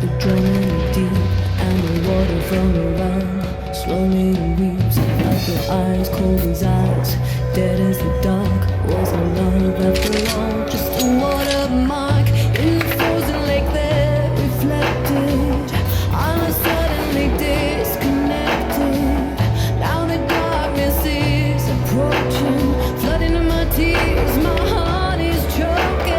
Adrenaline deep and the water from around slowly weeps like your eyes, cold as ice, dead as the dark. Wasn't love after all, just a watermark in the frozen lake that reflected. I was suddenly disconnected. Now the darkness is approaching, flooding in my tears, my heart is choking.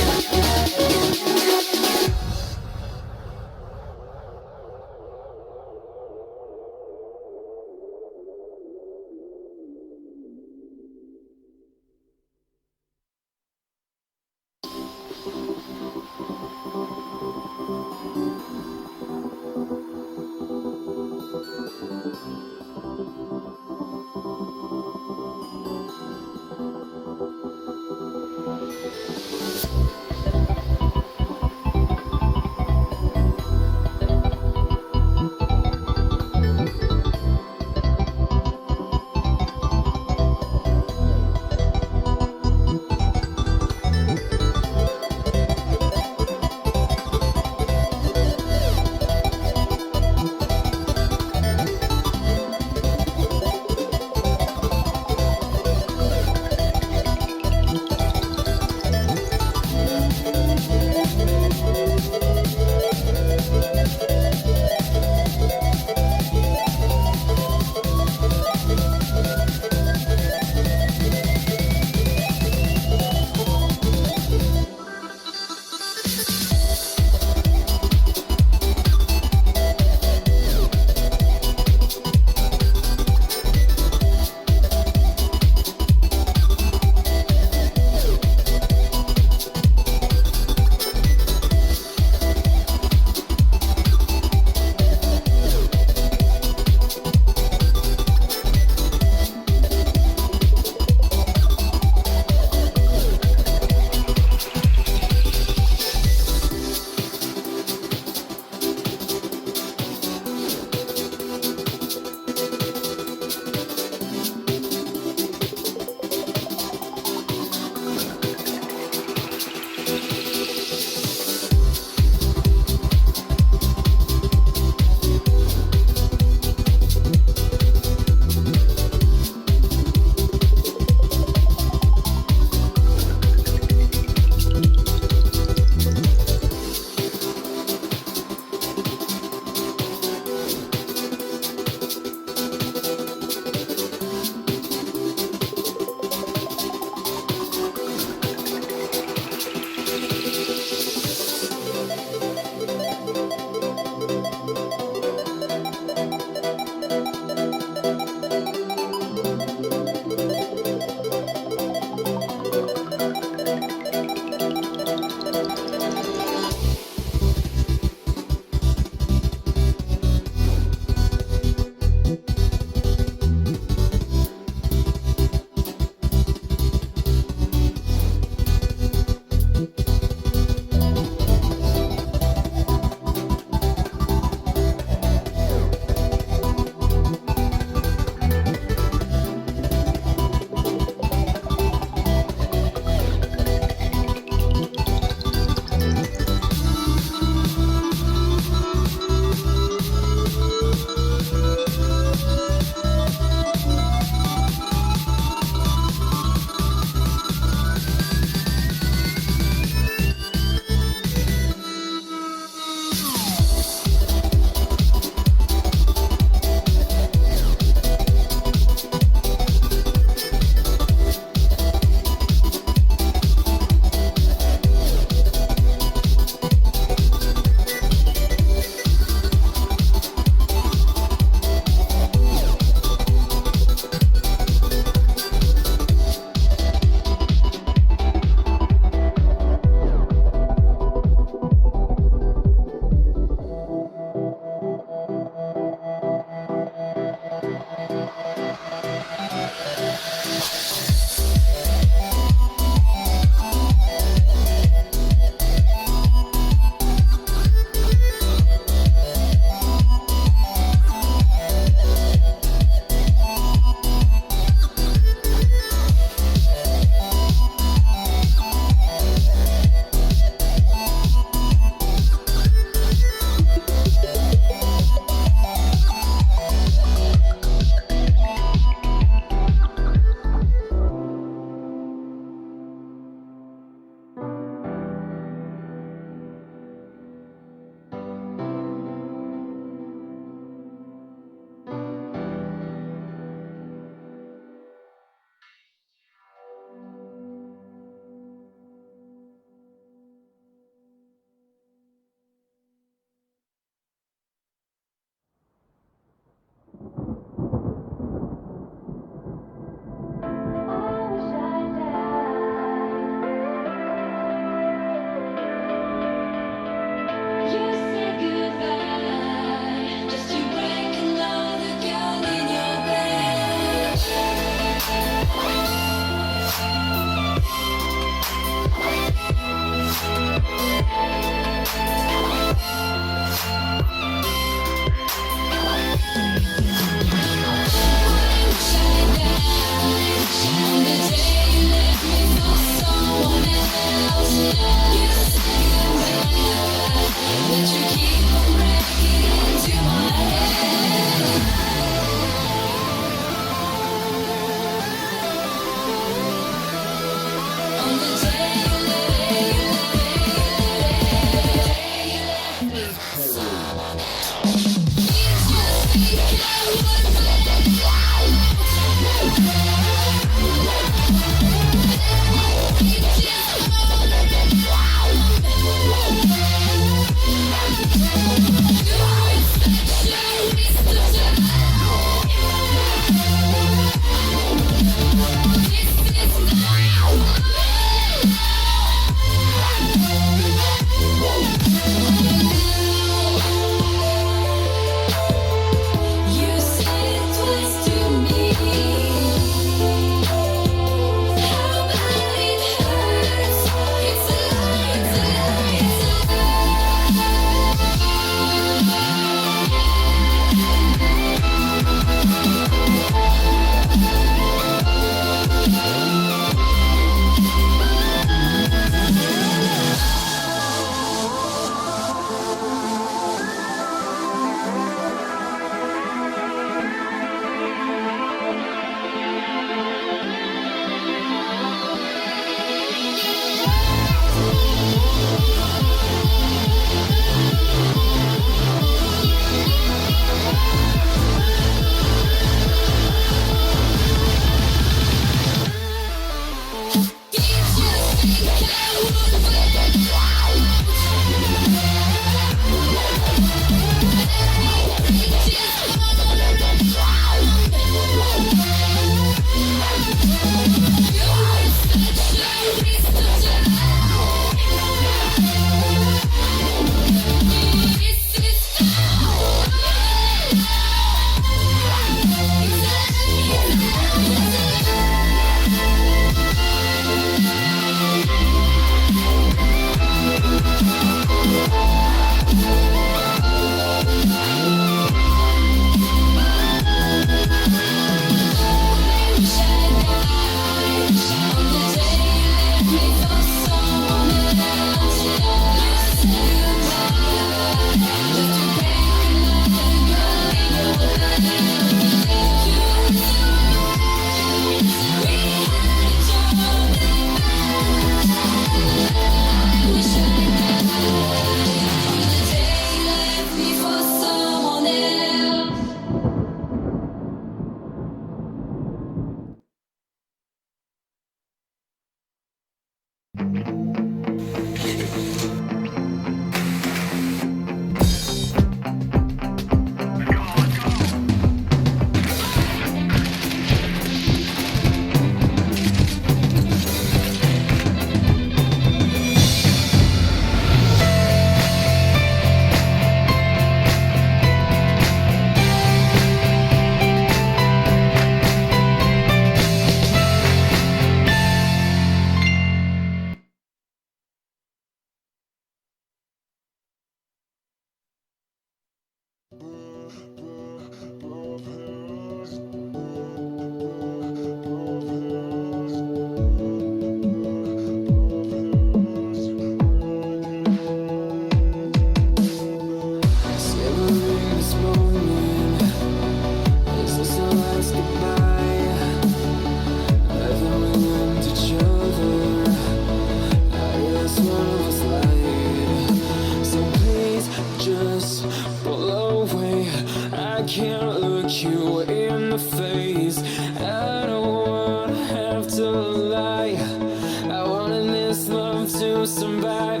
survive.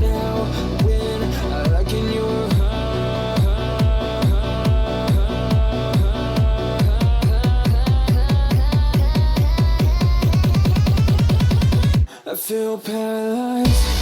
Now when I look in your I feel paralyzed.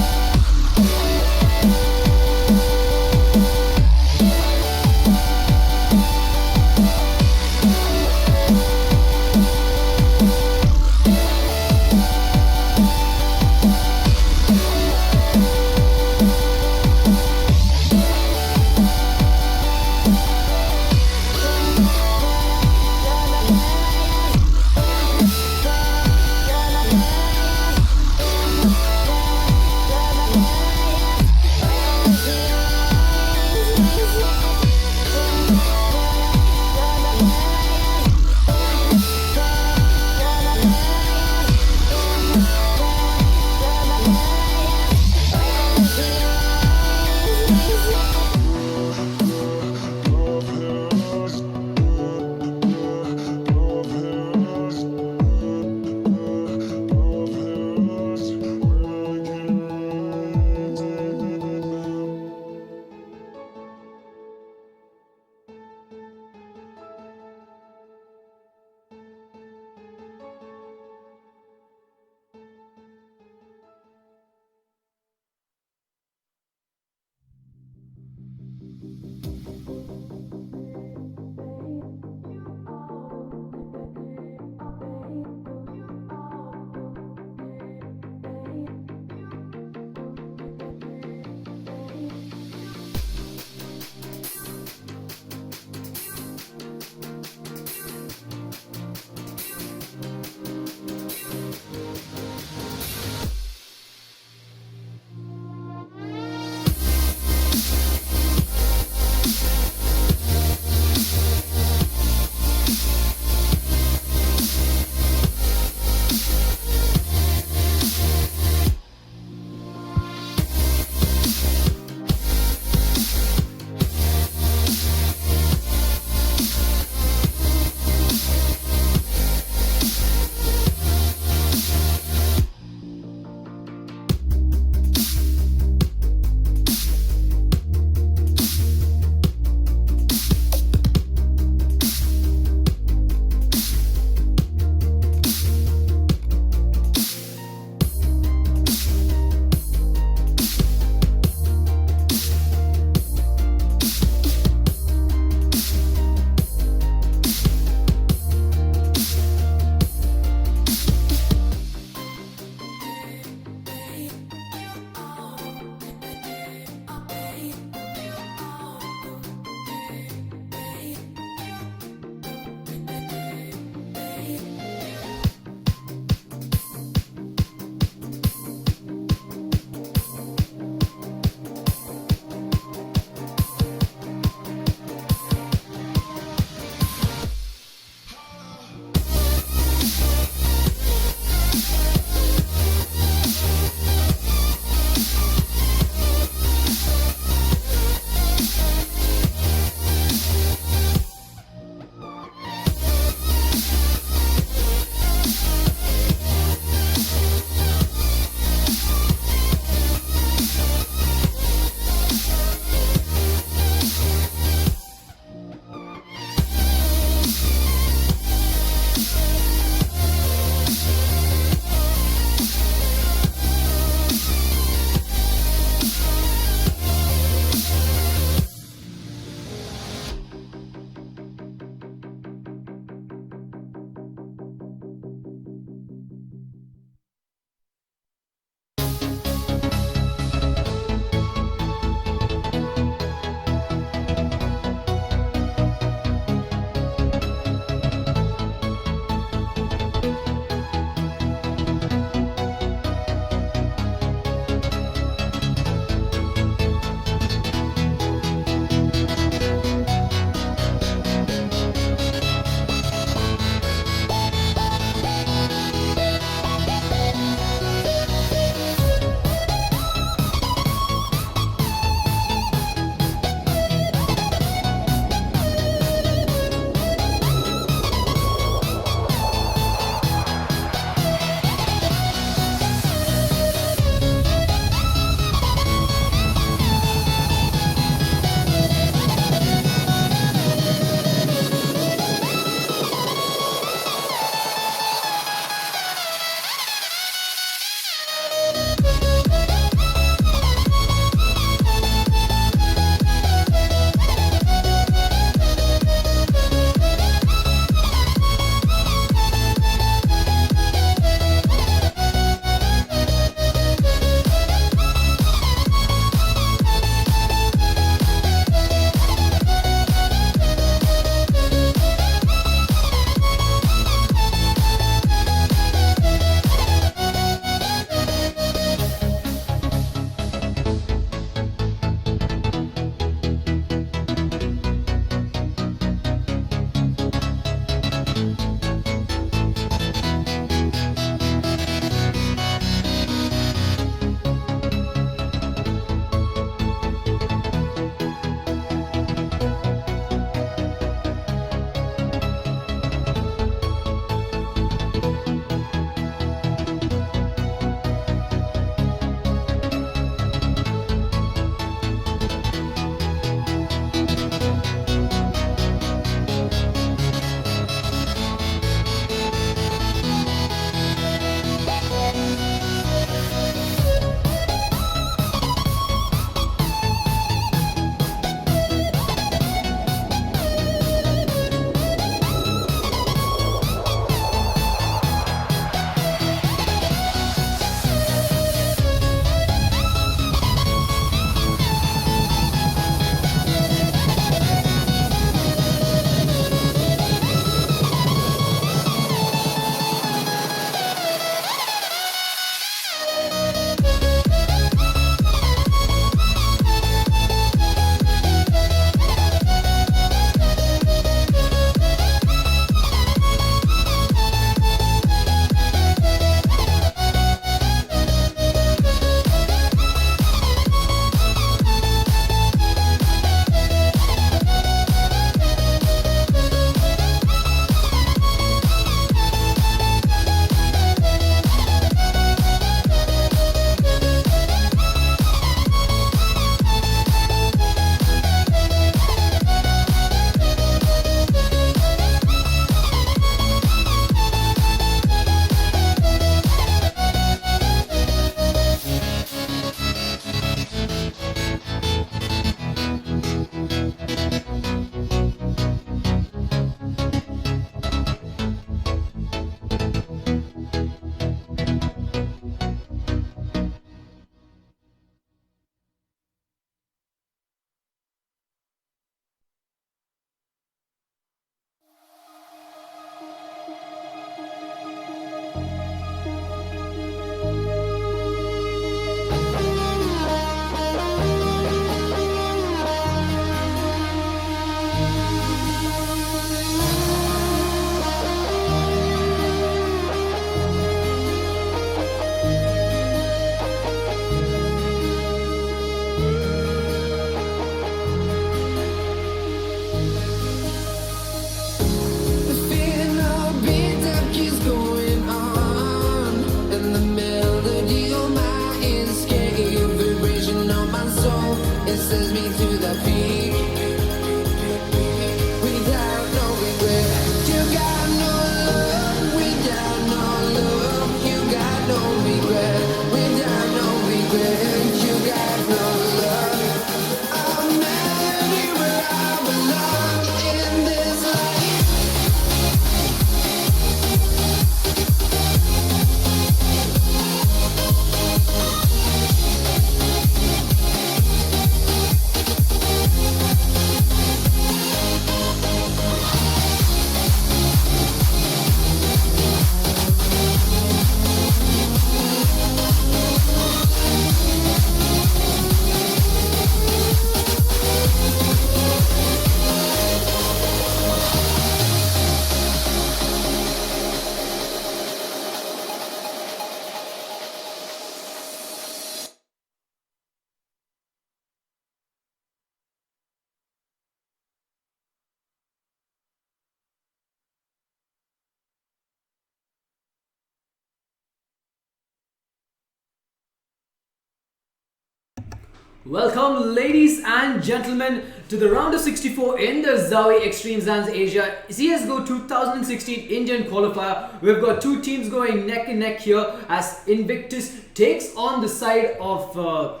Welcome, ladies and gentlemen, to the round of 64 in the ZOWIE eXTREMESLAND Asia CSGO 2016 Indian Qualifier. We've got two teams going neck and neck here as Invictus takes on the side of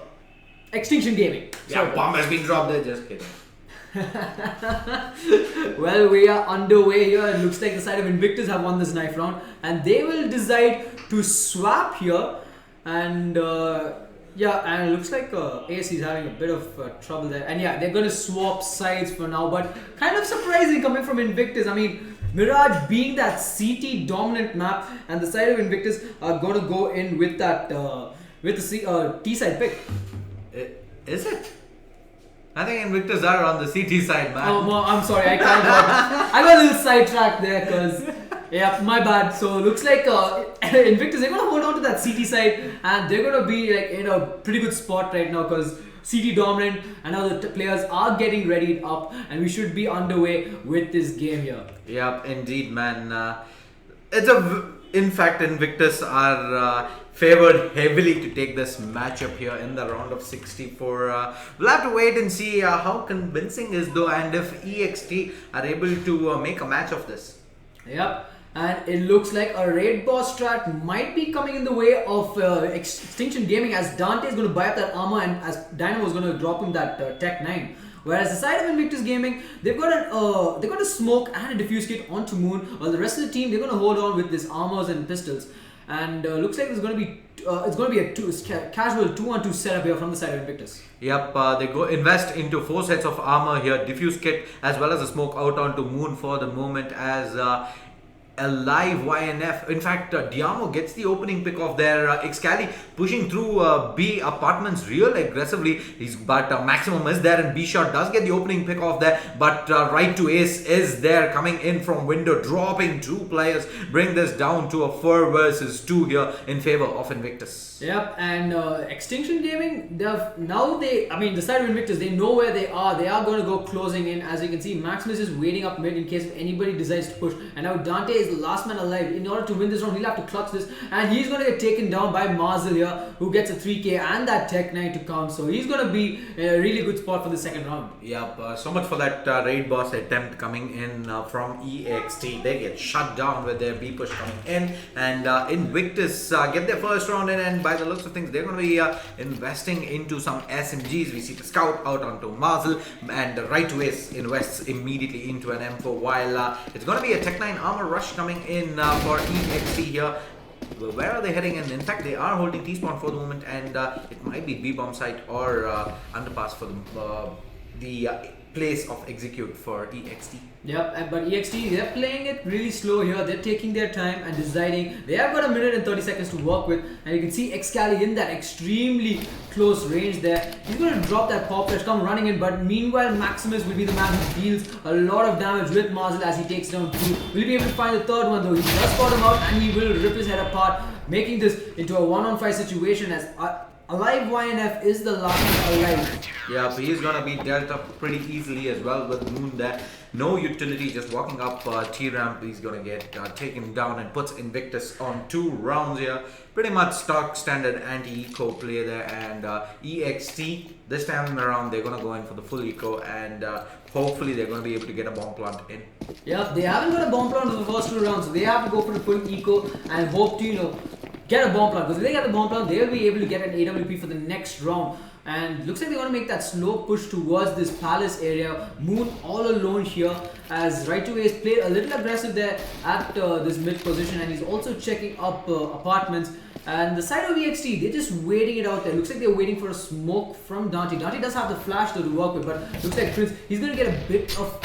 Extinction Gaming. Yeah, bomb has been dropped there, just kidding. Well, we are underway here. It looks like the side of Invictus have won this knife round, and they will decide to swap here. And yeah, and it looks like AC is having a bit of trouble there. And yeah, they're going to swap sides for now, but kind of surprising coming from Invictus. I mean, Mirage being that CT dominant map, and the side of Invictus are going to go in with that with the T side pick. Is it? I think Invictus are on the CT side, man. Oh, well, I'm sorry, I got a little sidetracked there because, yeah, my bad. So looks like Invictus, they're gonna hold on to that CT side, and they're gonna be like in a pretty good spot right now because CT dominant, and now the players are getting readied up, and we should be underway with this game here. Yep, indeed, man. In fact, Invictus are favored heavily to take this matchup here in the round of 64. We'll have to wait and see how convincing is though, and if EXT are able to make a match of this. Yep. And it looks like a raid boss strat might be coming in the way of Extinction Gaming, as Dante is going to buy up that armor, and as Dynamo is going to drop him that Tech 9. Whereas the side of Invictus Gaming, they've got a smoke and a diffuse kit onto Moon, while the rest of the team, they're going to hold on with these armors and pistols. And looks like it's going to be a casual 2-on-2 setup here from the side of Invictus. Yep, they go invest into 4 sets of armor here, diffuse kit as well as a smoke out onto Moon for the moment, as a live YNF. In fact, Diamo gets the opening pick of their Excali, pushing through B apartments real aggressively. But Maximum is there, and B Shot does get the opening pick off there. But right to Ace is there, coming in from window, dropping 2 players, bring this down to a 4 versus 2 here in favor of Invictus. Yep, and Extinction Gaming, the side of Invictus, they know where they are. They are going to go closing in. As you can see, Maximus is waiting up mid in case if anybody decides to push. And now Dante is the last man alive. In order to win this round, he'll have to clutch this. And he's going to get taken down by Marzel here, who gets a 3k and that Tech 9 to count. So he's going to be in a really good spot for the second round. Yep, so much for that raid boss attempt coming in from EXT. They get shut down with their B push coming in. And Invictus get their first round in, and by the looks of things, they're going to be investing into some SMGs. We see the Scout out onto Marzel, and right to Ace invests immediately into an M4, while it's going to be a Tech 9 armor rush coming in for EXT here. Where are they heading? And in fact, they are holding T-spawn for the moment, and it might be B-bomb site or underpass for the place of execute for EXT. Yep, but EXT, they're playing it really slow here. They're taking their time and deciding. They have got a minute and 30 seconds to work with, and you can see Excali in that extremely close range there. He's going to drop that pop flash, come running in, but meanwhile Maximus will be the man who deals a lot of damage with Marzel as he takes down 2. Will he be able to find the third one though? He does spot him out, and he will rip his head apart, making this into a 1-on-5 situation, as Alive YNF is the last one alive. Yeah, so he's gonna be dealt up pretty easily as well with Moon there. No utility, just walking up T-ramp. He's gonna get taken down, and puts Invictus on 2 rounds here. Pretty much stock standard anti-eco play there, and EXT, this time around, they're gonna go in for the full eco, and hopefully they're gonna be able to get a bomb plant in. Yeah, they haven't got a bomb plant in the first 2 rounds, so they have to go for the full eco and hope to, get a bomb plant, because if they get a bomb plant, they'll be able to get an AWP for the next round. And looks like they're going to make that slow push towards this palace area. Moon all alone here, as right to Ace played a little aggressive there at this mid position, and he's also checking up apartments. And the side of EXT, they're just waiting it out there. Looks like they're waiting for a smoke from Dante. Dante does have the flash to work with, but looks like Prince, he's going to get a bit of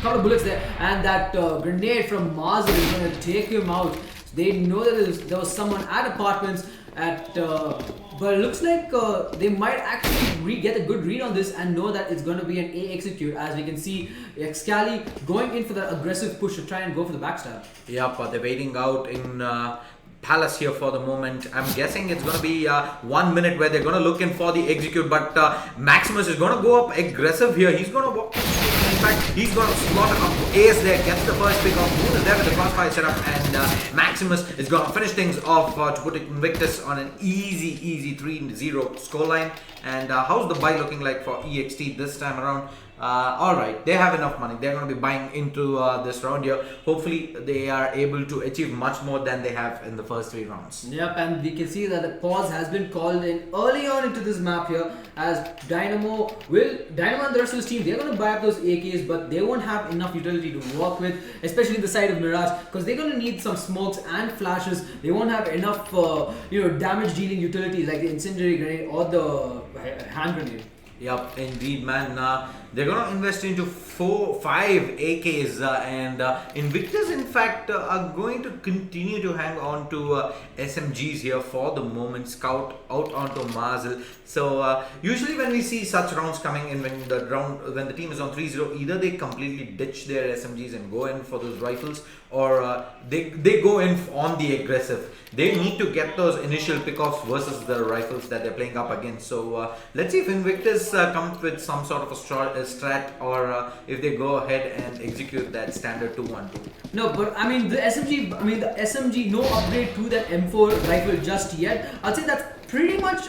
couple of bullets there, and that grenade from Marzel is going to take him out. They know that there was someone at apartments but it looks like they might actually get a good read on this and know that it's going to be an A execute, as we can see Excali going in for the aggressive push to try and go for the backstab. Yep, they're waiting out in Palace here for the moment. I'm guessing it's going to be 1 minute where they're going to look in for the execute, but Maximus is going to go up aggressive here. He's going to walk fact, he's going to slaughter up. Ace there gets the first pick off. Moon is there with the crossfire setup, and Maximus is going to finish things off to put Invictus on an easy 3-0 scoreline. And how's the buy looking like for EXT this time around? Alright, they have enough money. They're going to be buying into this round here. Hopefully, they are able to achieve much more than they have in the first 3 rounds. Yep, and we can see that the pause has been called in early on into this map here, as Dynamo and the rest of his team, they're going to buy up those AKs, but they won't have enough utility to work with, especially the side of Mirage, because they're going to need some smokes and flashes. They won't have enough damage dealing utilities like the incendiary grenade or the hand grenade. Yep, indeed, man. They're going to invest into 4-5 AKs, and Invictus, in fact, are going to continue to hang on to SMGs here for the moment. Scout out onto Mazel. So usually when we see such rounds coming in, when the team is on 3-0, either they completely ditch their SMGs and go in for those rifles, or they go in on the aggressive. They need to get those initial pickoffs versus the rifles that they're playing up against. So let's see if Invictus comes with some sort of a strat, or if they go ahead and execute that standard 2-1-2. No, but I mean the SMG, no upgrade to that M4 rifle just yet. I'd say that's pretty much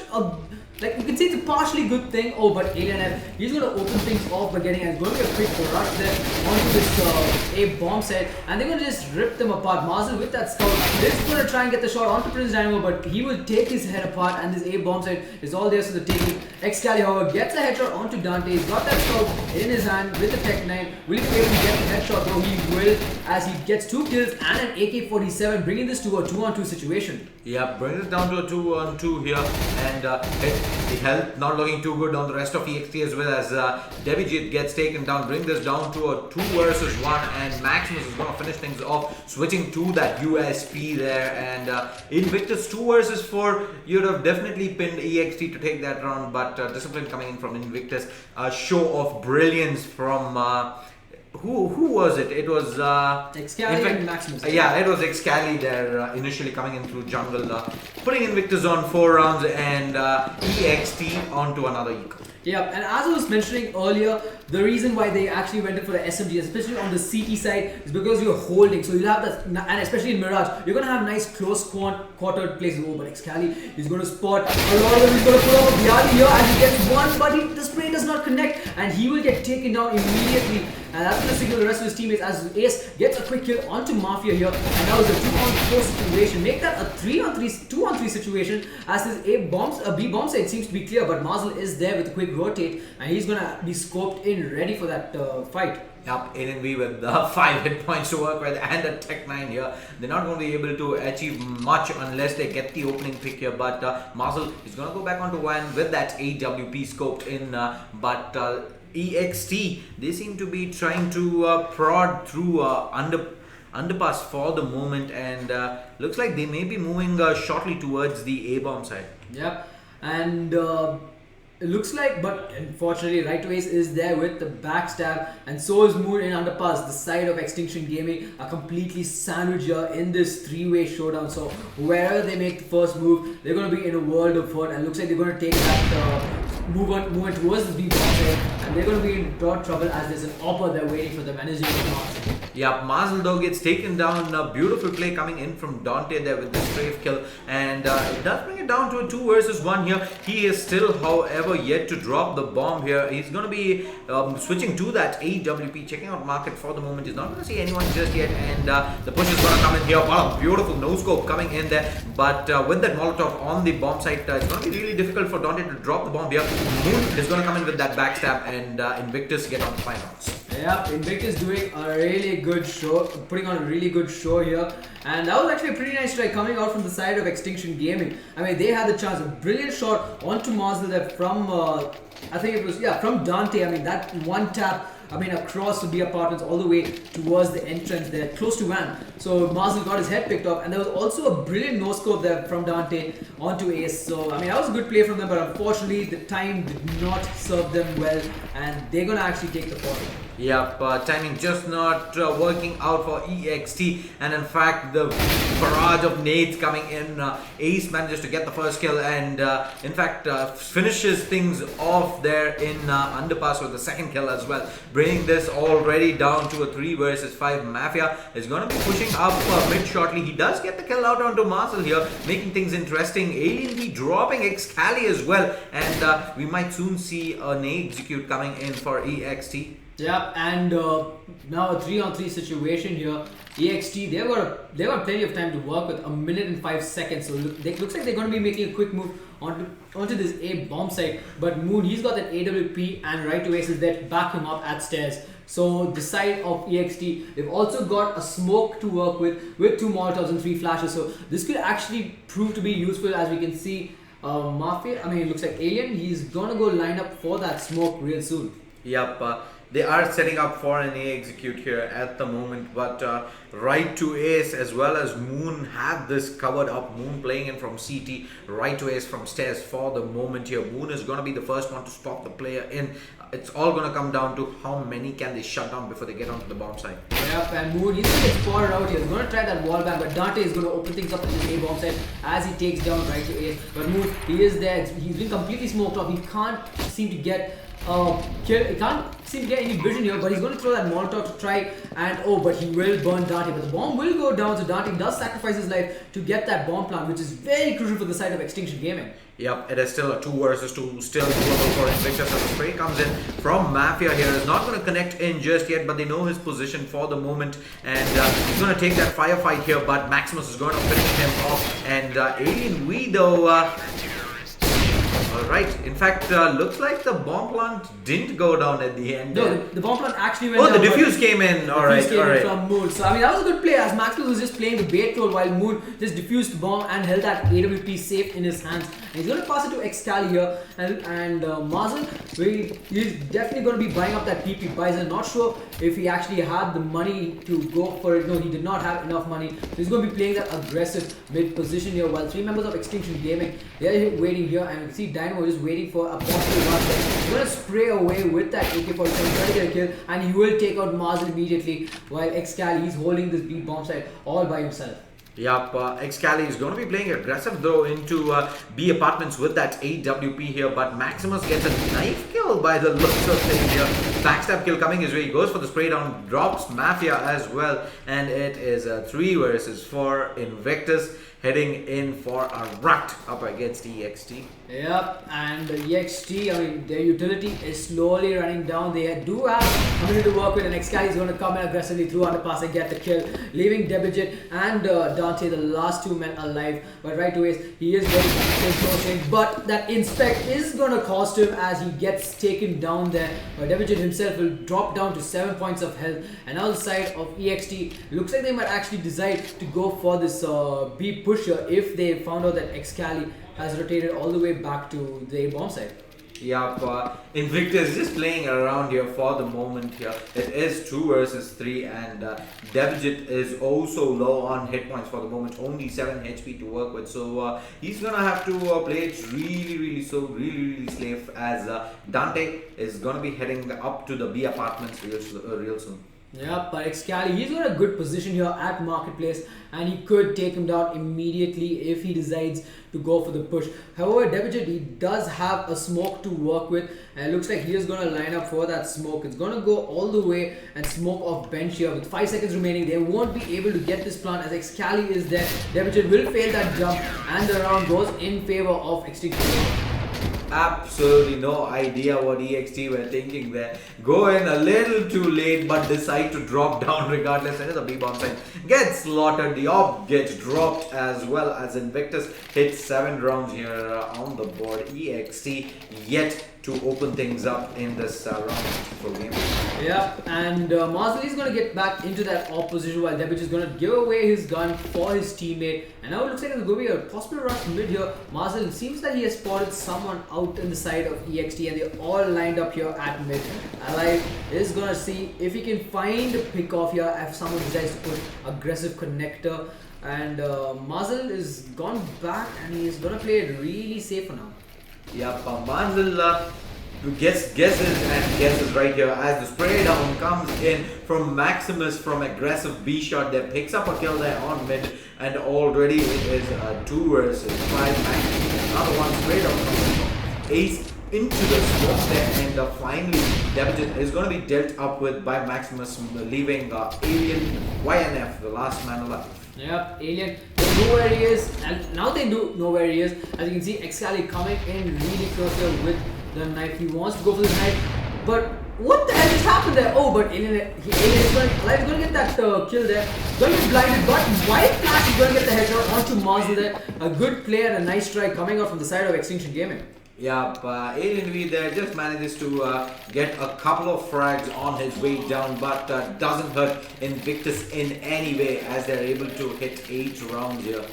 like you can say it's a partially good thing. Oh, but Alien F, he's going to open things off by getting going to be a quick rush there onto this A bomb set, and they're going to just rip them apart. Mazel with that scout, they're just going to try and get the shot onto Prince Dynamo, but he will take his head apart, and this A bomb set is all there for the taking. eXTREMESLAND, however, gets a headshot onto Dante. He's got that scout in his hand with the Tech 9. Will he be able to get the headshot? Though he will, as he gets 2 kills and an AK-47, bringing this to a 2-on-2 situation. Yeah, brings it down to a 2-on-2 here, and the health not looking too good on the rest of EXT as well, as Devijit gets taken down, bring this down to a 2 versus 1, and Maximus is going to finish things off, switching to that USP there, and Invictus 2 versus 4, you'd have definitely pinned EXT to take that round, but discipline coming in from Invictus, a show of brilliance from who was it? It was eXTREMESLAND and Maximus. Yeah, it was eXTREMESLAND there initially coming in through jungle, putting Invictus on 4 rounds, and EXT onto another eco. Yeah, and as I was mentioning earlier, the reason why they actually went in for the SMG, especially on the CT side, is because you're holding. So you'll have that, and especially in Mirage, you're going to have nice close quartered places. Oh, but eXTREMESLAND, he's going to spot a lot of them. He's going to put up a Biali here, and he gets one, but the spray does not connect, and he will get taken down immediately. And that's going to signal the rest of his teammates as Ace gets a quick kill onto Mafia here, and that was a 2-on-4 situation. Make that a 2-on-3 situation, as this B bomb side seems to be clear, but Mazel is there with a quick rotate, and he's going to be scoped in, ready for that fight. Yep, NNV with 5 hit points to work with and a Tech 9 here. They're not going to be able to achieve much unless they get the opening pick here, but Mazel is going to go back onto 1 with that AWP scoped in, but EXT, they seem to be trying to prod through underpass for the moment, and looks like they may be moving shortly towards the A-bomb side. Yep, and it looks like, but unfortunately Right Ways is there with the backstab, and so is Moon in underpass. The side of Extinction Gaming are completely sandwiched here in this 3-way showdown. So wherever they make the first move, they're going to be in a world of hurt, and looks like they're going to take that move on towards this B bomb side, and they're going to be in broad trouble as there's an AWPer there waiting for them, and yeah, Mazel though gets taken down. A beautiful play coming in from Dante there with the strafe kill, and it does bring it down to a 2 versus 1 here. He is still, however, yet to drop the bomb here. He's going to be switching to that AWP, checking out market for the moment. He's not going to see anyone just yet, and the push is going to come in here. Wow, beautiful no scope coming in there, but with that Molotov on the bomb site, it's going to be really difficult for Dante to drop the bomb here. Moon is going to come in with that backstab, and Invictus get on 5 rounds. Yeah, Invictus doing a really good show, putting on a really good show here, and that was actually a pretty nice try coming out from the side of Extinction Gaming. I mean, they had the chance, a brilliant shot onto Mazel there from, I think it was, from Dante. I mean, that one tap, I mean, across the B apartments all the way towards the entrance there, close to Van. So Mazel got his head picked up, and there was also a brilliant no-scope there from Dante onto Ace. So, I mean, that was a good play from them, but unfortunately, the time did not serve them well, and they're going to actually take the point. Yep, timing just not working out for EXT, and in fact the barrage of nades coming in. Ace manages to get the first kill, and in fact finishes things off there in underpass with the second kill as well, bringing this already down to a 3 versus 5. Mafia is going to be pushing up mid shortly. He does get the kill out onto Marcel here, making things interesting. Alien B dropping Excali as well, and we might soon see a nade execute coming in for EXT. Yeah, and now a 3-on-3 situation here. EXT, they've got plenty of time to work with, 1 minute and 5 seconds. So looks like they're going to be making a quick move onto this A bomb site. But Moon, he's got that AWP, and right to Ace is there to back him up at stairs. So the side of EXT, they've also got a smoke to work with 2 Molotovs and 3 flashes. So this could actually prove to be useful, as we can see. Mafia, it looks like Alien, he's going to go line up for that smoke real soon. Yep, they are setting up for an A execute here at the moment, but right to Ace as well as Moon have this covered up. Moon playing in from CT, right to Ace from stairs for the moment here. Moon is going to be the first one to stop the player in. It's all going to come down to how many can they shut down before they get onto the bomb site. Yep, and Moon, he's going to get spotted out here. He's going to try that wall bang, but Dante is going to open things up in this A bomb site as he takes down right to Ace. But Moon, he is there. He's been completely smoked off. He can't seem to get kill. He can't seem to get any vision here, but he's going to throw that Molotov to try, and but he will burn Dante. But the bomb will go down, so Dante does sacrifice his life to get that bomb plant, which is very crucial for the side of Extinction Gaming. Yep, it is still a 2 versus 2, still doable for Invictus. So the spray comes in from Mafia here. Is not going to connect in just yet, but they know his position for the moment, and he's going to take that firefight here, but Maximus is going to finish him off, and Alien We though... Alright, in fact, looks like the bomb plant didn't go down at the end. No, the bomb plant actually went down. Oh, the defuse came in. Alright, alright. From Moon. So, that was a good play, as Maximus was just playing the bait role while Moon just diffused the bomb and held that AWP safe in his hands. And he's going to pass it to Excali here, and Marcel, he's definitely going to be buying up that PP Bison. Not sure if he actually had the money to go for it. No, he did not have enough money. So he's going to be playing that aggressive mid position here, while 3 members of Extinction Gaming, they're waiting here, and you see Dynamo is waiting for a possible rush there. He's going to spray away with that AK-47, try to get a kill, and he will take out Marcel immediately, while Excali, he's holding this B bomb site all by himself. Yep, Excali is going to be playing aggressive though into B apartments with that AWP here, but Maximus gets a knife kill by the looks of things here. Backstab kill coming his way. He goes for the spray down, drops Mafia as well, and it is a 3 versus 4. Invictus heading in for a rut up against EXT. Yep, and EXT, their utility is slowly running down. They do have a minute to work with, and Excali is going to come in aggressively through underpass and get the kill, leaving Debijit and Dante, the last 2 men alive. But right away, he is very close range, but that inspect is going to cost him as he gets taken down there. But Debijit himself will drop down to 7 points of health. And now the side of EXT, looks like they might actually decide to go for this B push here if they found out that Excali has rotated all the way back to the bomb site. Yep, Invictus is just playing around here for the moment here. It is 2 versus 3, and Debijit is also low on hit points for the moment, only 7 HP to work with. So he's gonna have to play it really safe, as Dante is gonna be heading up to the B apartments real soon. Yeah, but Excali, he's got a good position here at Marketplace, and he could take him down immediately if he decides to go for the push. However, Debijit, he does have a smoke to work with, and it looks like he is going to line up for that smoke. It's going to go all the way and smoke off bench here. With 5 seconds remaining, they won't be able to get this plant as Excali is there. Debijit will fail that jump, and the round goes in favor of Extinction. Absolutely no idea what EXT were thinking there. Go in a little too late, but decide to drop down regardless. And the B bomb side gets slaughtered. The op gets dropped as well as Invictus hits 7 rounds here on the board. EXT yet to open things up in this round for game. Yeah, and Marcel is going to get back into that opposition while Debich is going to give away his gun for his teammate. And now it looks like it's going to be a possible rush mid here. Marcel seems that he has spotted someone out in the side of EXT, and they're all lined up here at mid. Ally is going to see if he can find a pick off here if someone decides to put aggressive connector. And Marcel is gone back and he's going to play it really safe for now. Yep, Marcel guesses right here as the spray down comes in from Maximus from aggressive B shot there, picks up a kill there on mid, and already it is 2 versus 5. Maximus, another one spray down comes in from Ace into the smoke there, and finally Devajan is going to be dealt up with by Maximus, leaving Alien YNF, the last man alive. Yep, Alien, they know where he is, and now they do know where he is. As you can see, Excali coming in really close here with the knife. He wants to go for the knife, but what the hell just happened there? Oh, but Alien is going to get that kill there. Going to be blinded, but White Flash is going to get the headshot onto Mazel there. A good play and a nice try coming out from the side of Extinction Gaming. Yeah, Alien V there just manages to get a couple of frags on his way down, but doesn't hurt Invictus in any way as they're able to hit 8 rounds here.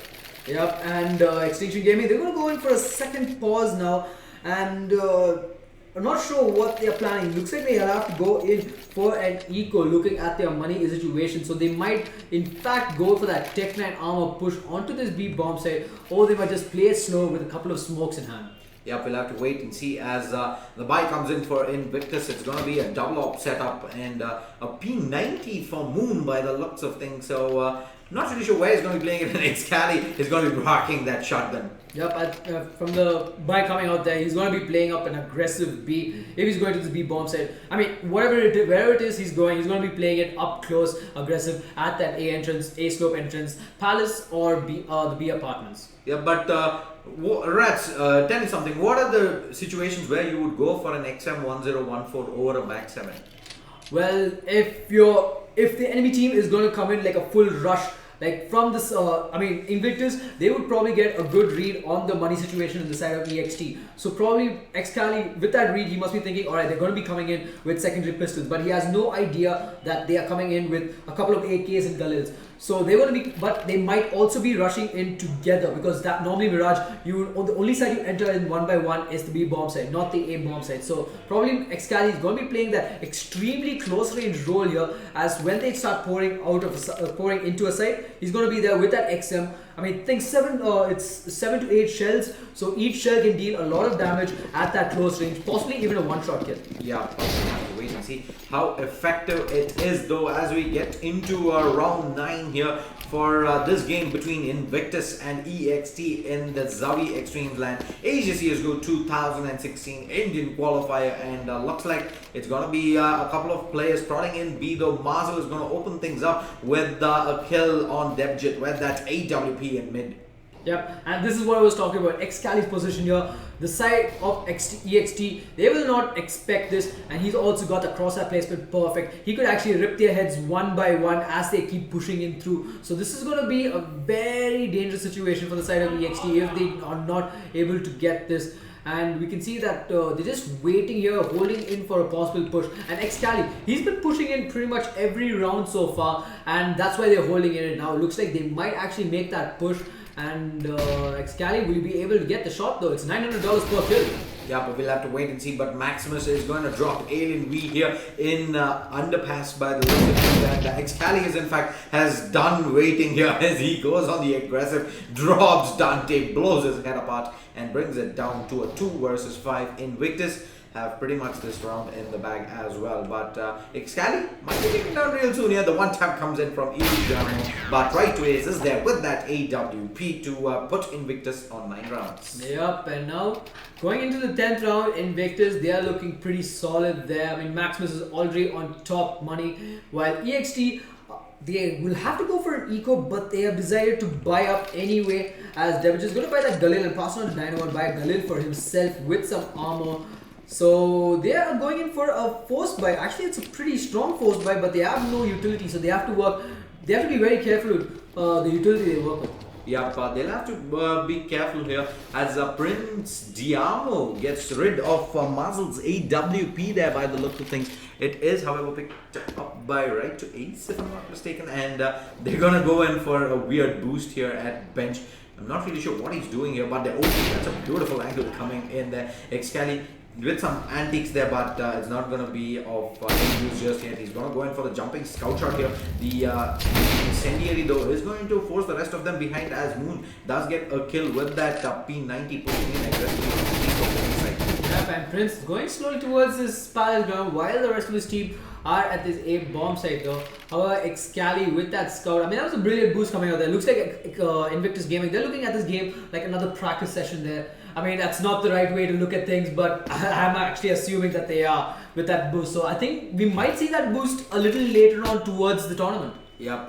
Yep, and Extinction Gaming, they're going to go in for a second pause now, and I'm not sure what they're planning. Looks like they have to go in for an eco looking at their money situation. So they might in fact go for that Tech 9 armor push onto this B bomb site, or they might just play it slow with a couple of smokes in hand. Yep, we'll have to wait and see as the buy comes in for Invictus. It's going to be a double op setup and a P90 for Moon by the looks of things. So not really sure where he's going to be playing it. And Excali is going to be rocking that shotgun. Yep, from the buy coming out there, he's going to be playing up an aggressive B. If he's going to this B bomb site, I mean, wherever it is he's going to be playing it up close, aggressive at that A slope entrance, Palace or the B apartments. Yeah, but RatZ, tell me something. What are the situations where you would go for an XM1014 over a Max 7? Well, if the enemy team is going to come in like a full rush, like from this, Invictus, they would probably get a good read on the money situation on the side of EXT. So probably Excali, with that read, he must be thinking, alright, they're going to be coming in with secondary pistols, but he has no idea that they are coming in with a couple of AKs and Galils. So they're going to be, but they might also be rushing in together, because that normally Mirage, the only side you enter in 1 by 1 is the B bomb side, not the A bomb side. So probably Excali is going to be playing that extremely close range role here, as when they start pouring into a site, he's going to be there with that XM. I mean, think it's 7 to 8 shells, so each shell can deal a lot of damage at that close range, possibly even a one-shot kill. Yeah, we'll have to wait and see how effective it is though as we get into round 9 here for this game between Invictus and EXT in the ZOWIE eXTREMESLAND Asia CSGO 2016 Indian qualifier, and looks like it's going to be a couple of players trotting in B though. Mazel is going to open things up with a kill on Debjit with that AWP in mid. Yep, and this is what I was talking about, Excali's position here. The side of EXT, they will not expect this, and he's also got the crosshair placement perfect. He could actually rip their heads one by one as they keep pushing in through. So this is going to be a very dangerous situation for the side of EXT if they are not able to get this. And we can see that they're just waiting here, holding in for a possible push. And Excali, he's been pushing in pretty much every round so far, and that's why they're holding in now. It looks like they might actually make that push. And Excali will be able to get the shot though. It's $900 per kill. Yeah, but we'll have to wait and see. But Maximus is going to drop Alien V here in underpass by the looks of things. And Excali is in fact has done waiting here as he goes on the aggressive, drops Dante, blows his head apart and brings it down to a 2 versus 5. Invictus have pretty much this round in the bag as well, but Excali might be taken down real soon here. The one tap comes in from Easy, but right to Ace is there with that AWP to put Invictus on 9 rounds. Yep, and now going into the 10th round, Invictus, they are looking pretty solid there. I mean, Maximus is already on top money, while EXT, they will have to go for an eco, but they have decided to buy up anyway, as Devich is going to buy that Galil and pass on to Dynamo and buy a Galil for himself with some armor. So they are going in for a forced buy. Actually, it's a pretty strong forced buy, but they have no utility, so they have to be very careful with the utility they work with. Yeah, but they'll have to be careful here as Prince Diamo gets rid of Mazel's AWP there by the look of things. It is, however, picked up by right to Ace, if I'm not mistaken, and they're gonna go in for a weird boost here at bench. I'm not really sure what he's doing here, but that's a beautiful angle coming in there. Excali with some antiques there, but it's not going to be of any use just yet. He's going to go in for the jumping scout shot here. The incendiary though is going to force the rest of them behind, as Moon does get a kill with that P90 pushing in aggressively. Yep, and Prince going slowly towards his palace ground while the rest of his team are at this A bomb site though. However, Excali with that scout, I mean that was a brilliant boost coming out there. Looks like Invictus Gaming, they're looking at this game like another practice session there. I mean that's not the right way to look at things, but I'm actually assuming that they are with that boost. So I think we might see that boost a little later on towards the tournament. Yep,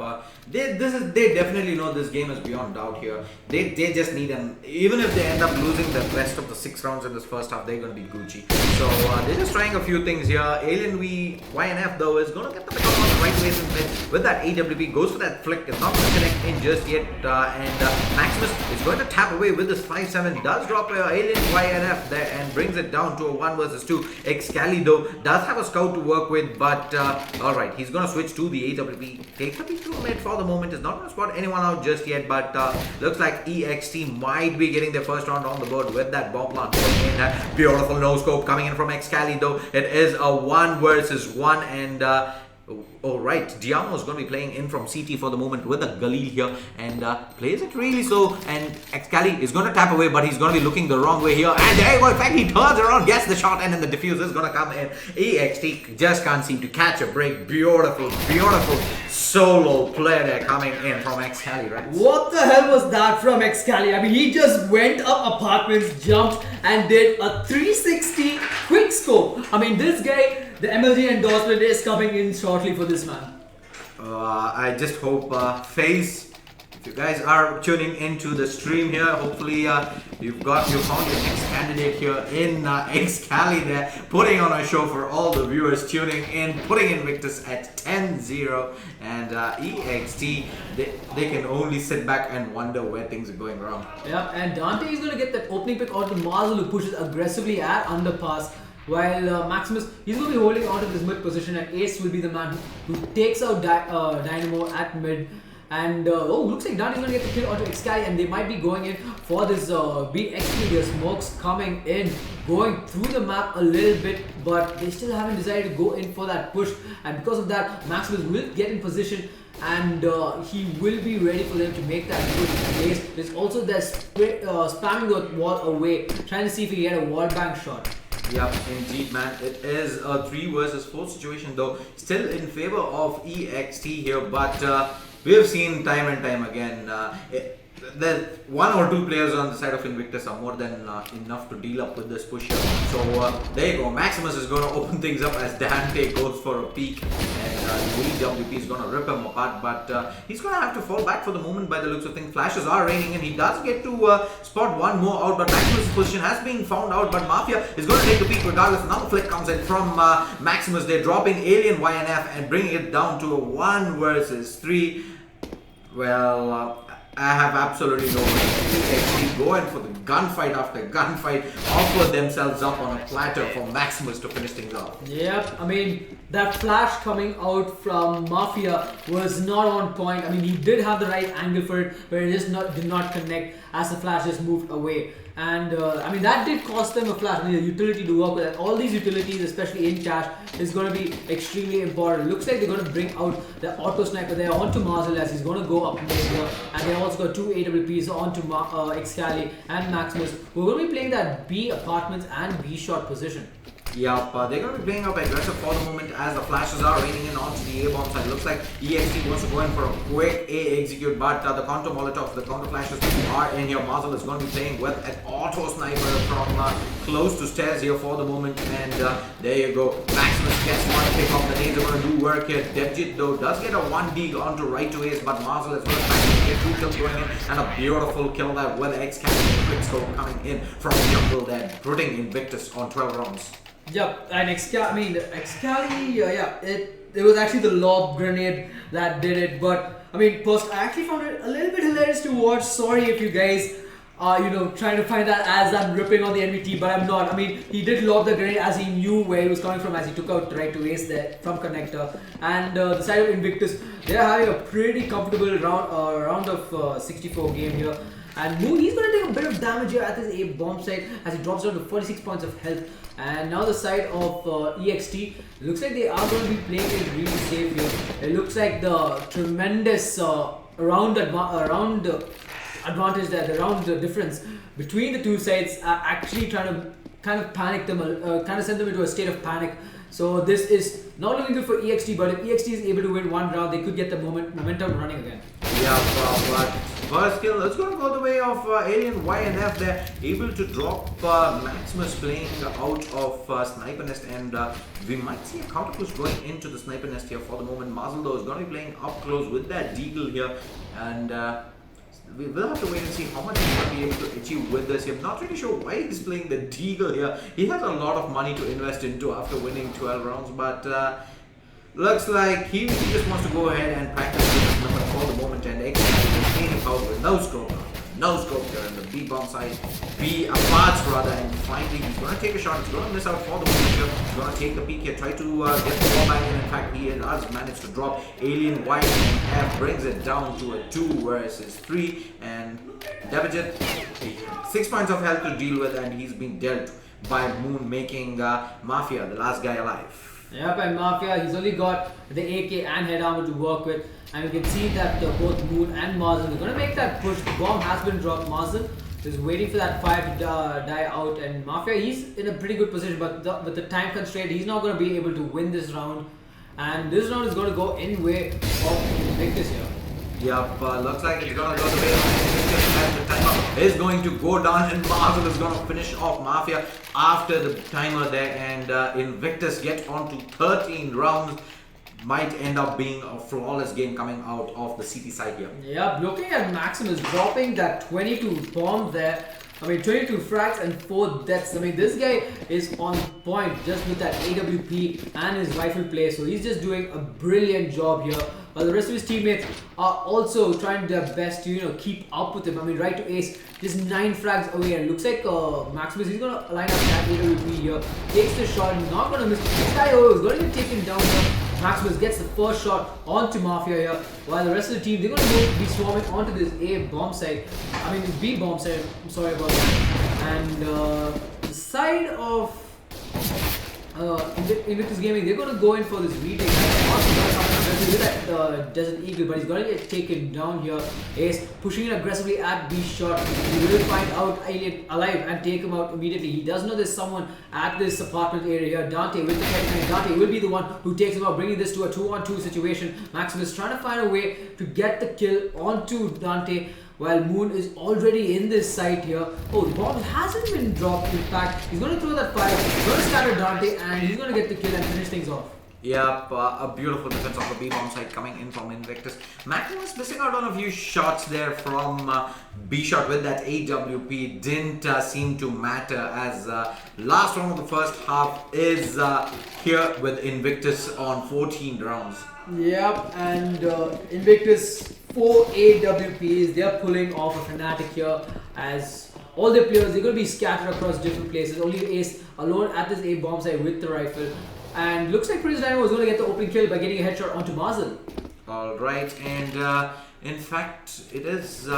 they definitely know this game is beyond doubt here. They just need even if they end up losing the rest of the 6 rounds in this first half, they're going to be Gucci. So they're just trying a few things here. Alien YNF though is going to get the pick on the right ways and with that AWP, goes for that flick, is not going to connect in just yet, and Maximus is going to tap away with this 5-7, does drop Alien YNF there and brings it down to a 1 versus 2. Excali though does have a scout to work with, but alright, he's going to switch to the AWP, takes the peek to mid for the moment, is not going to spot anyone out just yet, but looks like EXT might be getting their first round on the board with that bomb plant going in. Beautiful no scope coming in from Excali though. It is a 1 versus 1, and alright, Diamo is going to be playing in from CT for the moment with a Galil here, and plays it really slow, and Excali is going to tap away, but he's going to be looking the wrong way here, and there you go, in fact he turns around, gets the shot, and then the diffuse is going to come in. EXT just can't seem to catch a break. Beautiful solo player there coming in from Excali, right? What the hell was that from Excali? I mean, he just went up apartments, jumped, and did a 360 quick scope. I mean, this guy, the MLG endorsement is coming in shortly for this man. I just hope FaZe, if you guys are tuning into the stream here, hopefully you found your next candidate here in Excali there, putting on a show for all the viewers tuning in, putting Invictus at 10-0, and EXT, they can only sit back and wonder where things are going wrong. Yep, and Dante is going to get that opening pick onto Marzel, who pushes aggressively at underpass, while Maximus, he's going to be holding onto this mid position, and Ace will be the man who takes out Dynamo at mid. And looks like Dante's going to get the kill onto Excali, and they might be going in for this BXP. Their smokes coming in, going through the map a little bit, but they still haven't decided to go in for that push. And because of that, Maximus will get in position, and he will be ready for them to make that push. There's also that spamming the wall away, trying to see if he can get a wall bank shot. Yep, indeed, man. It is a 3 versus 4 situation, though, still in favor of EXT here, but we have seen time and time again, the 1 or 2 players on the side of Invictus are more than enough to deal up with this push here. So there you go, Maximus is going to open things up as Dante goes for a peek, and WP is going to rip him apart, but he's going to have to fall back for the moment by the looks of things. Flashes are raining, and he does get to spot 1 more out, but Maximus' position has been found out, but Mafia is going to take the peek regardless. Another flick comes in from Maximus. They're dropping Alien YNF and bringing it down to a 1 versus 3. Well, I have absolutely no way. They go in for the gunfight after gunfight, offer themselves up on a platter for Maximus to finish things off. Yep, I mean, that flash coming out from Mafia was not on point. I mean, he did have the right angle for it, but it just did not connect as the flash just moved away. And I mean, that did cost them a flash. I mean, a utility to work with. All these utilities, especially in cash, is going to be extremely important. Looks like they're going to bring out the auto sniper there onto Marzel, as he's going to go up mid here. And they also got 2 AWPs onto Excali and Maximus. We're going to be playing that B apartments and B shot position. Yep, they're going to be playing up aggressive for the moment as the flashes are raining in onto the A-bomb side. Looks like EXT wants to go in for a quick A execute, but the counter molotovs, the counter flashes are in here. Marzel is going to be playing with an auto sniper from close to stairs here for the moment, and there you go. Maximus gets 1 pick off. The nades are going to do work here. Devjit though does get a 1 dig onto right to Ace, but Marzel is going to get 2 kills going in, and a beautiful kill there with X-Cannon quick scope coming in from jungle there, putting Invictus on 12 rounds. Yep, and Excali, it was actually the lob grenade that did it. But I mean, I actually found it a little bit hilarious to watch. Sorry if you guys are, trying to find that as I'm ripping on the NVT, but I'm not. I mean, he did lob the grenade as he knew where he was coming from, as he took out right to Ace there from connector. And the side of Invictus, they're having a pretty comfortable round of 64 game here. And Moon, he's going to take a bit of damage here at this A bomb site as he drops down to 46 points of health. And now the side of EXT, looks like they are going to be playing it really safe here. It looks like the tremendous round advantage there, the round difference between the two sides are actually trying to kind of panic them, kind of send them into a state of panic. So this is not looking good for EXT, but if EXT is able to win one round, they could get the momentum running again. Yeah, but first kill, it's going to go the way of Alien Y and F. They're able to drop Maximus playing out of Sniper Nest, and we might see a counter push going into the Sniper Nest here for the moment. Mazel though is going to be playing up close with that Deagle here, and we will have to wait and see how much he's going to be able to achieve with this. I'm not really sure why he's playing the Deagle here. He has a lot of money to invest into after winning 12 rounds, but looks like he just wants to go ahead and practice with this number for the moment, and XXL clean him out with no scope here in the B bomb side, B parts rather, and finally he's going to take a shot. He's going to miss out for the moment here. He's going to take the peek here, try to get the ball back in. In fact, he has managed to drop Alien Y and F, brings it down to a 2 versus 3, and Devijit 6 points of health to deal with, and he's been dealt by Moon, making Mafia the last guy alive. Yep, and Mafia, he's only got the AK and head armor to work with, and you can see that both Moon and Mazen are going to make that push. The bomb has been dropped. Mazen is waiting for that fire to die out, and Mafia, he's in a pretty good position, but with the time constraint, he's not going to be able to win this round, and this round is going to go in way of Invictus here. Yep, looks like it's gonna go the way of Invictus, and the timer is going to go down, and Marvel is gonna finish off Mafia after the timer there, and Invictus get on to 13 rounds. Might end up being a flawless game coming out of the CT side here. Yep, looking at Maximus dropping that 22 bombs there. I mean, 22 frags and 4 deaths. I mean, this guy is on point just with that AWP and his rifle play. So he's just doing a brilliant job here. While the rest of his teammates are also trying their best to, keep up with him. I mean, right to ace, just 9 frags away. And looks like Maximus, he's going to line up that AWP here. Takes the shot, not going to miss. This guy is going to get taken down here. Maximus gets the first shot onto Mafia here, while the rest of the team, they're going to be swarming onto this A bomb site. I mean, this B bomb site, I'm sorry about that. And the side of Invictus Gaming, they're going to go in for this retake. With that Desert Eagle, but he's going to get taken down here. Ace pushing in aggressively at B shot. He will find out Alien alive and take him out immediately. He does know there's someone at this apartment area here. Dante with the head, Dante will be the one who takes him out, bringing this to a 2-on-2 situation. Maximus trying to find a way to get the kill onto Dante, while Moon is already in this site here. Oh, the bomb hasn't been dropped. In fact, he's going to throw that fire, he's going to scatter Dante, and he's going to get the kill and finish things off. Yep, a beautiful defense of the B-bomb side coming in from Invictus. Maximus missing out on a few shots there from B-shot with that AWP. Didn't seem to matter, as last round of the first half is here with Invictus on 14 rounds. Yep, and Invictus 4 AWPs, they're pulling off a Fnatic here, as all their players, they're going to be scattered across different places. Only Ace alone at this A bomb site with the rifle. And looks like Prince Dynamo is going to get the opening kill by getting a headshot onto Mazel. Alright, and in fact, it is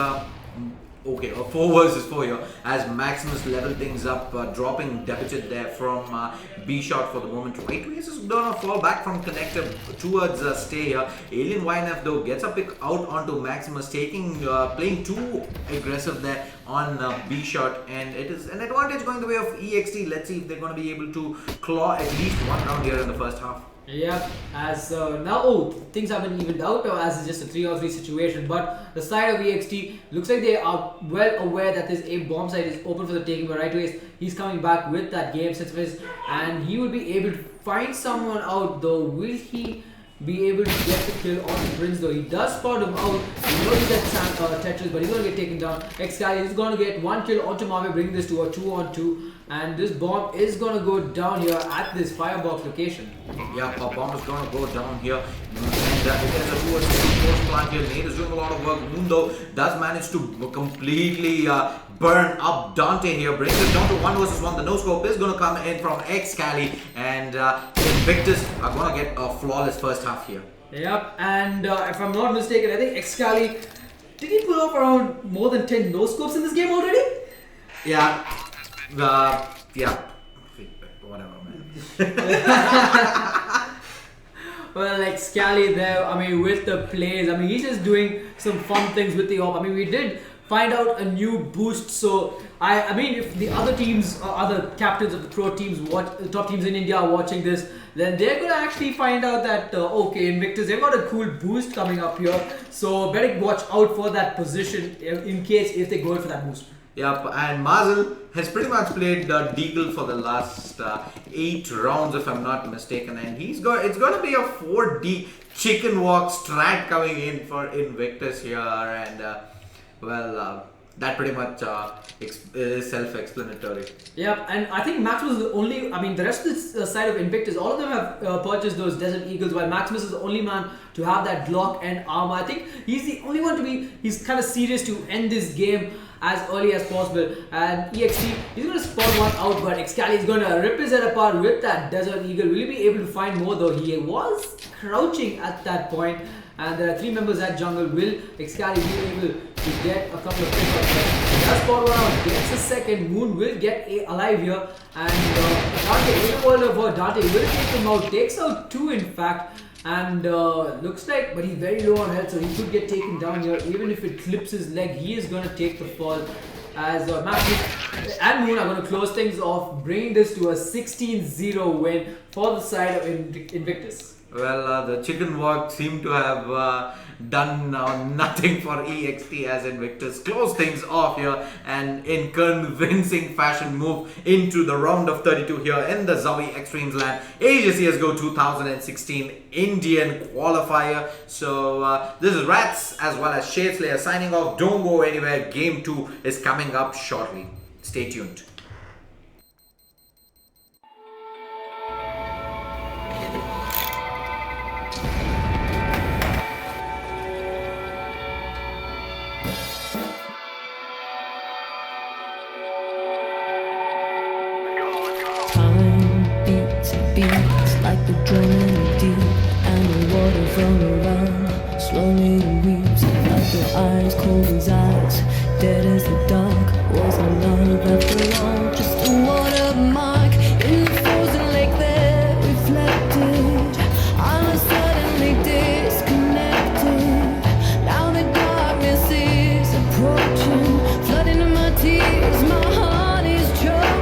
okay, 4 versus 4 here, as Maximus leveled things up, dropping Devijit there from B shot for the moment. Right Ways is gonna fall back from connector towards stay here. Alien YNF though gets a pick out onto Maximus, taking playing too aggressive there on B shot, and it is an advantage going the way of EXT. Let's see if they're going to be able to claw at least 1 round here in the first half. Yep, as now, things have been evened out as it's just a 3-on-3 situation, but the side of EXT looks like they are well aware that this A bomb site is open for the taking, but right ways he's coming back with that game sense of his, and he will be able to find someone out, though. Will he be able to get the kill on the Prince, though? He does spot him out. He knows that Tetris, but he's going to get taken down. X-Guy is going to get 1 kill onto Marvel, bringing this to a 2-on-2. And this bomb is going to go down here at this firebox location. Yeah, a bomb is going to go down here. And it is a 2-on-2 force plant here. Nate is doing a lot of work. Moon though does manage to completely burn up Dante here. Brings it down to 1 versus 1. The no-scope is going to come in from X-Cali. And Invictus are going to get a flawless first half here. Yep, and if I'm not mistaken, I think X-Cali, did he pull off around more than 10 no-scopes in this game already? Yeah. Yeah. Whatever, man. Well, like Scally there, I mean, with the plays, I mean, he's just doing some fun things with the op. I mean, we did find out a new boost. So I mean, if the other teams, other captains of the pro teams, top teams in India are watching this, then they're gonna actually find out that okay, Invictus, they've got a cool boost coming up here. So better watch out for that position in case if they go for that boost. Yep, and Mazel has pretty much played Deagle for the last 8 rounds, if I'm not mistaken, and it's going to be a 4D chicken walk strat coming in for Invictus here, and that pretty much is self-explanatory. Yep, and I think Maximus is the only, I mean, the rest of the side of Invictus, all of them have purchased those Desert Eagles, while Maximus is the only man to have that Glock and armor. I think he's the only one to be, he's kind of serious to end this game as early as possible. And EXT, he's going to spot one out, but Excali is going to rip his head apart with that Desert Eagle. Will he be able to find more though? He was crouching at that point. And there are 3 members at jungle. Will Excali be able to get a couple of pickups? He does spot one out, gets a second. Moon will get alive here. And Dante, in the world of Dante will take him out. Takes out 2 in fact. And looks like, but he's very low on health, so he could get taken down here. Even if it clips his leg, he is going to take the fall. As Maximus and Moon are going to close things off, bringing this to a 16-0 win for the side of Invictus. Well, the chicken walk seemed to have done nothing for EXT as Invictus close things off here and in convincing fashion move into the round of 32 here in the ZOWIE eXTREMESLAND Asia CSGO 2016 Indian qualifier. So this is RatZ as well as ShaDeSLaYeR signing off. Don't go anywhere. Game 2 is coming up shortly. Stay tuned. Beats like the drum in the deep, and the water from around slowly weeps. Like your eyes cold as ice, dead as the dark. Was a love after all, just a watermark in the frozen lake that reflected. I was suddenly disconnected. Now the darkness is approaching, flooding in my tears. My heart is choking.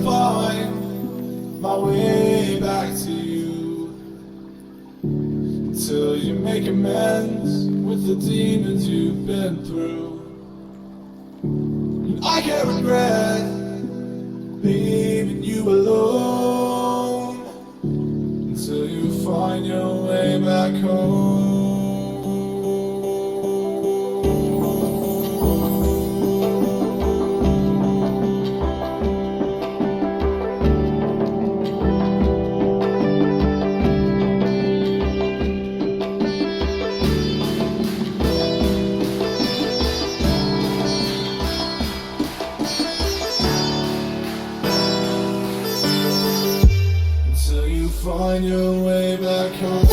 find my way back to you until you make amends with the demons you've been through. And I can't regret leaving you alone until you find your way back home. Find your way back home.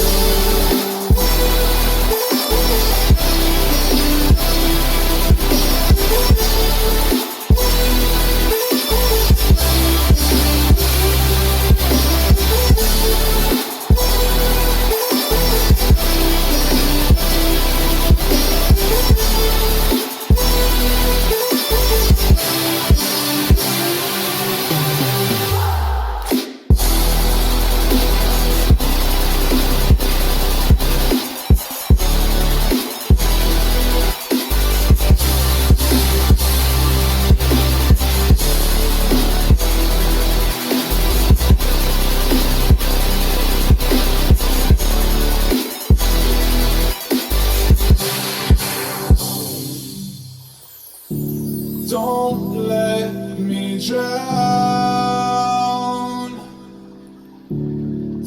Don't let me drown.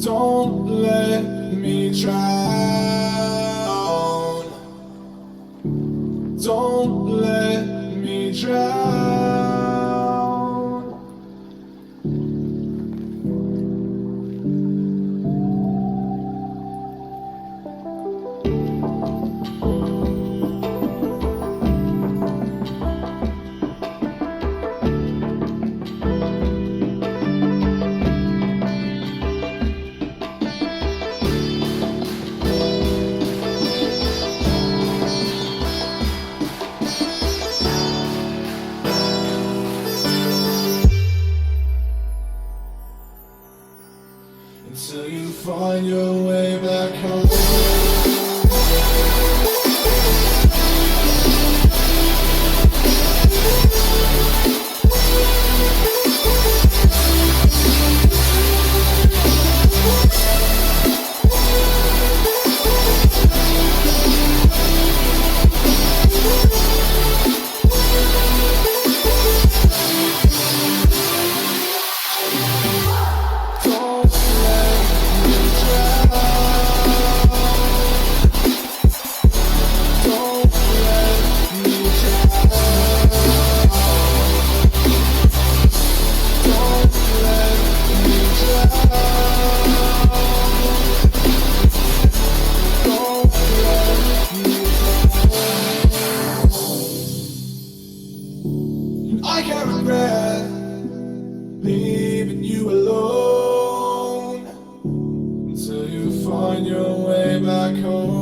Don't let me drown. Don't let me drown. Until you find your way back home. I can't regret leaving you alone until you find your way back home.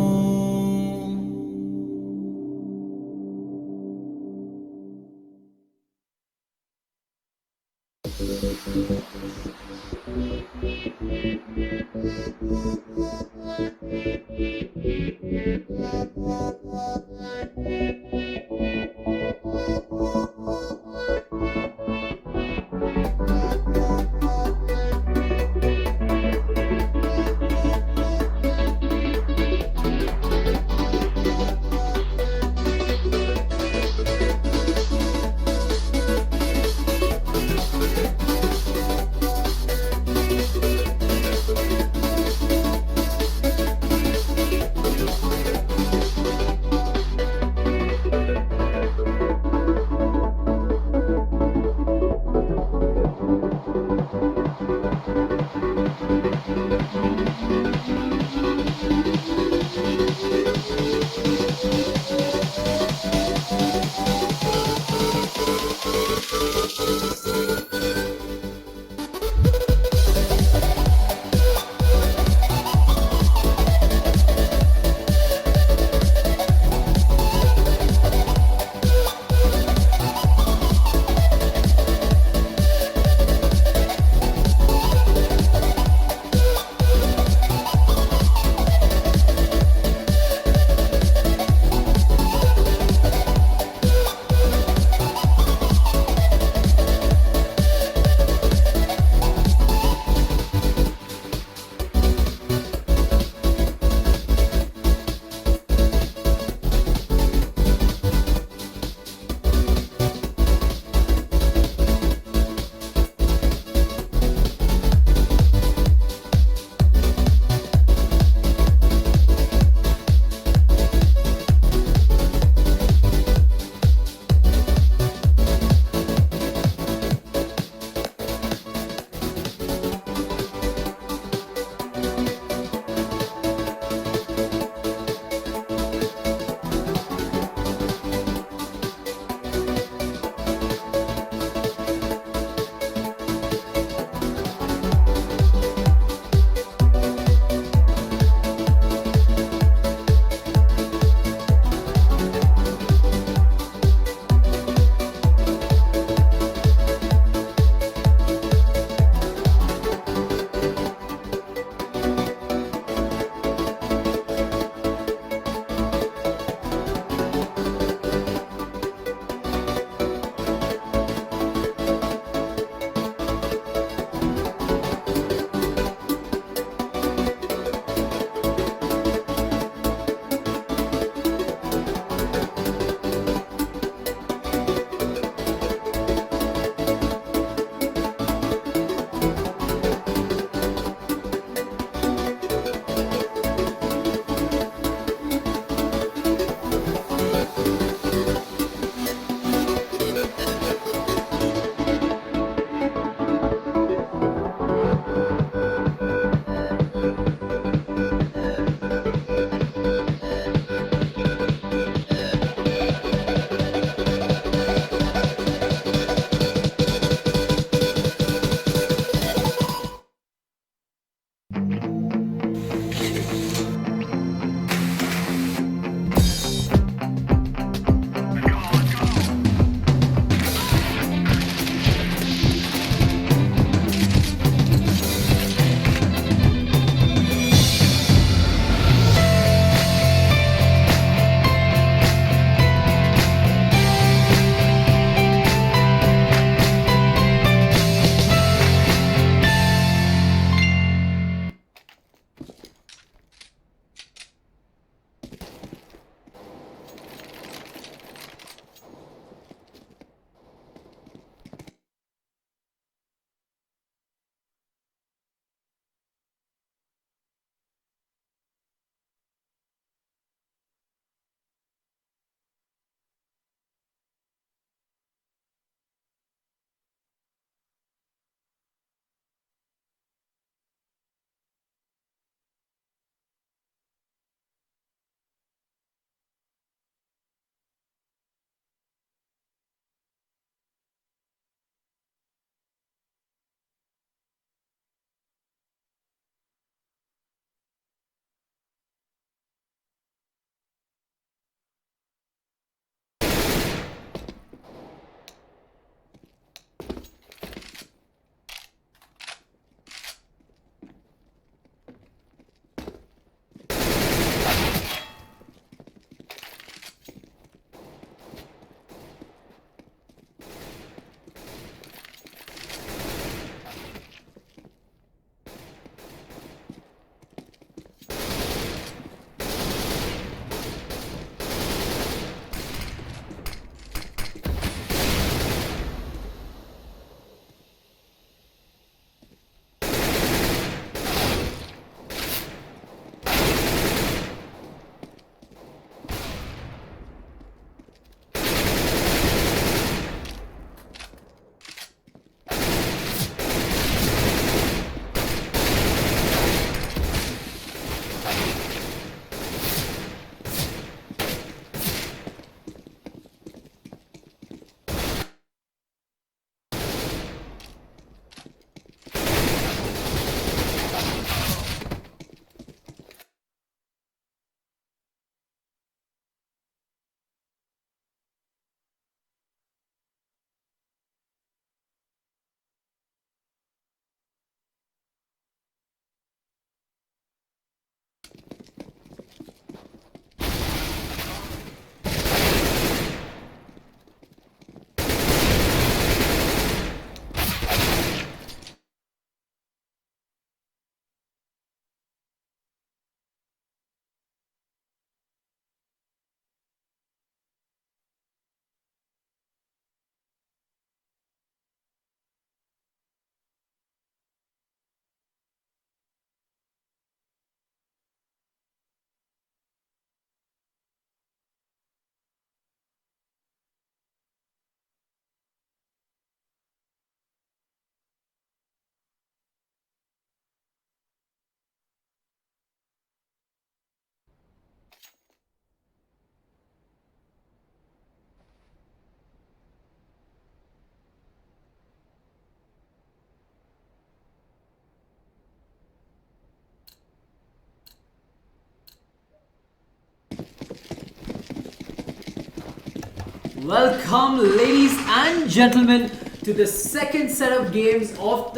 Welcome, ladies and gentlemen, to the second set of games of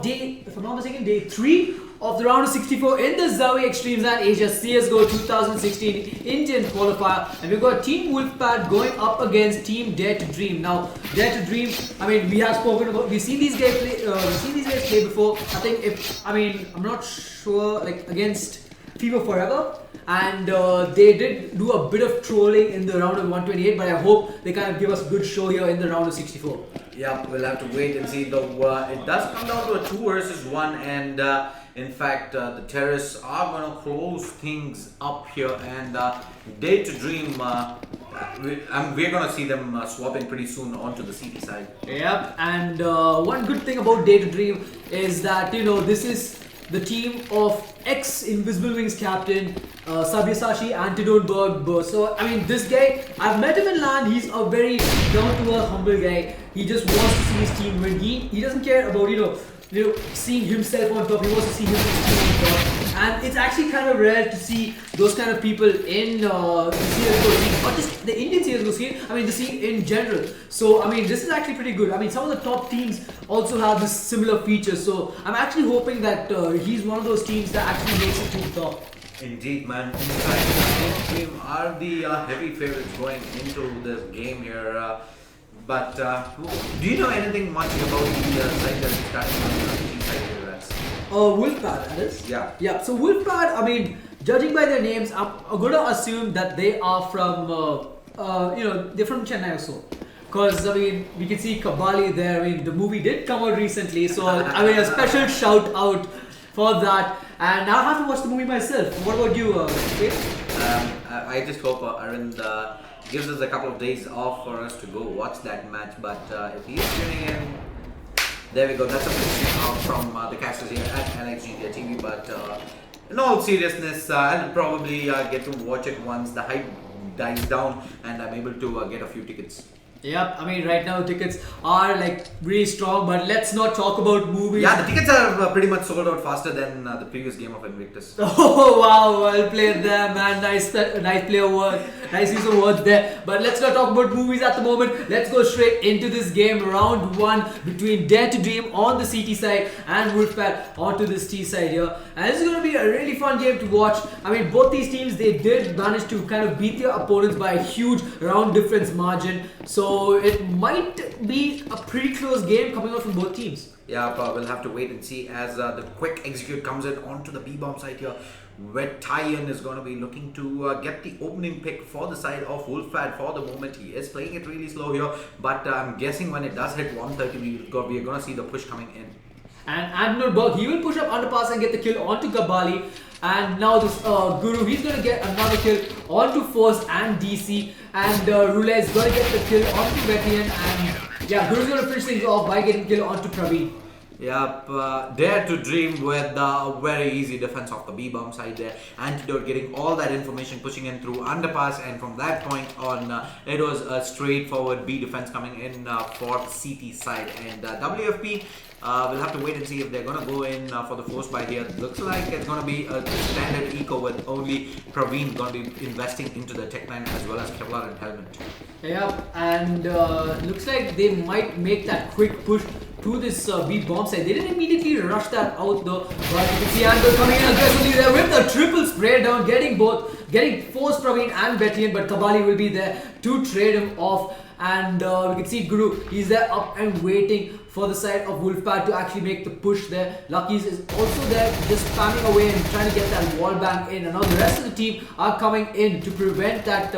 day, if I'm not mistaken, day 3 of the round of 64 in the ZOWIE eXTREMESLAND Asia CS:GO 2016 Indian Qualifier, and we've got Team Wolfpack going up against Team Dare to Dream. Now, Dare to Dream, I mean, we've seen these guys play before. I'm not sure, like against FIFA Forever, and they did do a bit of trolling in the round of 128, but I hope they kind of give us a good show here in the round of 64. Yeah, we'll have to wait and see. Though it does come down to a 2 versus 1, and in fact, the terrorists are going to close things up here. And Dare to Dream, we're going to see them swapping pretty soon onto the CT side. Yep, and one good thing about Dare to Dream is that this is the team of ex-Invisible Wings captain Sabyasashi Antidote. So I mean, this guy, I've met him in LAN. He's a very down-to-earth, humble guy. He just wants to see his team win. He doesn't care about seeing himself on top. He wants to see his team on top. And it's actually kind of rare to see those kind of people in the CSGO scene, not just the Indian CSGO scene, I mean the scene in general. So I mean, this is actually pretty good. I mean, some of the top teams also have this similar feature. So I'm actually hoping that he's one of those teams that actually makes it to the top. Indeed, man. In fact, the team are the heavy favorites going into this game here. But do you know anything much about the side that is starting on the side here, RatZ? Wolfpack, that is? Yeah. Yeah, so Wolfpack, I mean, judging by their names, I'm going to assume that they are from, they're from Chennai or so. Because, I mean, we can see Kabali there. I mean, the movie did come out recently, so, I mean, a special shout out for that. And I'll have to watch the movie myself. What about you, Faith? I just hope Arvind gives us a couple of days off for us to go watch that match. But if he's tuning in, there we go. That's a prediction from the casters here at LXG India TV. But in all seriousness, I'll probably get to watch it once the hype dies down and I'm able to get a few tickets. Yep, I mean, right now tickets are like really strong, but let's not talk about movies. Yeah, the tickets are pretty much sold out faster than the previous game of Invictus. Oh wow, well played there, man. Nice play of words, nice use of words there. But let's not talk about movies at the moment. Let's go straight into this game, round 1 between Dare to Dream on the CT side and Wolfpack onto this T side here. And this is going to be a really fun game to watch. I mean, both these teams, they did manage to kind of beat their opponents by a huge round difference margin. So it might be a pretty close game coming out from both teams. Yeah, but we'll have to wait and see as the quick execute comes in onto the B-bomb side here, where Tyan is going to be looking to get the opening pick for the side of Wolfpack for the moment. He is playing it really slow here, but I'm guessing when it does hit 130, we're going to see the push coming in. And Admiral he will push up underpass and get the kill onto Kabali. And now this Guru, he's going to get another kill onto Force and DC. And Roulette is going to get the kill onto Vetian. And yeah, Guru's going to finish things off by getting kill onto Praveen. Yep, Dare to Dream with the very easy defense of the B-bomb side there. Antidote getting all that information, pushing in through underpass, and from that point on, it was a straightforward B defense coming in for the CT side. And WFP, we'll have to wait and see if they're going to go in for the force buy here. Looks like it's going to be a standard eco with only Praveen going to be investing into the Tech 9 as well as Kevlar and Helmet. Yep, and looks like they might make that quick push to this B-bomb side. They didn't immediately rush that out though, but you can see Andrew coming in aggressively there with the triple spray down, getting Force Praveen and Vetian, but Kabali will be there to trade him off. And we can see Guru, he's there up and waiting for the side of Wolfpack to actually make the push there. Lucky's is also there just spamming away and trying to get that wall bang in. And now the rest of the team are coming in to prevent that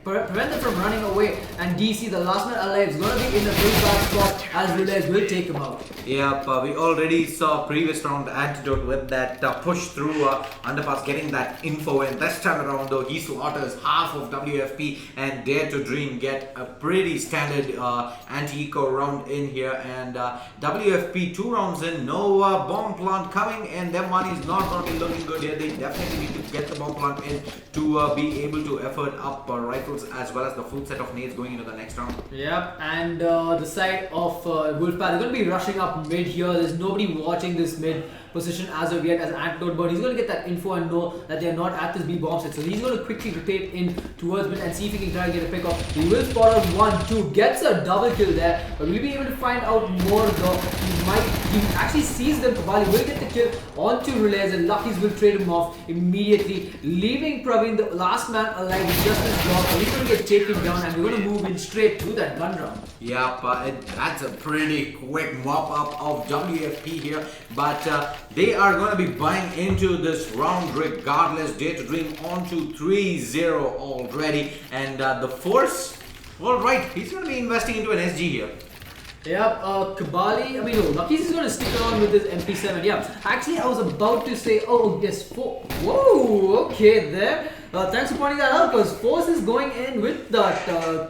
prevent them from running away. And DC, the last man alive, is going to be in a very bad spot as Relays will take him out. Yep, we already saw previous round Antidote with that push through underpass, getting that info, and this time around though he slaughters half of WFP and Dare to Dream get a pretty standard anti-eco round in here. And WFP 2 rounds in, no bomb plant coming, and their money is not going to be looking good here. They definitely need to get the bomb plant in to be able to effort up rifle rifles as well as the full set of nades going into the next round. Yep, and the side of Wolfpack, they're going to be rushing up mid here. There's nobody watching this mid position as of yet as Antidote, but he's going to get that info and know that they're not at this B bomb set. So he's going to quickly rotate in towards mid and see if he can try to get a pick off. He will spot out 1-2, gets a double kill there, but will be able to find out more though. He actually sees them. Kabali will get the kill onto RatZ, and Luckies will trade him off immediately, leaving Praveen the last man alive with just his block. So he's going to get taken down, and we're going to move in straight to that gun round. Yep, that's a pretty quick mop up of WFP here, but they are going to be buying into this round regardless. Dare to Dream on to 3-0 already, and the Force, alright, he's going to be investing into an SG here. Yep, Kabali, I mean, no, Lucky's is going to stick around with his MP7. Yeah, actually, I was about to say, oh, yes, whoa, okay, there. Thanks for pointing that out, because Force is going in with that the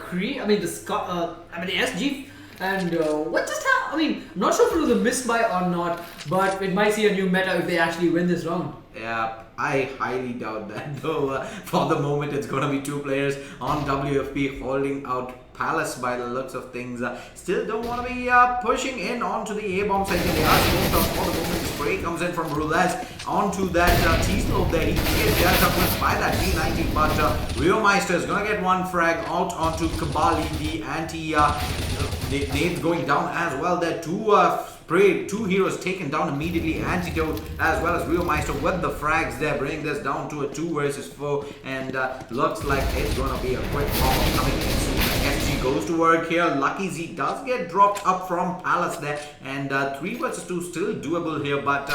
SG. And what just happened? I mean, I'm not sure if it was a misbuy or not, but it might see a new meta if they actually win this round. Yeah, I highly doubt that though. For the moment, it's going to be two players on WFP holding out Palace by the looks of things. Still don't want to be pushing in onto the A-bomb side. They are smoked out for the moment. The spray comes in from RatZ onto that T-slope there. He gets dealt up with by that T90, but Rio Meister is going to get one frag out onto Kabali. The anti nades going down as well. There two heroes taken down immediately. Antidote as well as Rio Meister with the frags there, bringing this down to a 2 versus 4, and looks like it's gonna be a quick bomb coming in soon. SG goes to work here. Lucky Z does get dropped up from Palace there, and 3 versus 2 still doable here, but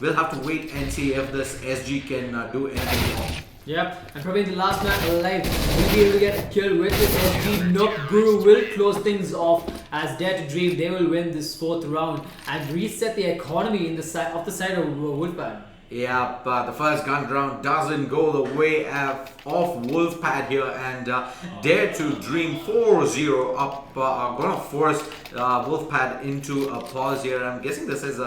we'll have to wait and see if this SG can do anything more. Yep, and probably the last man alive will be able to get a kill with this SG. Nook Guru will close things off as Dare to Dream. They will win this 4th round and reset the economy in the side of Wolfpack. Yeah, but the first gun round doesn't go the way of Wolfpack here, and Dare to Dream 4-0 up, are gonna force Wolfpack into a pause here. I'm guessing this is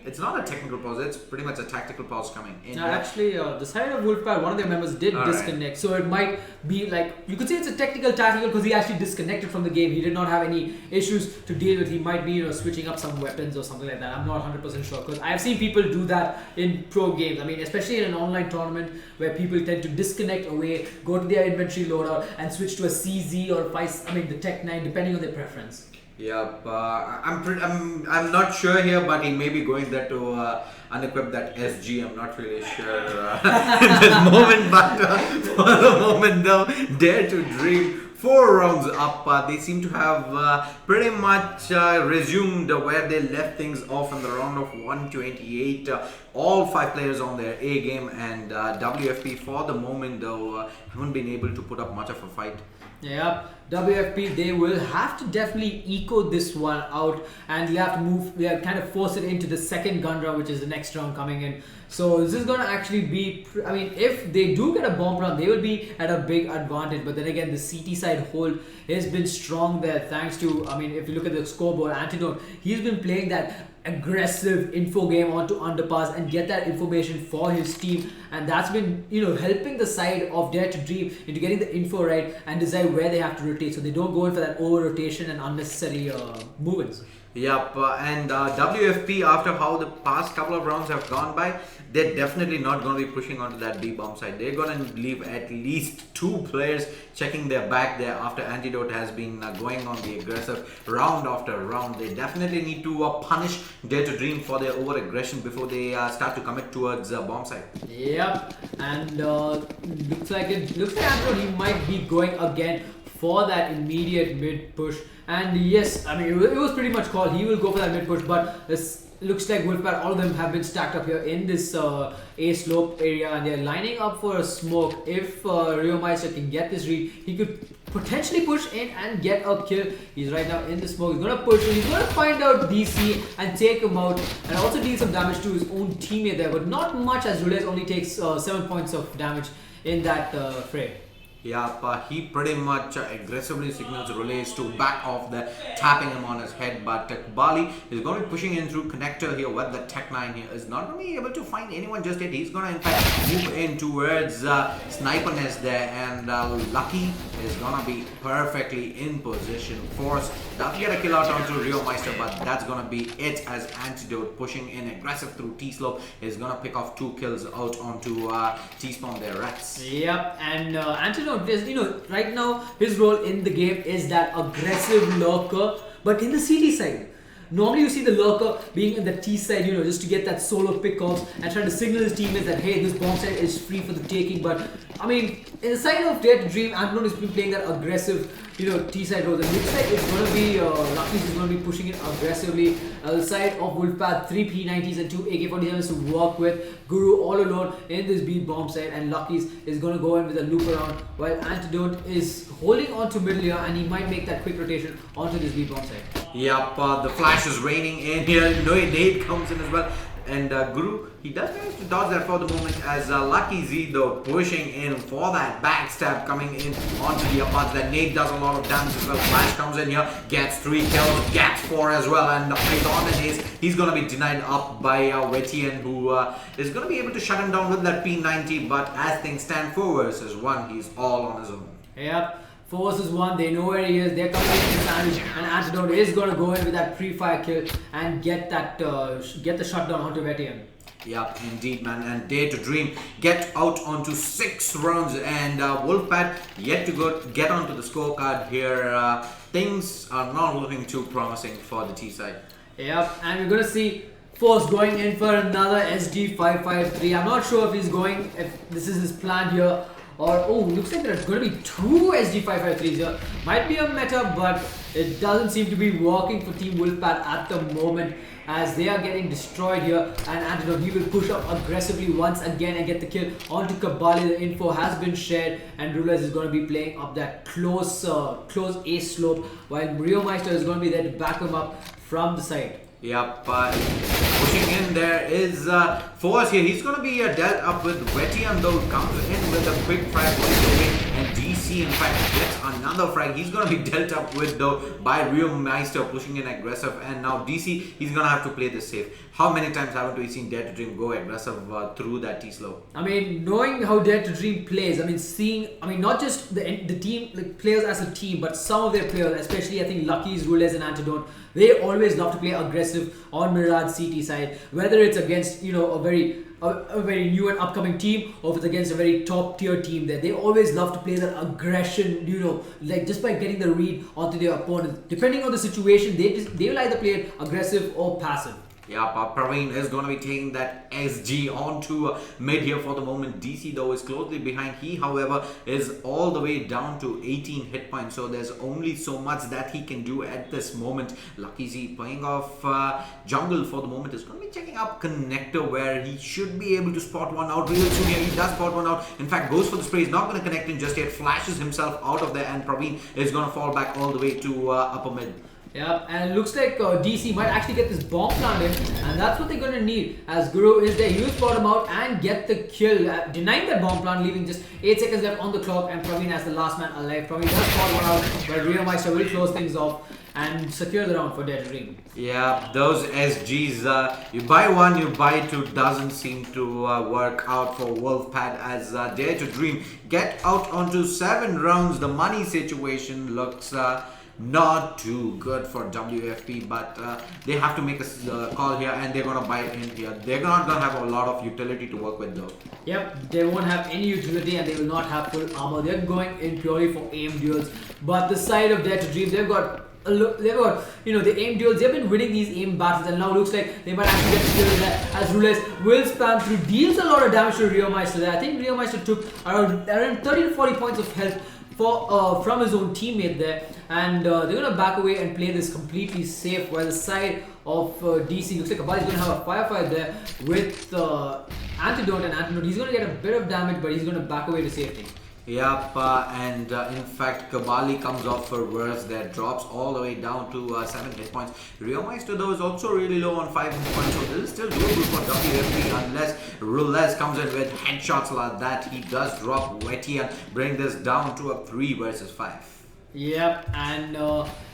it's not a technical pause, it's pretty much a tactical pause coming in. Actually, the side of Wolfpack, one of their members did disconnect. So it might be like, you could say it's a technical tactical because he actually disconnected from the game. He did not have any issues to deal with. He might be switching up some weapons or something like that. I'm not 100% sure, because I've seen people do that in pro games. I mean, especially in an online tournament where people tend to disconnect away, go to their inventory loadout and switch to a CZ or the Tech 9 depending on their preference. Yep, I'm not sure here, but he may be going there to unequip that SG. I'm not really sure in this moment, but for the moment though, Dare to Dream 4 rounds up. They seem to have pretty much resumed where they left things off in the round of 128. All 5 players on their A game, and WFP for the moment though haven't been able to put up much of a fight. Yeah, WFP, they will have to definitely eco this one out, and they have to move, they kind of force it into the second gun round, which is the next round coming in. So this is going to actually be, I mean, if they do get a bomb round, they will be at a big advantage. But then again, the CT side hold has been strong there thanks to, I mean, if you look at the scoreboard, Antidote, he's been playing that aggressive info game onto underpass and get that information for his team, and that's been helping the side of Dare to Dream into getting the info right and decide where they have to rotate, so they don't go in for that over rotation and unnecessary movements. Yep, and WFP, after how the past couple of rounds have gone by, they're definitely not going to be pushing onto that B-bomb side. They're going to leave at least 2 players checking their back there after Antidote has been going on the aggressive round after round. They definitely need to punish Dare to Dream for their over-aggression before they start to commit towards bomb side. Yep, and looks like Antidote, he might be going again for that immediate mid push. And yes, I mean, it was pretty much called. He will go for that mid push, but this looks like Wolfpack, all of them have been stacked up here in this A slope area, and they're lining up for a smoke. If Rio Meister can get this read, he could potentially push in and get a kill. He's right now in the smoke. He's gonna push in. He's gonna find out DC and take him out, and also deal some damage to his own teammate there, but not much, as RatZ only takes 7 points of damage in that fray. Yeah, he pretty much aggressively signals relays to back off the tapping him on his head. But Bali is going to be pushing in through connector here with the Tech 9 here. Is not going to be able to find anyone just yet. He's going to in fact move in towards Sniper Nest there. And Lucky is going to be perfectly in position. Force does get a kill out onto Rio Meister, but that's going to be it as Antidote pushing in aggressive through T-Slope is going to pick off 2 kills out onto T-Spawn there, RatZ. Yep, and Antidote is, right now his role in the game is that aggressive lurker, but in the CT side. Normally you see the lurker being in the T side, just to get that solo pickoffs and trying to signal his teammates that hey, this bomb side is free for the taking. But I mean, in the side of Dare to Dream, Antidote has been playing that aggressive, T side role. And looks like it's going to be Lucky's is going to be pushing it aggressively. The side of Wolfpack, 3 P90s and 2 AK-47s to work with. Guru all alone in this B bomb side, and Lucky's is going to go in with a loop around while Antidote is holding on to middle here, and he might make that quick rotation onto this B bomb side. Yep, the flash is raining in here. Nade comes in as well. And Guru, he does manage to dodge that for the moment as Lucky Z though pushing in for that backstab coming in onto the upwards. That Nade does a lot of damage as well. Flash comes in here, gets 3 kills, gets 4 as well. And on the Ace, he's going to be denied up by Wetian, who is going to be able to shut him down with that P90. But as things stand, 4 versus 1, he's all on his own. Yep. 4 versus 1, they know where he is, they're coming in sandwich, and Antidote is going to go in with that pre-fire kill and get that get the shutdown onto Vetian. Yeah, indeed, man. And Dare to Dream get out onto 6 rounds, and Wolfpack yet to get onto the scorecard here. Things are not looking too promising for the T side. Yep, and we're going to see Force going in for another SG553. I'm not sure if this is his plan here. Or, looks like there's going to be 2 SG553s here. Might be a meta, but it doesn't seem to be working for Team Wolfpack at the moment as they are getting destroyed here. And Antidote, he will push up aggressively once again and get the kill onto Kabali. The info has been shared, and Rulers is going to be playing up that close A slope, while Rio Meister is going to be there to back him up from the side. Yep, pushing in there is Force here. He's going to be dealt up with Vetian though, comes in with a quick frag and DC in fact gets another frag. He's going to be dealt up with though by Rio Meister pushing in aggressive, and now DC, he's going to have to play this safe. How many times haven't we seen Dare to Dream go aggressive through that T-slope? I mean, knowing how Dare to Dream plays, not just the team, like players as a team, but some of their players, especially I think Lucky's, Rulez and Antidote, they always love to play aggressive on Mirage CT side, whether it's against a very new and upcoming team, or if it's against a very top tier team there. They always love to play that aggression, like just by getting the read onto their opponent. Depending on the situation, they will either play it aggressive or passive. Yeah, Praveen is going to be taking that SG onto mid here for the moment. DC though is closely behind. He, however, is all the way down to 18 hit points. So there's only so much that he can do at this moment. Lucky Z playing off jungle for the moment is going to be checking up connector where he should be able to spot one out real soon here. He does spot one out. In fact, goes for the spray. He's not going to connect in just yet. Flashes himself out of there, and Praveen is going to fall back all the way to upper mid. Yeah, and it looks like DC might actually get this bomb planted, and that's what they're going to need as Guru is there. He will spot him out and get the kill, denying that bomb plant, leaving just 8 seconds left on the clock, and Praveen as the last man alive. Praveen does spot one out, but Rio Meister will close things off and secure the round for Dare to Dream. Yeah, those SGs, you buy one, you buy two, doesn't seem to work out for Wolfpack as Dare to Dream get out onto 7 rounds. The money situation looks not too good for WFP, but they have to make a call here, and they're gonna buy in here. They're not gonna have a lot of utility to work with though. Yep, they won't have any utility, and they will not have full armor. They're going in purely for aim duels. But the side of Dare to Dream, they've got the aim duels. They've been winning these aim battles, and now looks like they might actually get killed there as Rulez will spam through, deals a lot of damage to Rio Meister there. I think Rio Meister took around 30 to 40 points of health from his own teammate there, and they're gonna back away and play this completely safe, while the side of DC looks like Kabali's gonna have a firefight there with Antidote, and Antidote, he's gonna get a bit of damage, but he's gonna back away to safety. Yep, and in fact, Kabali comes off for worse there, drops all the way down to 7 hit points. Rio Meister though is also really low on 5 hit points, so this is still doable for WFP unless RatZ comes in with headshots like that. He does drop Wetty and bring this down to a 3 versus 5. Yep, and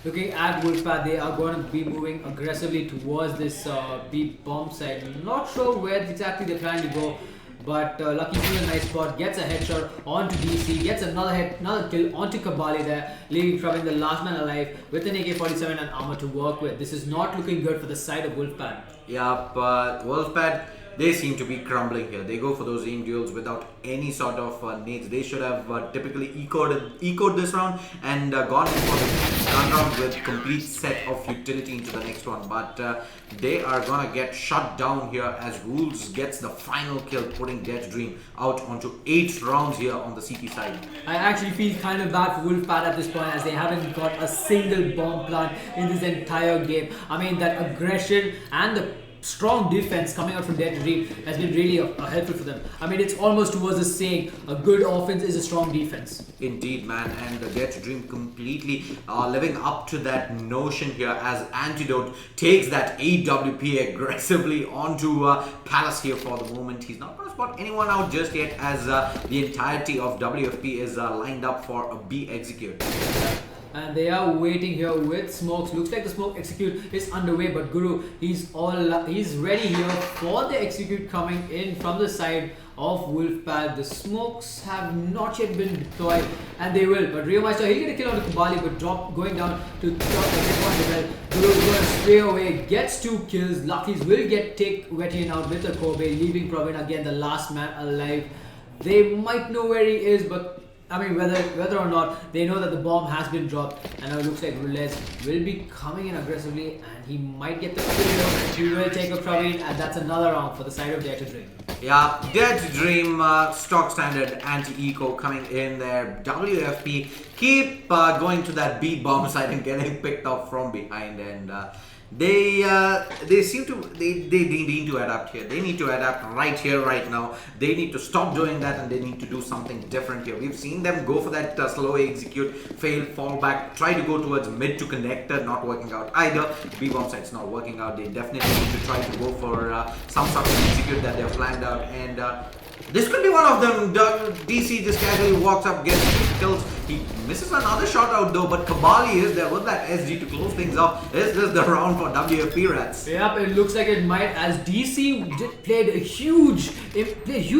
looking at Wolfpack, they are going to be moving aggressively towards this B bomb side. Not sure where exactly they're trying to go, but Lucky sees a nice spot, gets a headshot onto DC, gets another kill onto Kabali there, leaving Praveen the last man alive with an AK-47 and armor to work with. This is not looking good for the side of Wolfpack. Yeah, but Wolfpack, they seem to be crumbling here. They go for those aim duels without any sort of nades. They should have typically ecoed this round and gone for the gun round with complete set of utility into the next one. But they are gonna get shut down here as Rules gets the final kill, putting Dead Dream out onto 8 rounds here on the CT side. I actually feel kind of bad for Wolfpack at this point, as they haven't got a single bomb plant in this entire game. I mean, that aggression and the strong defense coming out from Dead Dream has been really helpful for them. I mean, it's almost towards the saying, a good offense is a strong defense. Indeed, man, and the Dead Dream completely living up to that notion here as Antidote takes that AWP aggressively onto Palace here for the moment. He's not going to spot anyone out just yet, as the entirety of WFP is lined up for a B execute. And they are waiting here with smokes. Looks like the smoke execute is underway, but Guru, he's ready here for the execute coming in from the side of Wolfpack. The smokes have not yet been deployed, and they will. But Rio Meister, he'll get a kill on the Kabali, but going down to top the next one as well. Guru is going to stray away, gets 2 kills. Luckies will take Wetian out with a Kobe, leaving Praveen again the last man alive. They might know where he is, but I mean, whether or not, they know that the bomb has been dropped, and now it looks like RatZ will be coming in aggressively, and he might get the kill. He will take a Praveen, and that's another round for the side of Dead Dream. Yeah, Dead Dream, stock standard anti-eco coming in there. WFP keep going to that B bomb side and getting picked up from behind, and they seem to they need to adapt here. They need to adapt right here, right now. They need to stop doing that, and they need to do something different here. We've seen them go for that slow execute, fail, fall back, try to go towards mid to connector, not working out either. B bomb side's not working out. They definitely need to try to go for some sort of execute that they've planned out, and this could be one of them. DC just casually walks up, gets 2 kills. He misses another shot out though, but Kabali is there with that SG to close things up. Is this the round for WFP RatZ? Yep, it looks like it might, as DC played a huge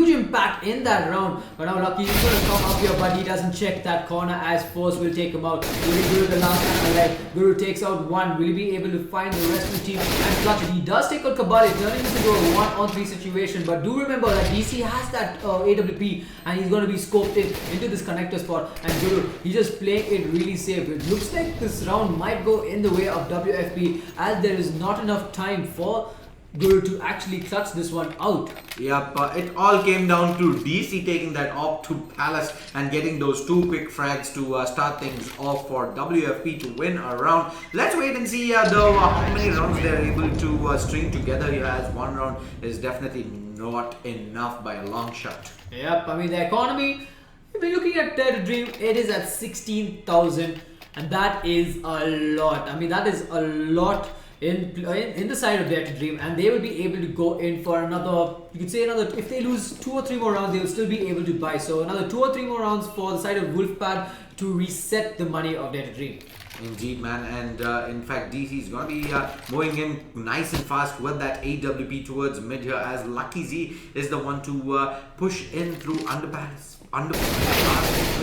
impact in that round. But now Lucky is going to come up here, but he doesn't check that corner as Force will take him out. Will he Guru the last time alive? Guru takes out 1. Will he be able to find the rest of the team and clutch it? He does take out Kabali, turning this into a 1-on-3 situation. But do remember that DC has that AWP, and he's going to be scoped into this connector spot. And Guru, he's just playing it really safe. It looks like this round might go in the way of WFP, as there is not enough time for Guru to actually clutch this one out. Yep, it all came down to DC taking that op to Palace and getting those 2 quick frags to start things off for WFP to win a round. Let's wait and see though how many rounds they're able to string together here, as 1 round is definitely not enough by a long shot. Yep, I mean, the economy, if we're looking at Dead Dream, it is at 16,000, and that is a lot. I mean, that is a lot in the side of Dead Dream, and they will be able to go in for another, you could say another, if they lose 2 or 3 more rounds, they will still be able to buy. So another 2 or 3 more rounds for the side of Wolfpack to reset the money of Dead Dream. Indeed, man, and in fact DC is going to be moving in nice and fast with that AWP towards mid here, as Lucky Z is the one to push in through underpass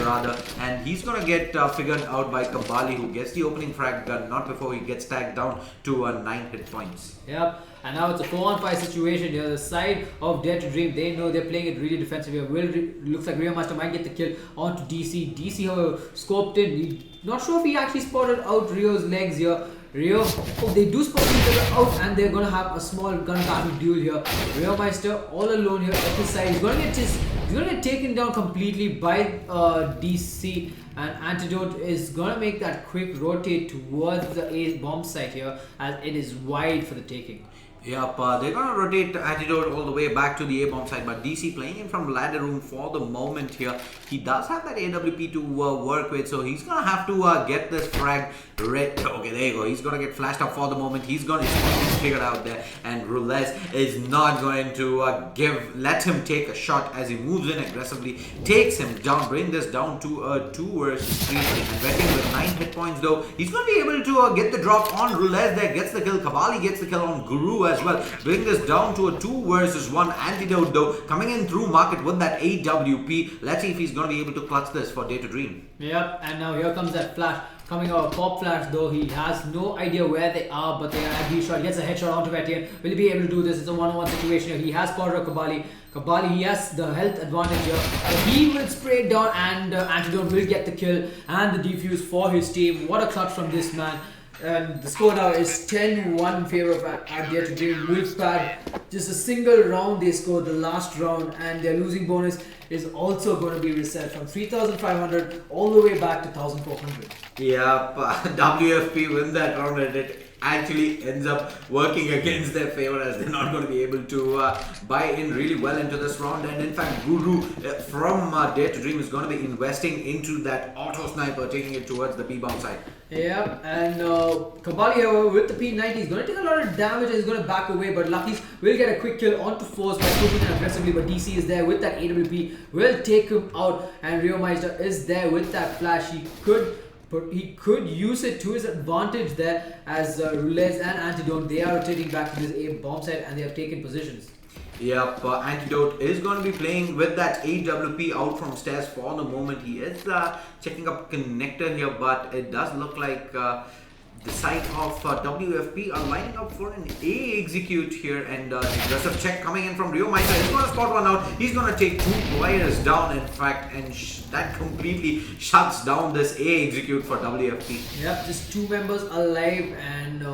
rather, and he's gonna get figured out by Kabali, who gets the opening frag gun not before he gets tagged down to 9 hit points. Yep, and now it's a 4-on-5 situation here. The side of Dead Dream, they know they're playing it really defensive here. Looks like Rio Master might get the kill onto DC. DC, however, scoped in. Not sure if he actually spotted out Rio's legs here. Rio, oh, they do spot each other out, and they're gonna have a small gun battle duel here. Rio Meister all alone here at his side. He's gonna get taken down completely by DC, and Antidote is gonna make that quick rotate towards the A bomb site here, as it is wide for the taking. Yep, they're going to rotate Antidote all the way back to the A-bomb side, but DC playing in from ladder room for the moment here. He does have that AWP to work with, so he's going to have to get this frag ready. Okay, there you go. He's going to get flashed up for the moment. He's going to figured out there, and RatZ is not going to let him take a shot as he moves in aggressively, takes him down, bring this down to a 2 versus 3, and Vettian with 9 hit points though. He's going to be able to get the drop on RatZ there, gets the kill. Kabali gets the kill on Guru as well, bring this down to a 2 versus 1. Antidote though coming in through market with that AWP. Let's see if he's going to be able to clutch this for Day to Dream. Yep, and now here comes that flash coming out of pop flash though. He has no idea where they are, but they are at B-shot. Gets a headshot onto Vettian. Will he be able to do this? It's a 1-on-1 situation here. He has spotted a Kabali. Kabali, he has the health advantage here. He will spray it down, and Antidote will get the kill and the defuse for his team. What a clutch from this man. And the score now is 10-1 in favor of Dare to Dream. Wolfpack, just a single round they scored the last round, and their losing bonus is also going to be reset from 3,500 all the way back to 1,400. Yep, WFP win that round, and it actually ends up working against their favor as they're not going to be able to buy in really well into this round. And in fact, Guru from Dare to Dream is going to be investing into that auto sniper, taking it towards the B-bomb side. Yeah, and Kabali, however, with the P90, he's going to take a lot of damage and he's going to back away, but Luckies will get a quick kill onto Force by pushing him aggressively, but DC is there with that AWP, will take him out, and Rio Meister is there with that flash. He could use it to his advantage there, as RatZ and Antidote, they are rotating back to this A bomb site and they have taken positions. Yep, Antidote is going to be playing with that AWP out from stairs for the moment. He is checking up connector here, but it does look like the side of WFP are lining up for an A execute here, and aggressive check coming in from Rio Meister. He's going to spot one out. He's going to take 2 players down, in fact, and that completely shuts down this A execute for WFP. Yep, just 2 members alive, and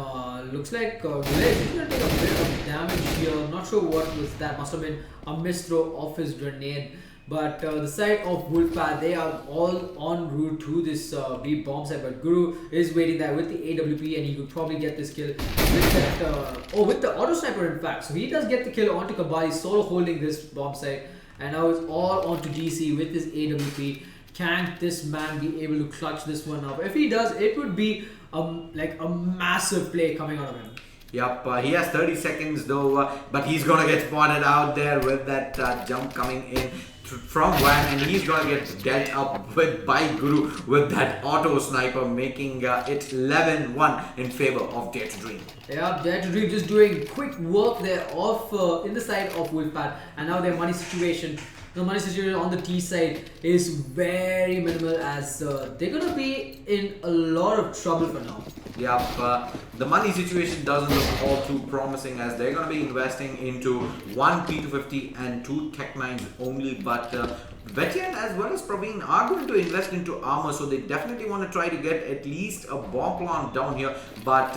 looks like RatZ is going to take a bit of damage here. I'm not sure what was that. Must have been a misthrow of his grenade. But the side of Wolfpack, they are all en route to this B bomb site. But Guru is waiting there with the AWP, and he could probably get this kill with that. With the auto sniper, in fact. So he does get the kill onto Kabali, solo holding this bomb site, and now it's all onto DC with this AWP. Can this man be able to clutch this one up? If he does, it would be like a massive play coming out of him. Yep, he has 30 seconds though, but he's gonna get spotted out there with that jump coming in from Van, and he's gonna get dealt up by Guru with that auto sniper, making it 11-1 in favor of Dare to Dream. Yeah, Dare to Dream just doing quick work there off in the side of Wolfpack, and now their money situation. The money situation on the T side is very minimal, as they're gonna be in a lot of trouble for now. Yep, the money situation doesn't look all too promising, as they're going to be investing into 1 P250 and 2 Tech 9s only, but Vettian as well as Praveen are going to invest into armor, so they definitely want to try to get at least a bomb plant down here. But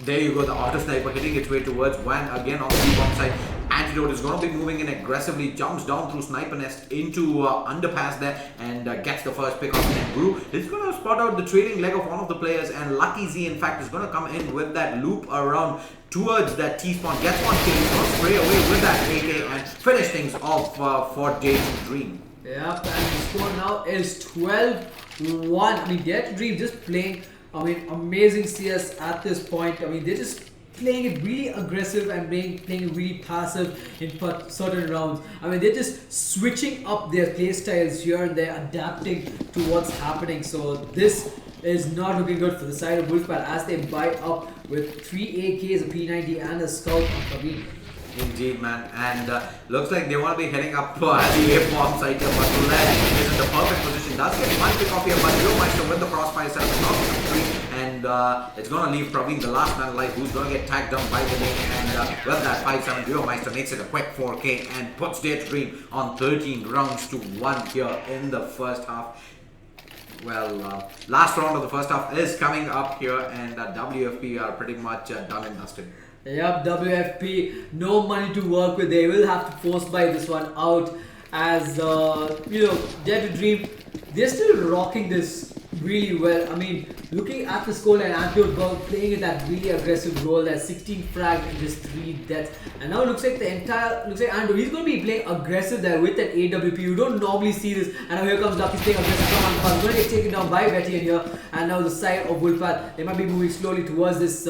there you go, the auto sniper hitting its way towards Van again on the B-bomb side. Antidote is going to be moving in aggressively, jumps down through sniper nest into underpass there, and gets the first pick off. And Guru is going to spot out the trailing leg of one of the players, and Lucky Z in fact is going to come in with that loop around towards that T-spawn, gets one kill, he's going to spray away with that AK and finish things off for Dare to Dream. Yep, and the score now is 12-1. I mean, Dare to Dream just playing, I mean, amazing CS at this point. I mean, they're just playing it really aggressive and playing it really passive in certain rounds. I mean, they're just switching up their play styles here and there, adapting to what's happening. So this is not looking good for the side of Wolfpack, as they buy up with 3 AKs, a P90 and a Scout on Praveen. Indeed, man, and looks like they want to be heading up to the A bomb site here, but RatZ is in the perfect position. Does get one pick off here, but Rio Meister with the crossfire set up, and it's going to leave Praveen, the last man alive, who's going to get tagged down by the lane, and with that 5-7, Rio Meister makes it a quick 4K and puts Dare to Dream on 13 rounds to 1 here in the first half. Well, last round of the first half is coming up here, and WFP are pretty much done and dusted. Yep, WFP, no money to work with. They will have to force buy this one out, as you know, Dare to Dream, they're still rocking this really well. I mean, looking at the scoreline, Antidote playing in that really aggressive role, that 16 frag and just 3 deaths. And now it looks like Antidote, he's going to be playing aggressive there with that AWP. You don't normally see this. And now here comes Lucky playing aggressive from Antidote. Going to get taken down by Vettian here. And now the side of Wolfpack, they might be moving slowly towards this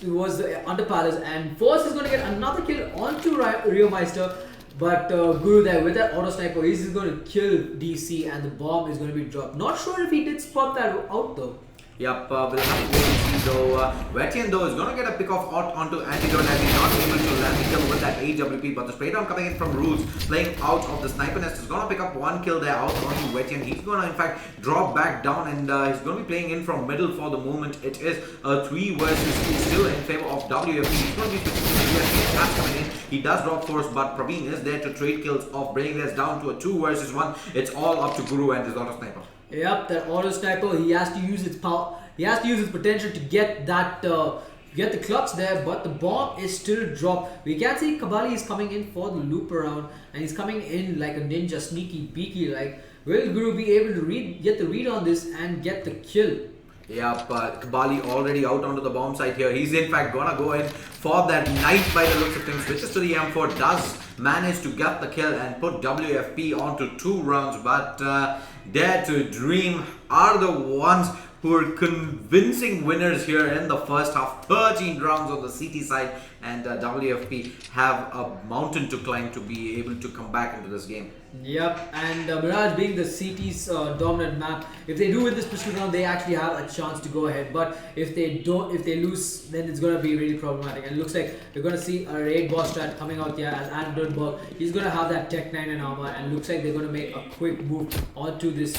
was the under palace, and Force is going to get another kill onto Rio Meister. But Guru there with that auto sniper, he's going to kill DC, and the bomb is going to be dropped. Not sure if he did spot that out though. Yep, we'll have to wait and see though. Wetian though is going to get a pick off out onto Antidote, and he's not able to land the kill with that AWP. But the spray down coming in from RatZ, playing out of the sniper nest, is going to pick up one kill there out onto Wetian. He's going to in fact drop back down, and he's going to be playing in from middle for the moment. It is a 3 versus 2 still in favor of WFP. He's going to be switching to WFP. That's coming in. He does drop Force, but Praveen is there to trade kills off, bringing this down to a 2 versus 1. It's all up to Guru and his auto sniper. Yep, that auto sniper, he has to use its power. He has to use its potential to get that get the clutch there, but the bomb is still dropped. We can see Kabali is coming in for the loop around, and he's coming in like a ninja, sneaky, beaky. Like, will Guru be able to get the read on this and get the kill? Yeah, but Kabali already out onto the bomb site here. He's in fact gonna go in for that knife by the looks of things. Switches to the M4, does manage to get the kill and put WFP onto 2 rounds. But Dare to Dream are the ones who are convincing winners here in the first half. 13 rounds on the CT side, and WFP have a mountain to climb to be able to come back into this game. Yep, and Mirage being the CT's dominant map, if they do win this pistol round, they actually have a chance to go ahead. But if they lose, then it's going to be really problematic. And it looks like we're going to see a raid boss strat coming out here as Antidote. He's going to have that Tech 9 and armor, and looks like they're going to make a quick move onto this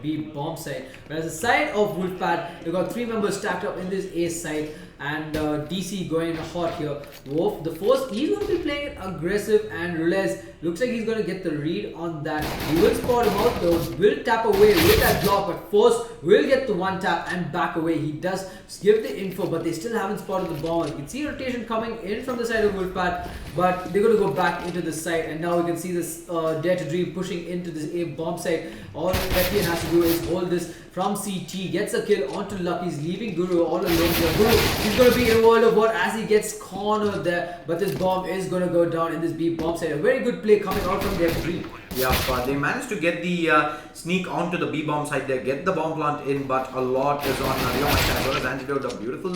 B bomb site. Whereas the side of Wolfpad, they've got 3 members stacked up in this A site, and DC going hot here. Wolf, the Force, he's going to be playing it aggressive, and Relez looks like he's going to get the read on that. He will spot him out though, will tap away with that block, but Force will get the 1 tap and back away. He does give the info, but they still haven't spotted the bomb. You can see rotation coming in from the side of Wolfpad, but they're going to go back into the site, and now we can see this Dare to Dream pushing into this A bomb site. All Vetian has to do is hold this from CT, gets a kill onto Lucky's, leaving Guru all alone here. Guru, he's going to be in World of War as he gets cornered there, but this bomb is going to go down in this B bomb site. A very good play coming out from Dare to Dream. Yeah, but they managed to get the sneak onto the B bomb site there, get the bomb plant in, but a lot is on Rio Meister as well as Antidote. A beautiful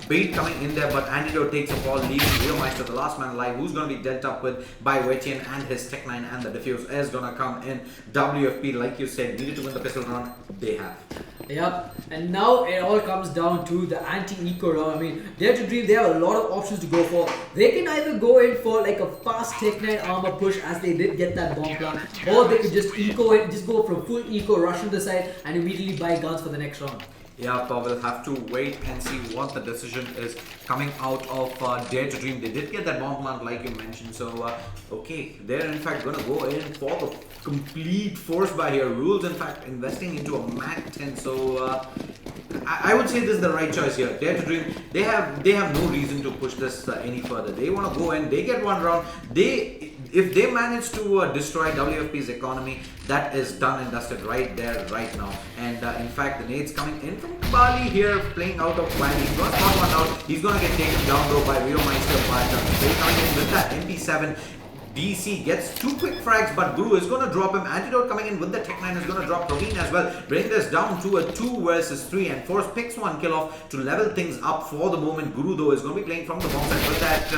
bait coming in there, but Antidote takes a fall, leaving Rio Meister the last man alive, who's going to be dealt up with by Wetian, and his Tech 9 and the defuse is going to come in. WFP, like you said, needed to win the pistol round. They have. Yep, and now it all comes down to the anti-eco round. I mean, Dare to Dream, they have a lot of options to go for. They can either go in for like a fast Tech 9 armor push, as they did get that bomb plant, or they could just eco it, just go from full eco, rush to the side, and immediately buy guns for the next round. Yeah, but we'll have to wait and see what the decision is coming out of Dare to Dream. They did get that bomb plant like you mentioned, so okay, they're in fact going to go in for the complete force buy here. Rules in fact investing into a Mac 10, so I would say this is the right choice here. Dare to Dream, they have no reason to push this any further. They want to go in, they get 1 round, if they manage to destroy WFP's economy, that is done and dusted right there, right now. And in fact, the nades coming in from Bali here, playing out of plan. He's going to spot 1 out. He's going to get taken down though by Rio Meister, but they coming in with that MP7. DC gets 2 quick frags, but Guru is going to drop him. Antidote coming in with the Tech 9 is going to drop Praveen as well. Bring this down to a 2 versus 3, and Force picks 1 kill off to level things up for the moment. Guru though is going to be playing from the bomb side with that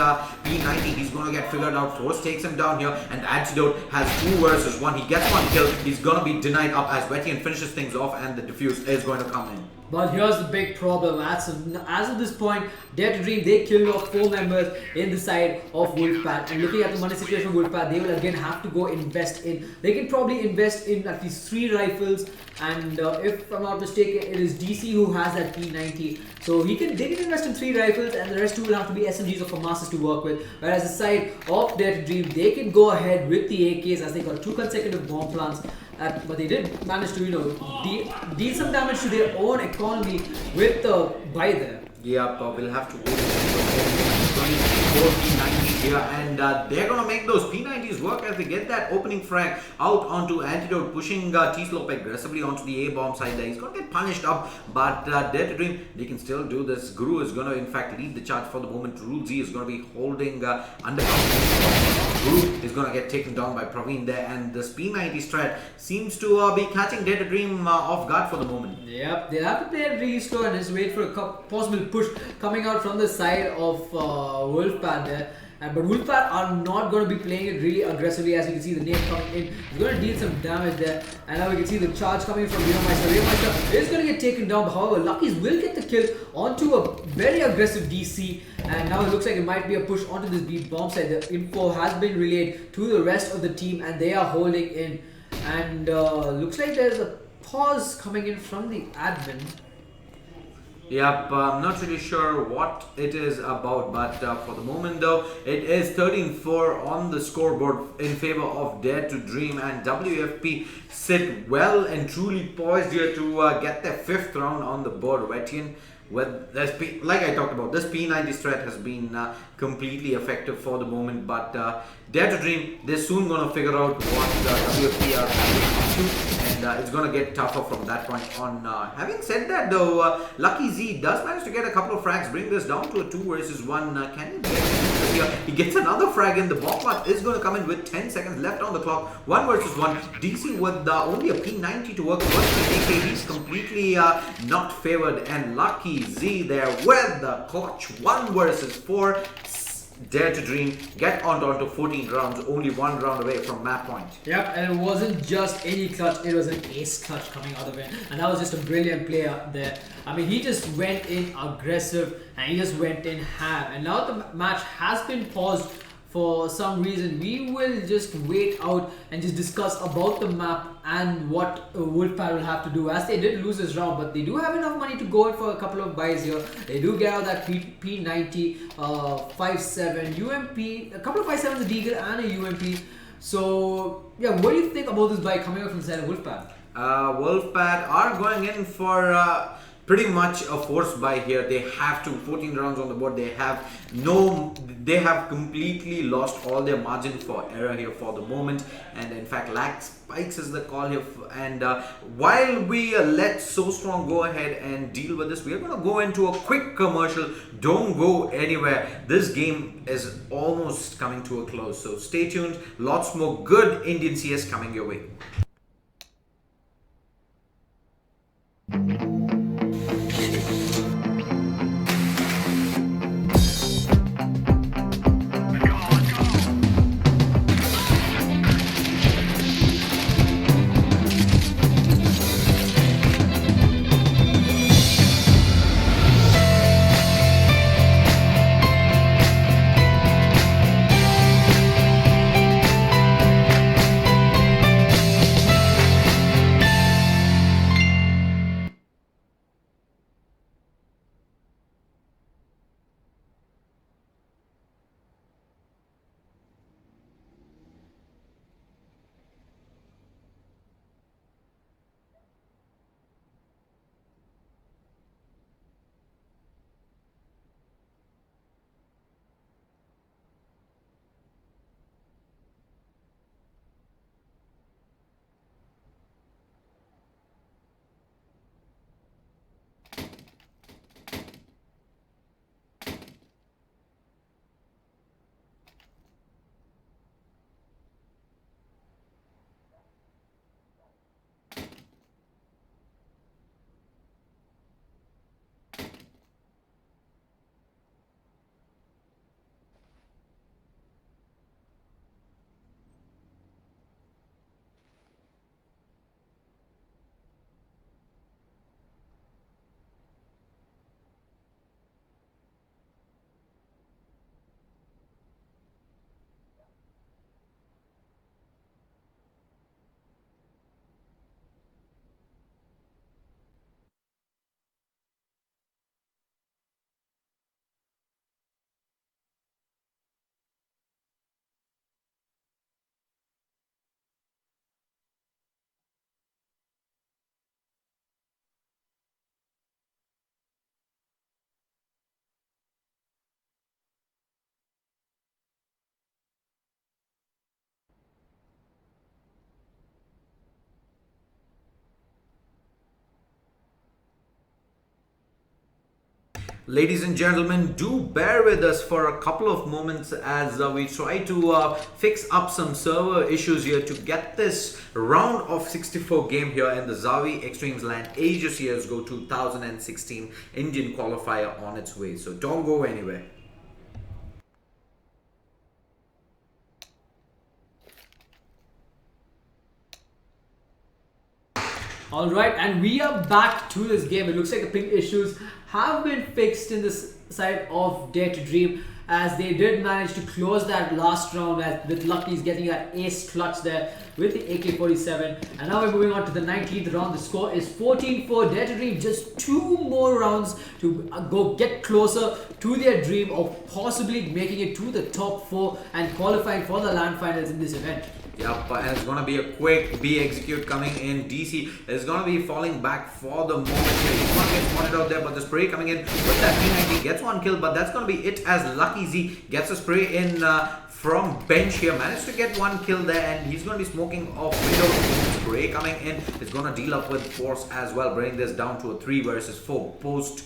P90. He's going to get figured out. Force takes him down here, and Antidote has 2 versus 1. He gets 1 kill. He's going to be denied up as Wetian finishes things off, and the defuse is going to come in. But here's the big problem. As of this point, Dare to Dream, they killed off 4 members in the side of Wolfpack. And looking at the money situation of Wolfpack, they will again have to go invest in. They can probably invest in at least 3 rifles. And if I'm not mistaken, it is DC who has that P90. So they can invest in 3 rifles, and the rest 2 will have to be SMGs or FAMASas to work with. Whereas the side of Dare to Dream, they can go ahead with the AKs as they got 2 consecutive bomb plants. But they did manage to, deal some damage to their own economy with the buy there. Yeah, we'll have to wait. 24 P90s here, and they're gonna make those P90s work as they get that opening frag out onto Antidote, pushing T-Slope aggressively onto the A bomb side there. He's gonna get punished up, but Dare to Dream, they can still do this. Guru is gonna in fact lead the charge for the moment. Rule Z is gonna be holding underground. Group is gonna get taken down by Praveen there, and this P90 strat seems to be catching Dare to Dream off guard for the moment. Yep, they'll have to play it really slow and just wait for a possible push coming out from the side of Wolfpack there. But Wolfpack are not going to be playing it really aggressively. As you can see, the nade coming in is going to deal some damage there. And now we can see the charge coming from Reomeister. Reomeister is going to get taken down. However, Luckies will get the kill onto a very aggressive DC. And now it looks like it might be a push onto this B bomb side. The info has been relayed to the rest of the team and they are holding in. And looks like there's a pause coming in from the admin. Yep, I'm not really sure what it is about, but for the moment though, it is 13-4 on the scoreboard in favor of Dare to Dream, and WFP sit well and truly poised here to get their 5th round on the board. Wetian, like I talked about, this P90 strat has been completely effective for the moment, but Dare to Dream, they're soon going to figure out what WFP are up to, and it's going to get tougher from that point on. Having said that though, Lucky Z does manage to get a couple of frags, bring this down to a 2 versus 1. Can he get it here? He gets another frag in. The bomb part is going to come in with 10 seconds left on the clock. 1 versus 1. DC with only a P90 to work with. AK, he's completely not favored, and Lucky Z there with the clutch 1 versus 4. Dare to Dream get onto 14 rounds, only 1 round away from map point. Yep, and it wasn't just any clutch, it was an ace clutch coming out of it, and that was just a brilliant play out there. I mean, he just went in aggressive and he just went in ham, and now the match has been paused for some reason. We will just wait out and just discuss about the map and what Wolfpack will have to do, as they did lose this round, but they do have enough money to go in for a couple of buys here. They do get out that P90, 5.7 UMP, a couple of 5.7s, a Deagle and a UMP. So yeah, what do you think about this buy coming out from the side of Wolfpack? Wolfpack are going in for pretty much a force buy here. They have to 14 rounds on the board. They have completely lost all their margin for error here for the moment, and in fact lag spikes is the call here. And while we let So Strong go ahead and deal with this, we are going to go into a quick commercial. Don't go anywhere. This game is almost coming to a close, so stay tuned. Lots more good Indian CS coming your way. Ladies and gentlemen, do bear with us for a couple of moments as we try to fix up some server issues here to get this round of 64 game here in the ZOWIE eXTREMESLAND Asia Years Go 2016 Indian Qualifier on its way. So don't go anywhere. Alright, and we are back to this game. It looks like the ping issues have been fixed in this side of Dare to Dream, as they did manage to close that last round with Lucky's getting that ace clutch there with the AK-47. And now we're moving on to the 19th round. The score is 14-4. Dare to Dream just 2 more rounds to go get closer to their dream of possibly making it to the top 4 and qualifying for the LAN finals in this event. Yep, and it's gonna be a quick B execute coming in. DC is gonna be falling back for the moment here. He's gonna get spotted out there, but the spray coming in with that P90 gets 1 kill, but that's gonna be it as Lucky Z gets a spray in from bench here. Managed to get 1 kill there, and he's gonna be smoking off window. Spray coming in is gonna deal up with force as well, bringing this down to a 3 versus 4 post.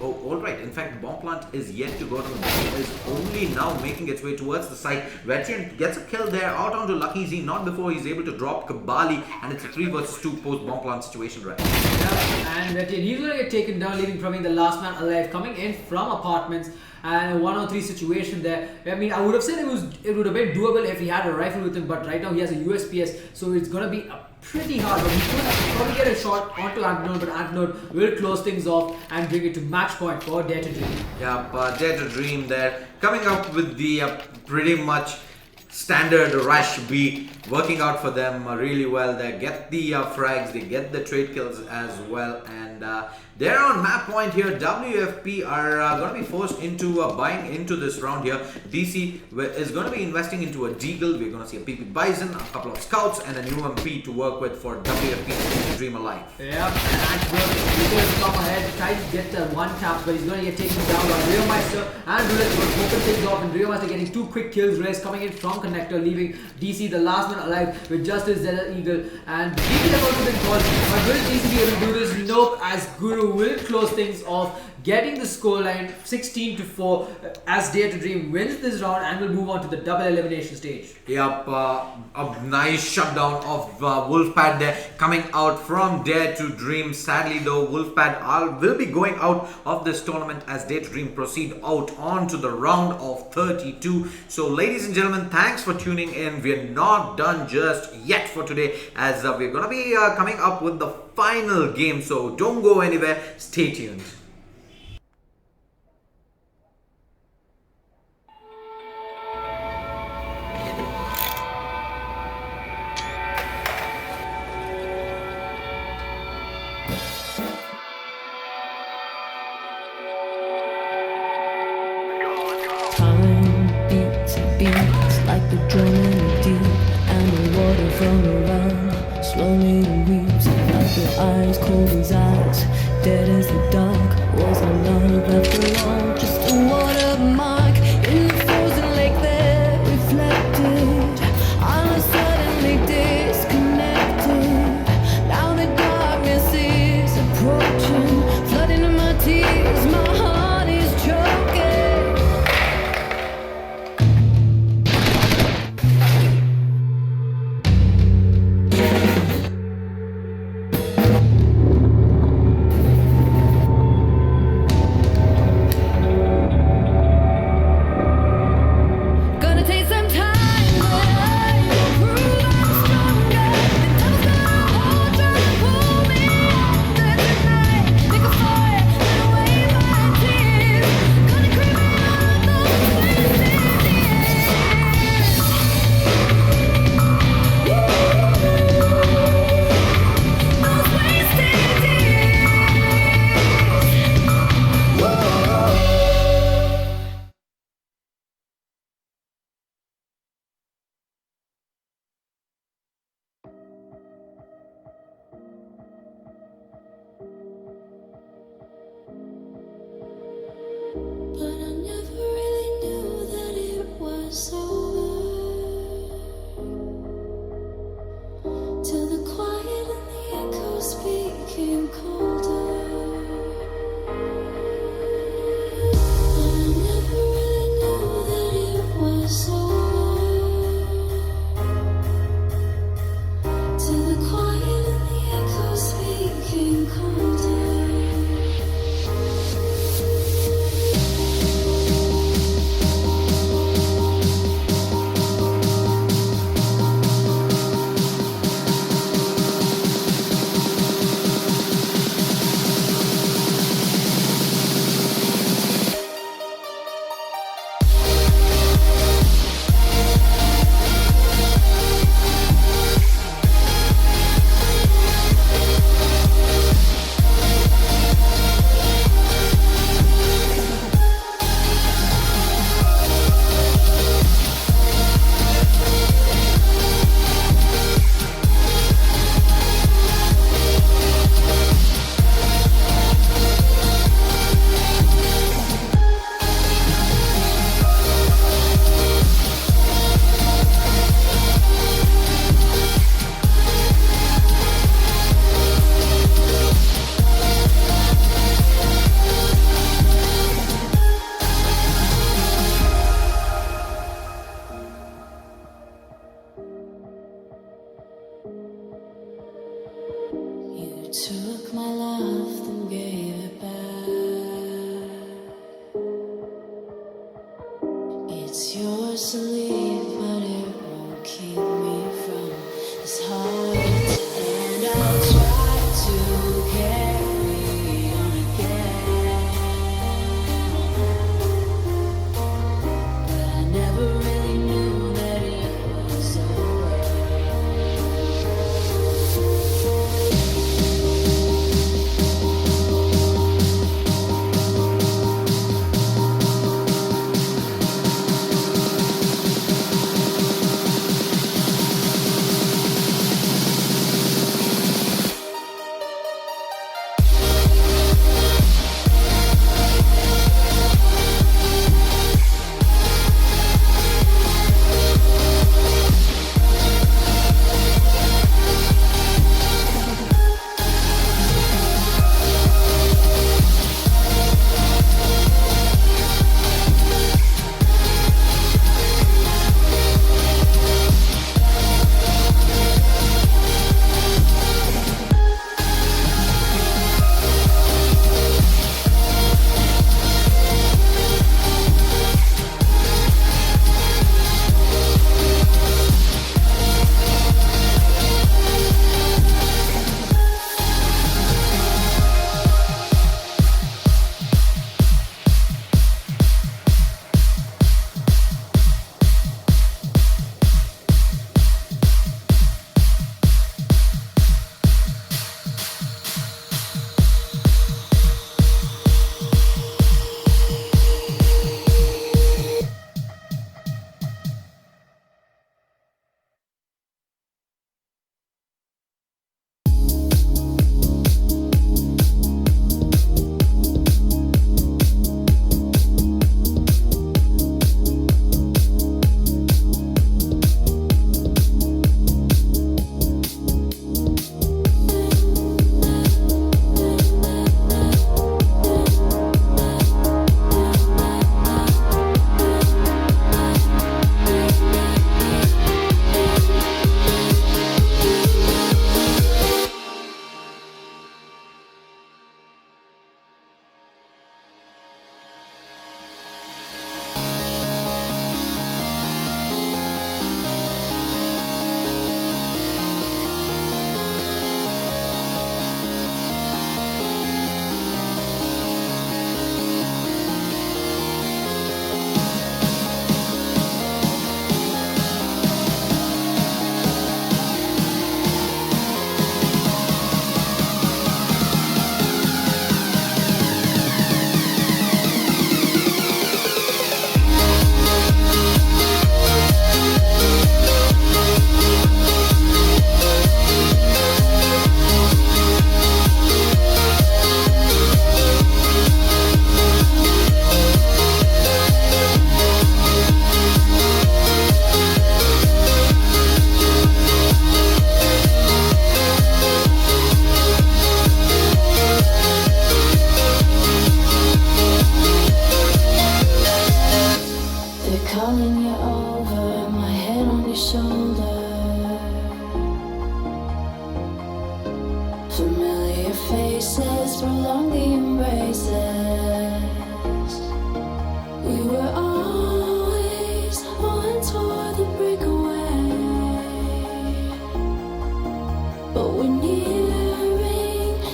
Oh, alright. In fact, bomb plant is yet to go to the bomb, is only now making its way towards the site. Veteran gets a kill there out onto Lucky Z, not before he's able to drop Kabali, and it's a 3 versus 2 post bomb plant situation right now. Yeah, and Veteran, he's going to get taken down, leaving from being the last man alive, coming in from apartments. And a 1-on-3 situation there. I mean, I would have said it would have been doable if he had a rifle with him, but right now he has a USPS, so it's gonna be pretty hard. But he could probably get a shot onto Antonod, but Antonod will close things off and bring it to match point for Dare to Dream. Yeah, Dare to Dream there, coming up with the pretty much standard rush B, working out for them really well. They get the frags, they get the trade kills as well, and they're on map point here. WFP are going to be forced into buying into this round here. DC is going to be investing into a Deagle. We're going to see a PP Bison, a couple of scouts, and an UMP to work with for WFP to dream alive. Yeah, and Antonod, he's going to come ahead, try to get the 1 tap, but he's going to get taken down by Reomeister, and Rules will open things off, and Reomeister getting 2 quick kills. Race coming in from Connector, leaving DC the last man alive with just his ZOWIE. And DC has also been called, but will DC be able to do this? Nope, as Guru will close things off, getting the scoreline 16-4 as Dare to Dream wins this round and will move on to the double elimination stage. Yep, a nice shutdown of Wolfpad there coming out from Dare to Dream. Sadly though, Wolfpad will be going out of this tournament as Dare to Dream proceed out onto the round of 32. So ladies and gentlemen, thanks for tuning in. We're not done just yet for today, as we're gonna be coming up with the final game, so don't go anywhere, stay tuned. Time beats like the drum in the deep, and the water from around slowly weeps. Like your eyes cold as ice, dead as the dark took my love, then gave it back. It's yours to leave, but it won't keep me from this heart. And I'll try to carry on again, but I never really knew that it was over.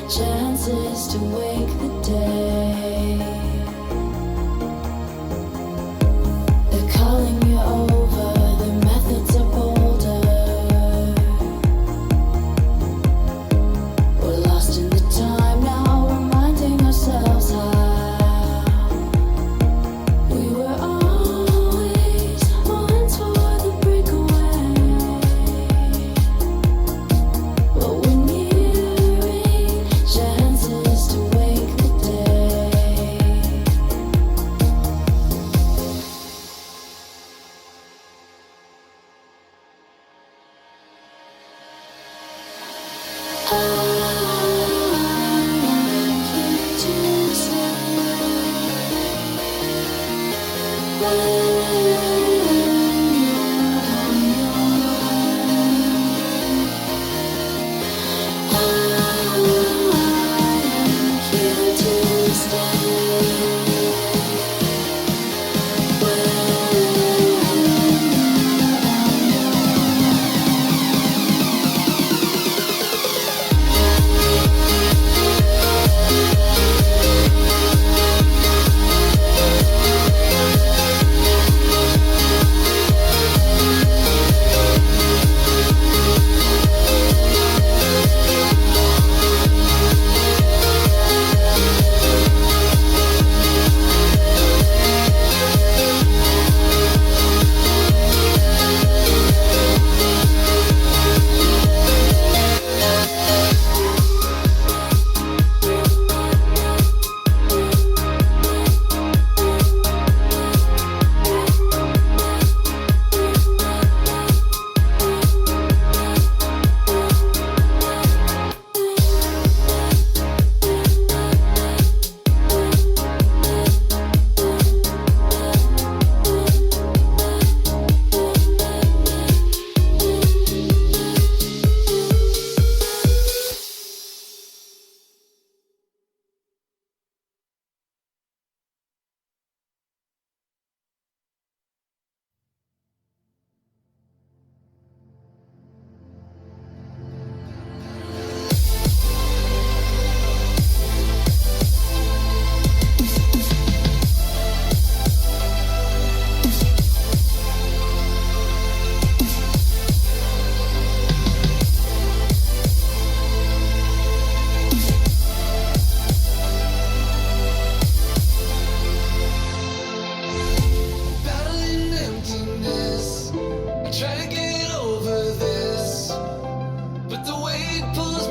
Chances to wake the dead.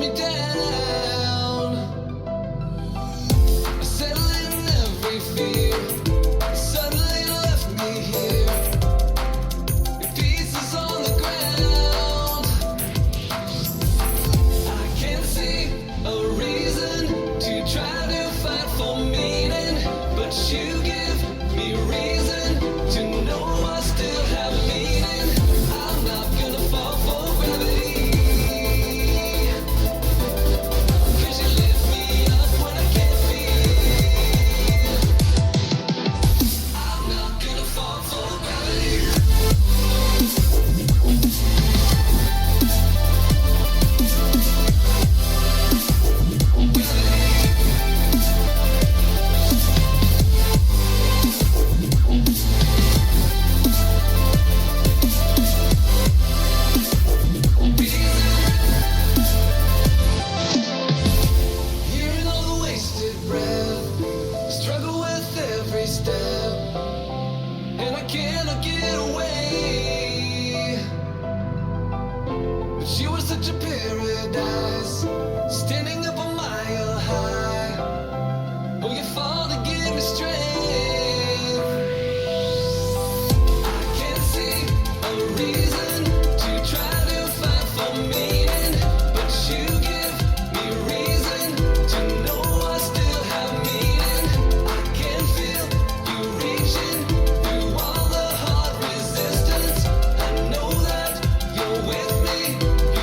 me down. I settle in every fear. Suddenly left me here. Your pieces on the ground. I can't see a reason to try to fight for meaning, but you give me reason to know I still have meaning. I'm not gonna fall for gravity, 'cause you lift me up when I can't feel. I'm not gonna fall for gravity. Hearing all the wasted breath, struggle with every step, and I cannot get away. But you were such a paradise, standing up a mile high. Oh, you fall to give me strength. I can't see a reason to try to fight for meaning, but you give me reason to know I still have meaning. I can feel you reaching through all the hard resistance. I know that you're with me.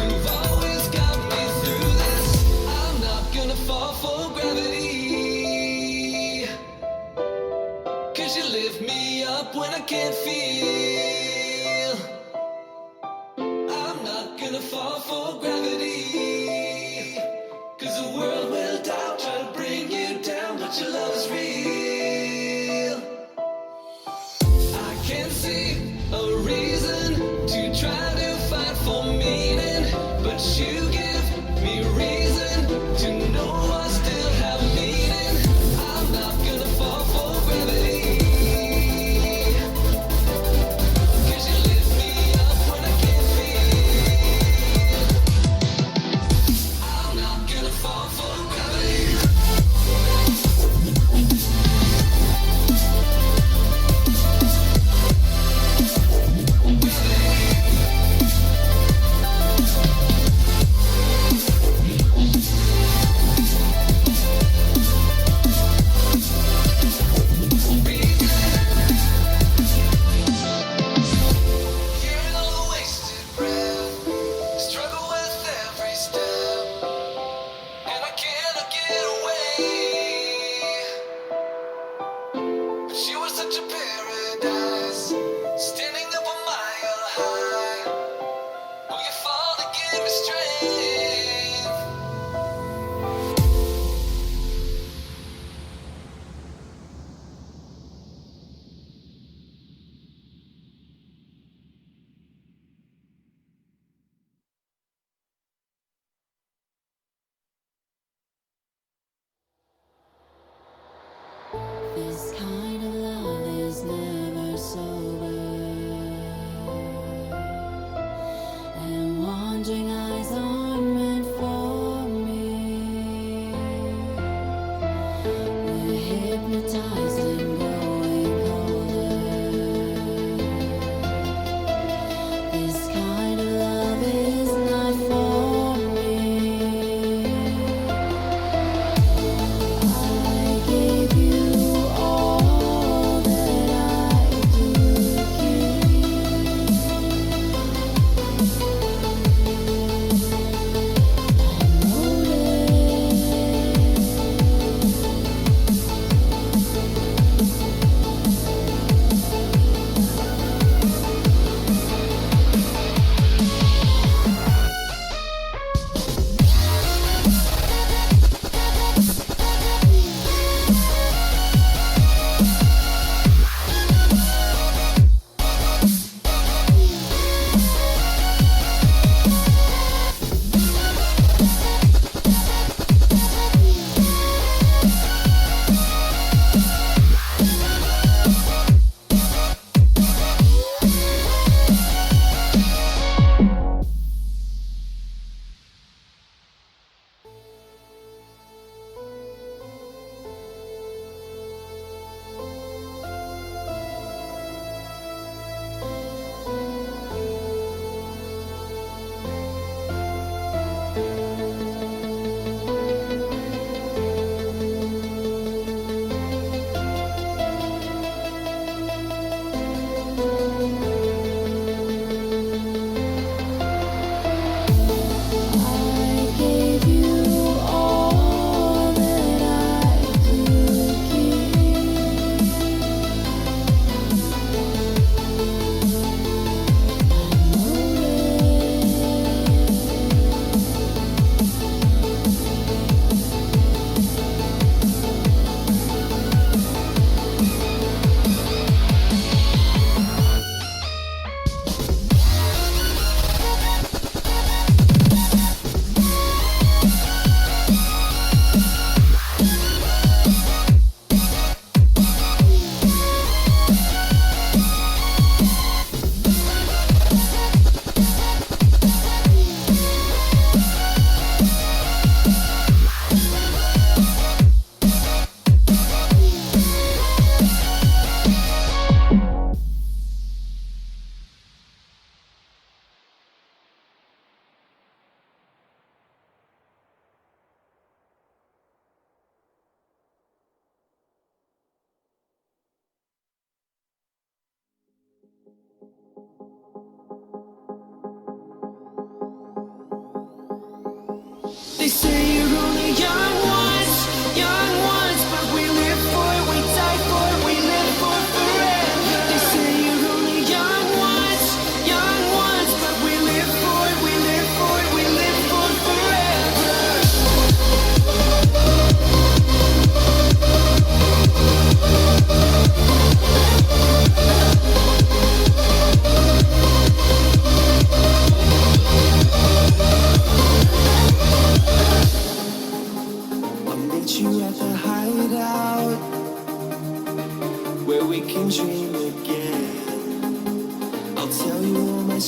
You've always got me through this. I'm not gonna fall for gravity, 'cause you lift me up when I can't feel. I'm not gonna fall for gravity, 'cause the world will doubt, try to bring you down, but your love is real. I can't see a reason to try to fight for meaning, but you give me reason to know I still have meaning. I'm not gonna fall for gravity, 'cause you lift me up when I can't feel. I'm not gonna fall for gravity.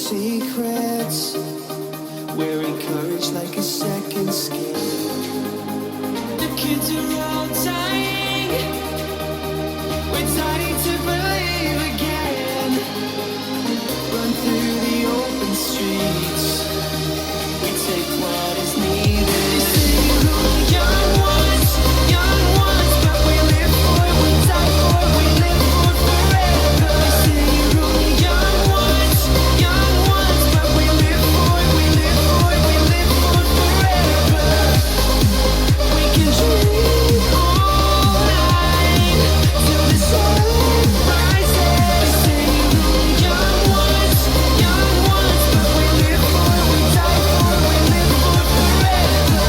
secrets. We're encouraged like a second skin. The kids are all dying. We're dying to believe again. Run through the open streets. We take what is needed. They say we're young ones, but we live for it, we die for it, we live for it forever. They say we're young ones, but we live for it, we live for it, we live for it forever. We can dream all night till the sun rises. They say we're young ones, but we live for it, we die for it, we live for it forever.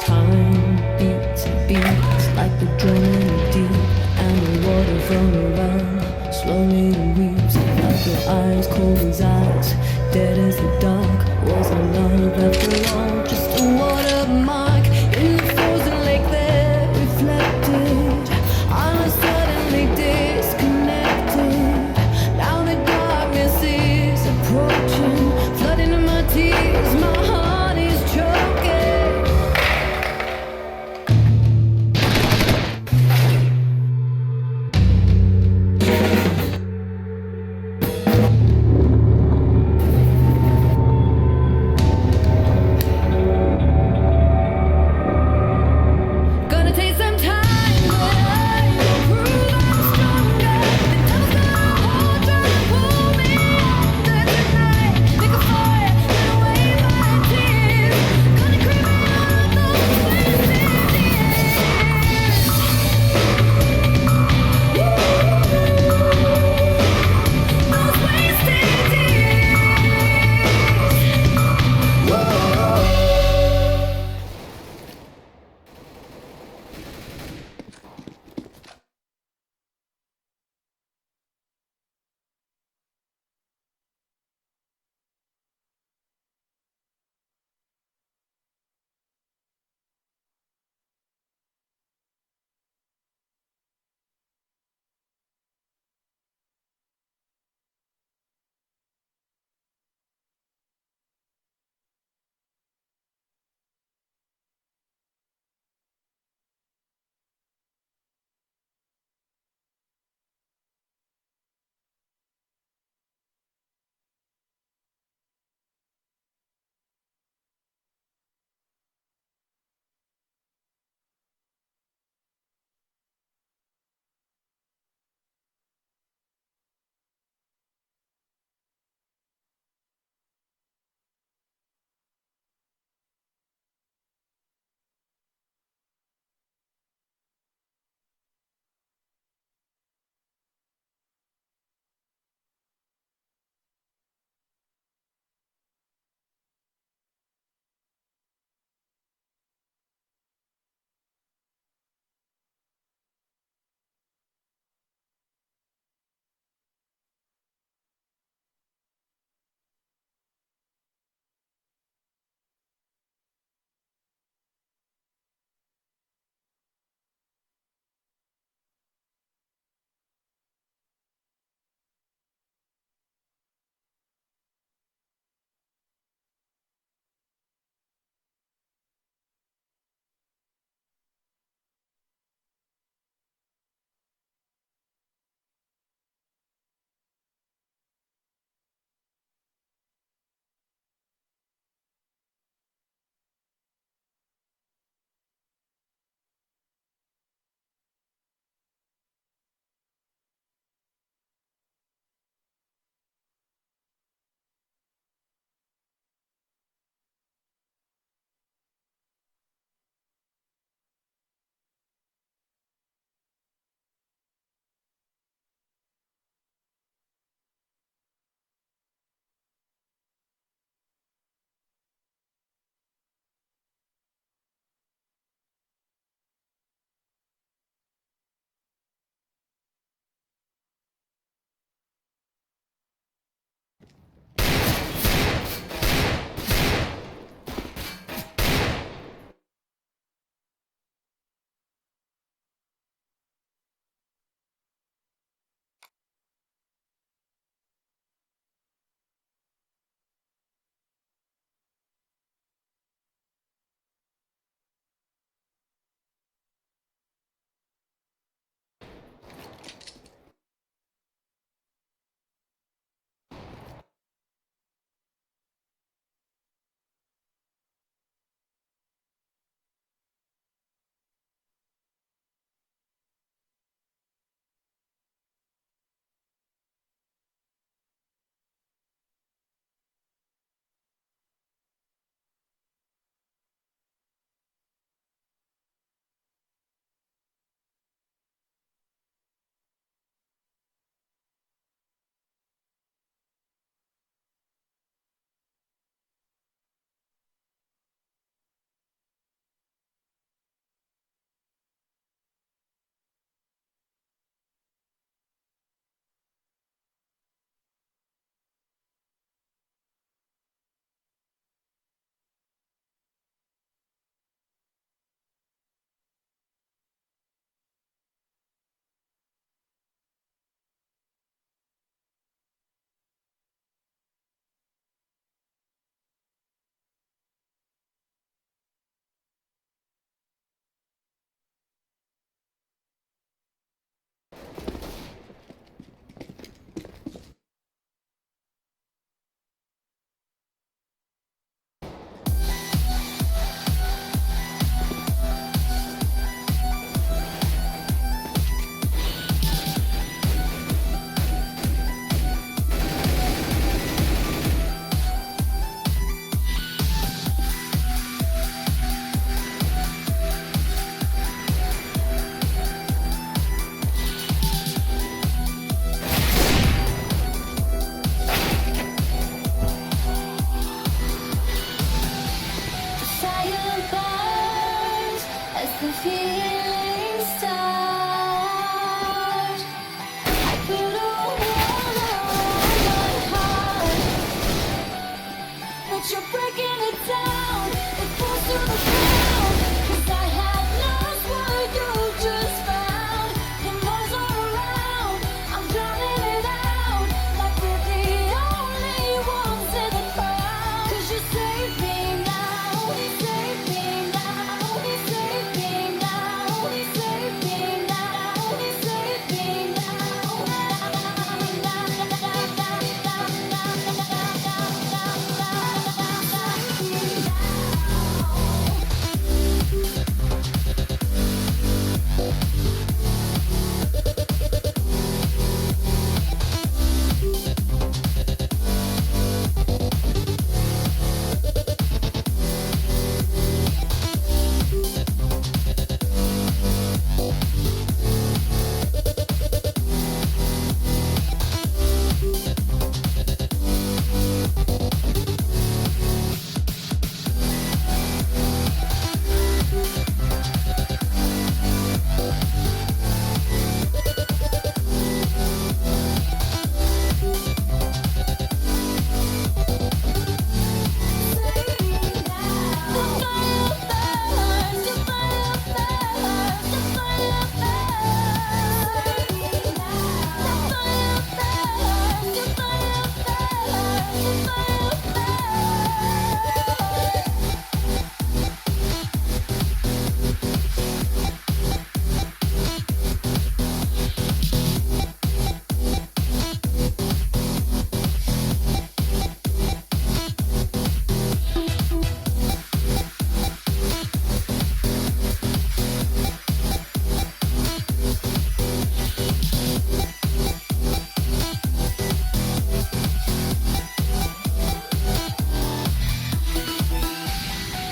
Time beats like the drum in the deep, and the water from around slowly weeps. Like your eyes, cold as ice, dead as the dark. Was our love after all just a watermark in the frozen lake there reflected? I was suddenly disconnected. Now the darkness is approaching, flooding in my tears. My heart is choking. the feeling start, I put a wall around my heart, but you're breaking it down. It falls to the ground, 'cause I have lost what you just found. The noise all around, I'm drowning it out, like we're the only ones in the crowd. 'Cause you save me now, save me now, save me now, save me now, save me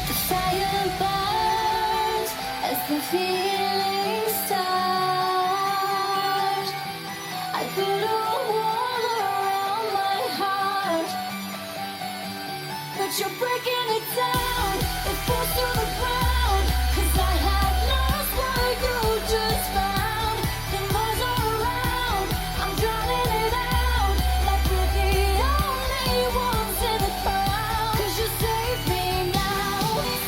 The fire burns as the feeling start. I put a wall around my heart, but you're breaking it down. It falls to the ground, 'cause I have lost what you just found. The noise all around, I'm drowning it out, like we're the only ones in the crowd. 'Cause you save me now,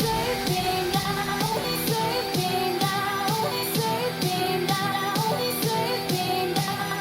save me now, save me now, save me now, save me now.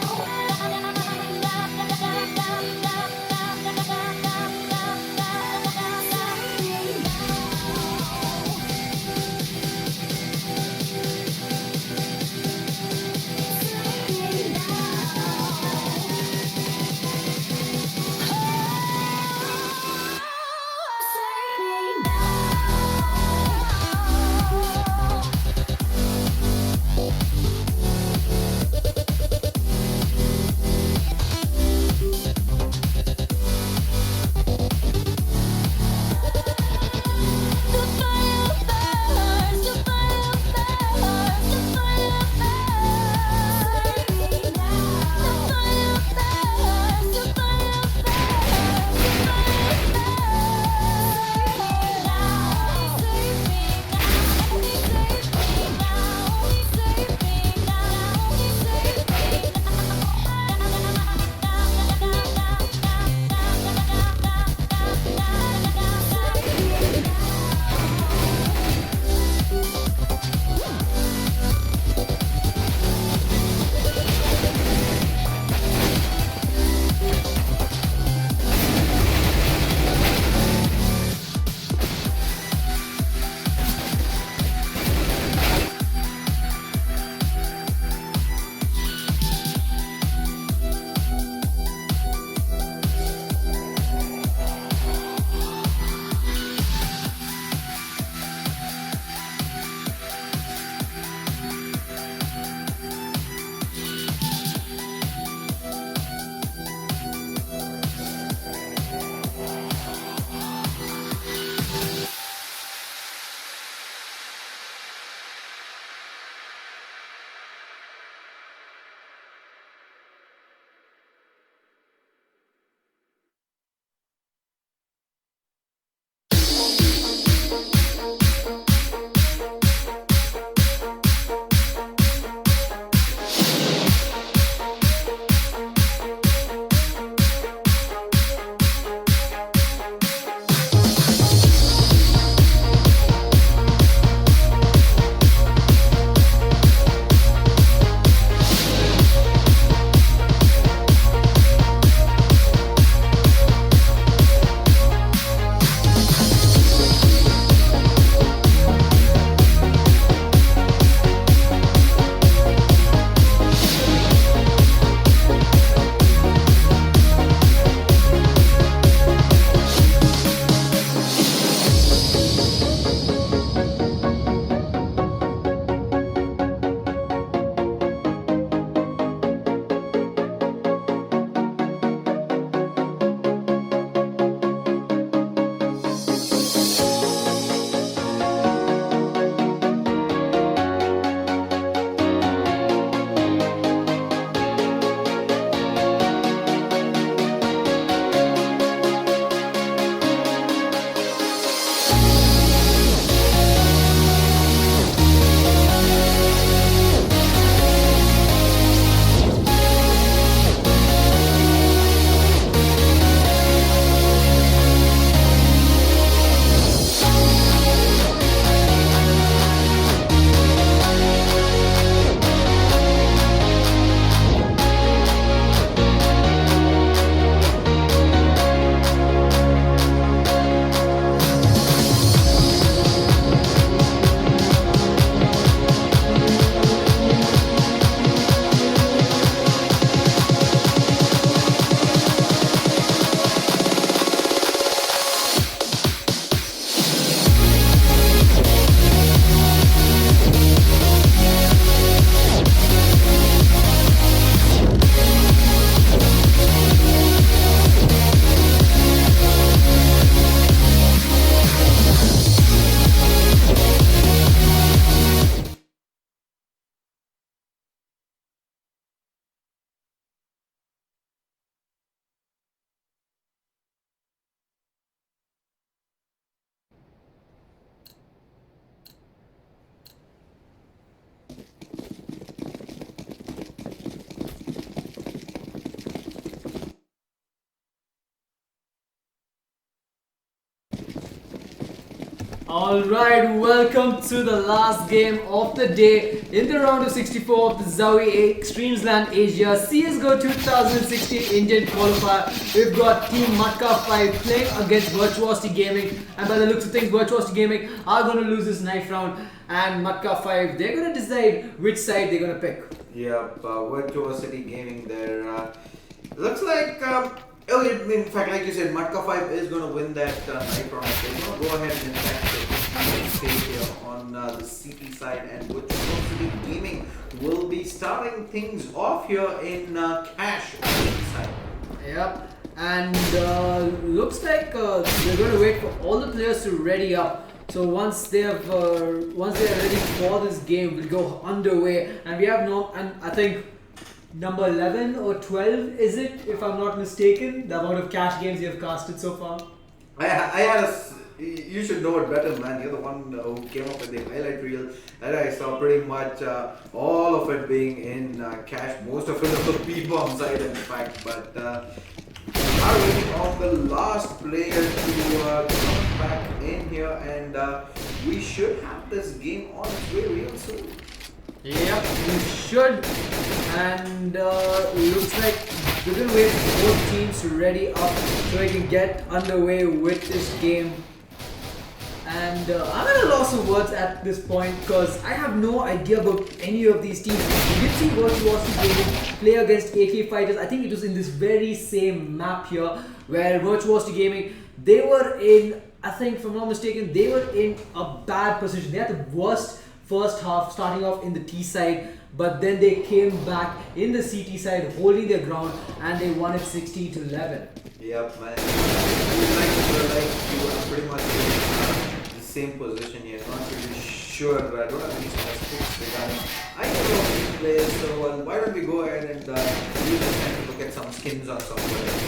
Alright, welcome to the last game of the day in the round of 64 of the ZOWIE eXTREMESLAND Asia CSGO 2016 Indian Qualifier. We've got Team Matka 5 playing against Virtuosity Gaming, and by the looks of things, Virtuosity Gaming are going to lose this knife round, and Matka 5, they're going to decide which side they're going to pick. Yep, Virtuosity Gaming there. Looks like, in fact, like you said, Matka 5 is going to win that knife round. They're going to go ahead and in fact stay here on the CP side, and Virtuosity Gaming will be starting things off here in cash on the side. Yep, and looks like they're going to wait for all the players to ready up. So once they are ready for this game, we'll go underway, and we have I think number 11 or 12 is it, if I'm not mistaken, the amount of cash games you have casted so far. You should know it better, man. You're the one who came up with the highlight reel that I saw. Pretty much all of it being in cash, most of it on the B-bomb side in fact, but are waiting on the last player to come back in here, and we should have this game on its way real soon. Yep, we should, and looks like we're going to wait for both teams to ready up so we can get underway with this game. And I'm at a loss of words at this point because I have no idea about any of these teams. We did see Virtuosity Gaming play against AK Fighters. I think it was in this very same map here where Virtuosity Gaming, they were in, I think if I'm not mistaken, they were in a bad position. They had the worst first half starting off in the T side, but then they came back in the CT side holding their ground and they won it 16-11. Yep, man. Like you were pretty much in the same position here. Not really sure, but I don't have any specifics regarding either of these players. So why don't we go ahead and use this time to look at some skins on some players.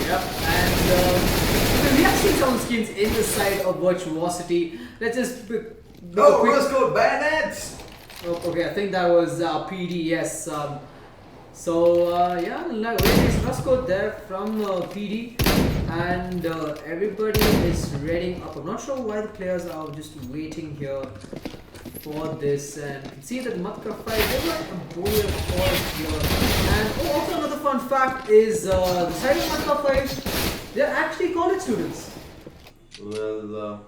Yep, and we have seen some skins in the side of Virtuosity. Let's just Rose Code Bayonets! Oh, okay, I think that was PD, yes. Yeah, Rust Code there from PD, and everybody is readying up. I'm not sure why the players are just waiting here for this, and you can see that Matka 5, they've got a bowler for here. And also another fun fact is the side of Matka 5, they're actually college students. Well,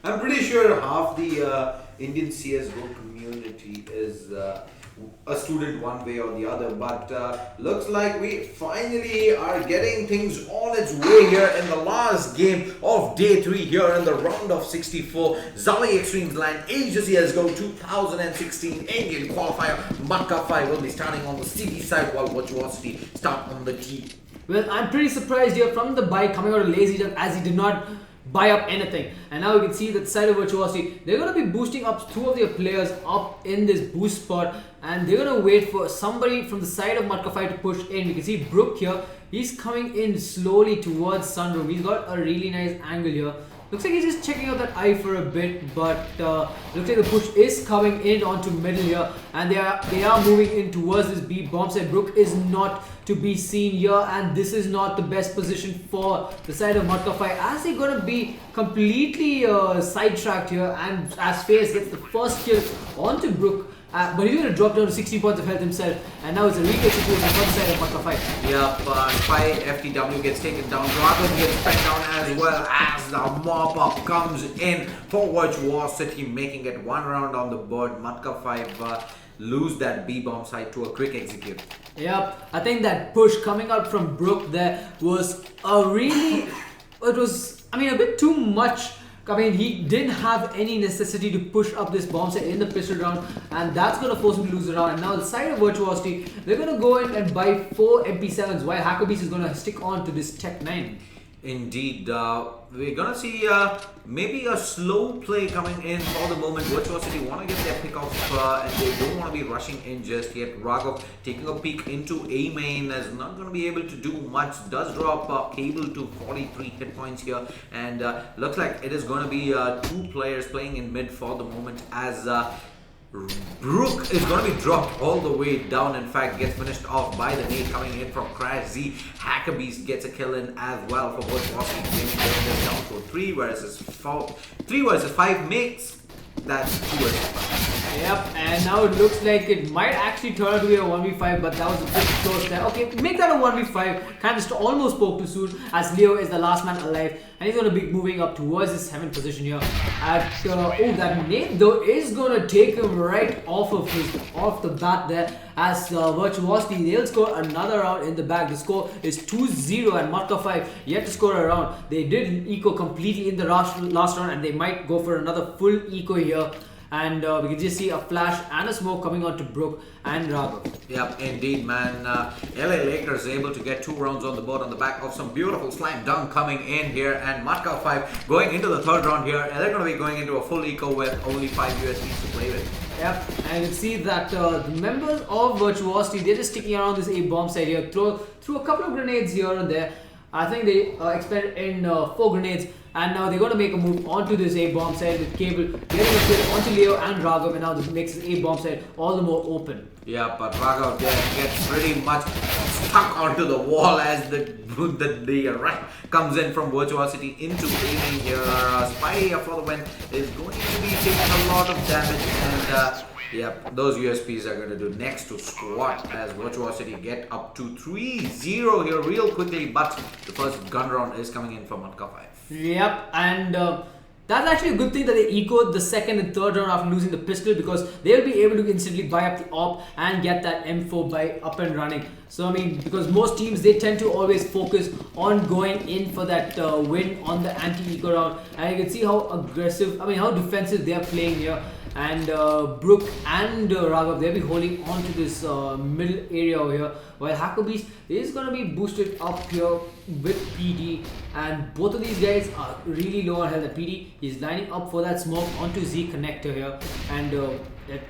I'm pretty sure half the Indian CSGO community is a student one way or the other, but looks like we finally are getting things on its way here in the last game of day 3 here in the round of 64. ZOWIE eXTREMESLAND Asia CSGO 2016 Indian Qualifier. Matka 5 will be starting on the CT side while Virtuosity start on the T. Well, I'm pretty surprised here from the buy coming out of Lazy Duck as he did not buy up anything, and now you can see that side of Virtuosity, they're going to be boosting up 2 of their players up in this boost spot, and they're going to wait for somebody from the side of Matka 5 to push in. You can see Brook here, he's coming in slowly towards Sunroom. He's got a really nice angle here. Looks like he's just checking out that eye for a bit, but looks like the push is coming in onto middle here, and they are moving in towards this B bomb side. Brook is not to be seen here, and this is not the best position for the side of Matka 5 as they're gonna be completely sidetracked here, and as FaZe gets the first kill onto Brook. But he's going to drop down to 60 points of health himself, and now it's a retake situation from the side of Matka 5. Yep, 5 FTW gets taken down, Dragon gets back down as well as the mop-up comes in for Virtuosity, making it 1 round on the board. Matka 5 lose that B-bomb side to a quick execute. Yep, I think that push coming out from Brook there was a bit too much. I mean, he didn't have any necessity to push up this bomb set in the pistol round, and that's going to force him to lose the round. And now the side of Virtuosity, they're going to go in and buy 4 MP7s while Hackerbeast is going to stick on to this Tech 9. Indeed, we're gonna see maybe a slow play coming in for the moment. Virtuosity want to get their pick off and they don't want to be rushing in just yet. Raghav taking a peek into A main is not going to be able to do much. Does drop Cable to 43 hit points here, and looks like it is going to be 2 players playing in mid for the moment as Brook is going to be dropped all the way down. In fact, gets finished off by the nade coming in from CrashZ. Hackerbeast gets a kill in as well for both Boston Gaming, going this down for 3 versus 5 makes. That's 2 versus 5. Yep, and now it looks like it might actually turn out to be a 1v5, but that was a bit close there. Okay, make that a 1v5. Kind of almost spoke too soon, as Leo is the last man alive, and he's going to be moving up towards his 7th position here. Oh, that nade though is going to take him right off the bat there, as Virtuosity, they'll score another round in the back. The score is 2-0, and Matka 5 yet to score a round. They did eco completely in the last round, and they might go for another full eco here. And we can just see a flash and a smoke coming on to Brook and Raghav. Yep, indeed, man. LA Lakers able to get 2 rounds on the board on the back of some beautiful slam dunk coming in here. And Matka 5 going into the 3rd round here. And they're going to be going into a full eco with only 5 USBs to play with. Yep, and you can see that the members of Virtuosity, they're just sticking around this A bomb site here. Through a couple of grenades here and there. I think they expended in 4 grenades. And now they're going to make a move onto this A-bomb side with Cable getting a kill onto Leo and Raghav, and now this makes this A-bomb side all the more open. Yeah, but Raghav gets pretty much stuck onto the wall as the rush comes in from Virtuosity into aiming here. Spy for the win is going to be taking a lot of damage, and yep, those USPs are going to do next to squat as Virtuosity get up to 3-0 here real quickly, but the first gun round is coming in from Matka 5. Yep, and that's actually a good thing that they ecoed the 2nd and 3rd round after losing the pistol, because they'll be able to instantly buy up the op and get that M4 by up and running. So I mean, because most teams, they tend to always focus on going in for that win on the anti-eco round, and you can see how aggressive, how defensive they are playing here. And Brook and Raghav, they'll be holding on to this middle area over here, while Hackerbeast is going to be boosted up here with PD, and both of these guys are really low on health. And PD is lining up for that smoke onto Z connector here, and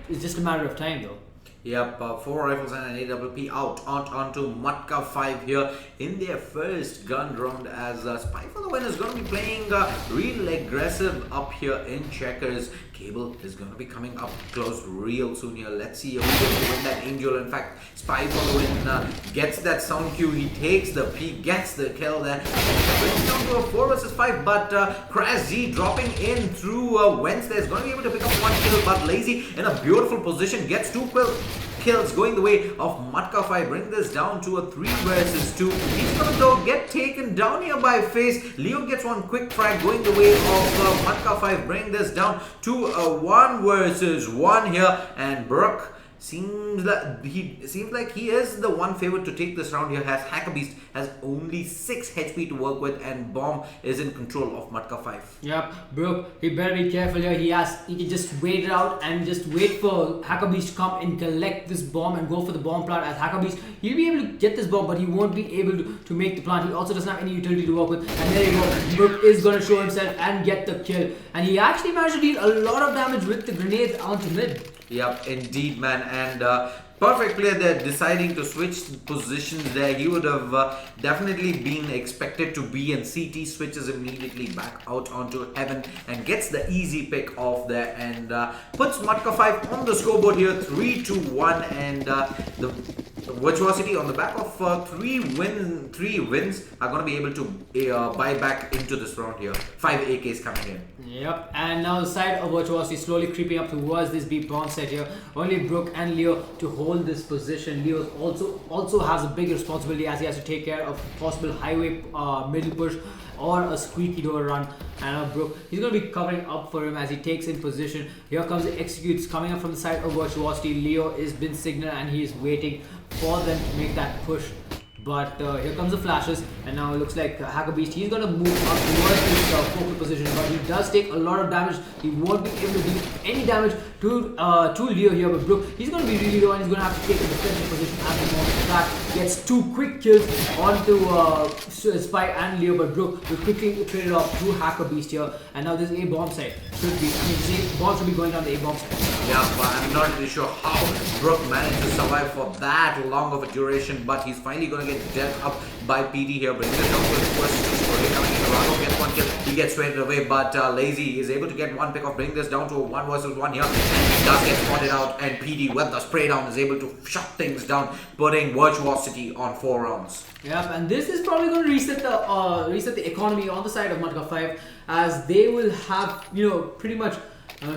it's just a matter of time though. Yep, 4 rifles and an AWP out onto Matka 5 here in their first gun round, as Spy for the Win is going to be playing real aggressive up here in checkers. Cable is going to be coming up close real soon here. Let's see who's going to win that angel. In fact, Spy for the Win gets that sound cue. He takes the peek, gets the kill there. Brings down to a 4 versus 5, but CrashZ dropping in through Wednesday is going to be able to pick up 1 kill, but Lazy in a beautiful position gets 2 kills going the way of Matka 5, bring this down to a 3 versus 2. He's gonna though get taken down here by FaZe. Leo gets 1 quick frag going the way of Matka 5, bring this down to a 1 versus 1 here, and Brook seems like he is the one favorite to take this round here, as Hackerbeast has only 6 HP to work with, and Bomb is in control of Matka 5. Yep, Brook, he better be careful here. He can just wait it out and just wait for Hackerbeast to come and collect this bomb and go for the bomb plant. As Hackerbeast, he'll be able to get this bomb, but he won't be able to make the plant. He also doesn't have any utility to work with, and there you go. Brook is going to show himself and get the kill, and he actually managed to deal a lot of damage with the grenades onto mid. Yep, indeed, man, and perfect play there, deciding to switch positions there. He would have definitely been expected to be in CT, switches immediately back out onto Heaven and gets the easy pick off there, and puts Matka 5 on the scoreboard here, 3-1, and the Virtuosity on the back of 3 wins are going to be able to buy back into this round here. 5 AKs coming in. Yep, and now the side of Virtuosity slowly creeping up towards this B bomb set here. Only Brook and Leo to hold this position. Leo also has a big responsibility, as he has to take care of possible highway middle push or a squeaky door run. And Brook, he's going to be covering up for him as he takes in position. Here comes the executes coming up from the side of Virtuosity. Leo is been signaled and he is waiting for them to make that push. But here comes the flashes, and now it looks like Hackerbeast, he's going to move up towards his focal position, but he does take a lot of damage. He won't be able to do any damage to Leo here, but Brook, he's going to be really low, and he's going to have to take a defensive position at the moment. In fact, gets 2 quick kills onto Spy and Leo, but Brook will quickly trade it off to Hackerbeast here, and now this A-bomb side should be, this A-bomb should be going down the A-bomb side. Yeah, but I'm not really sure how Brook managed to survive for that long of a duration, but he's finally going to get dealt up by PD here, bringing it down to the first 2 score coming in Raghav gets one kill. He gets traded away, but Lazy is able to get one pick off, bring this down to a 1 versus 1 here. And he does get spotted out, and PD with the spray down is able to shut things down, putting Virtuosity on 4 rounds. Yep, and this is probably going to reset the economy on the side of Matka 5, as they will have, you know, pretty much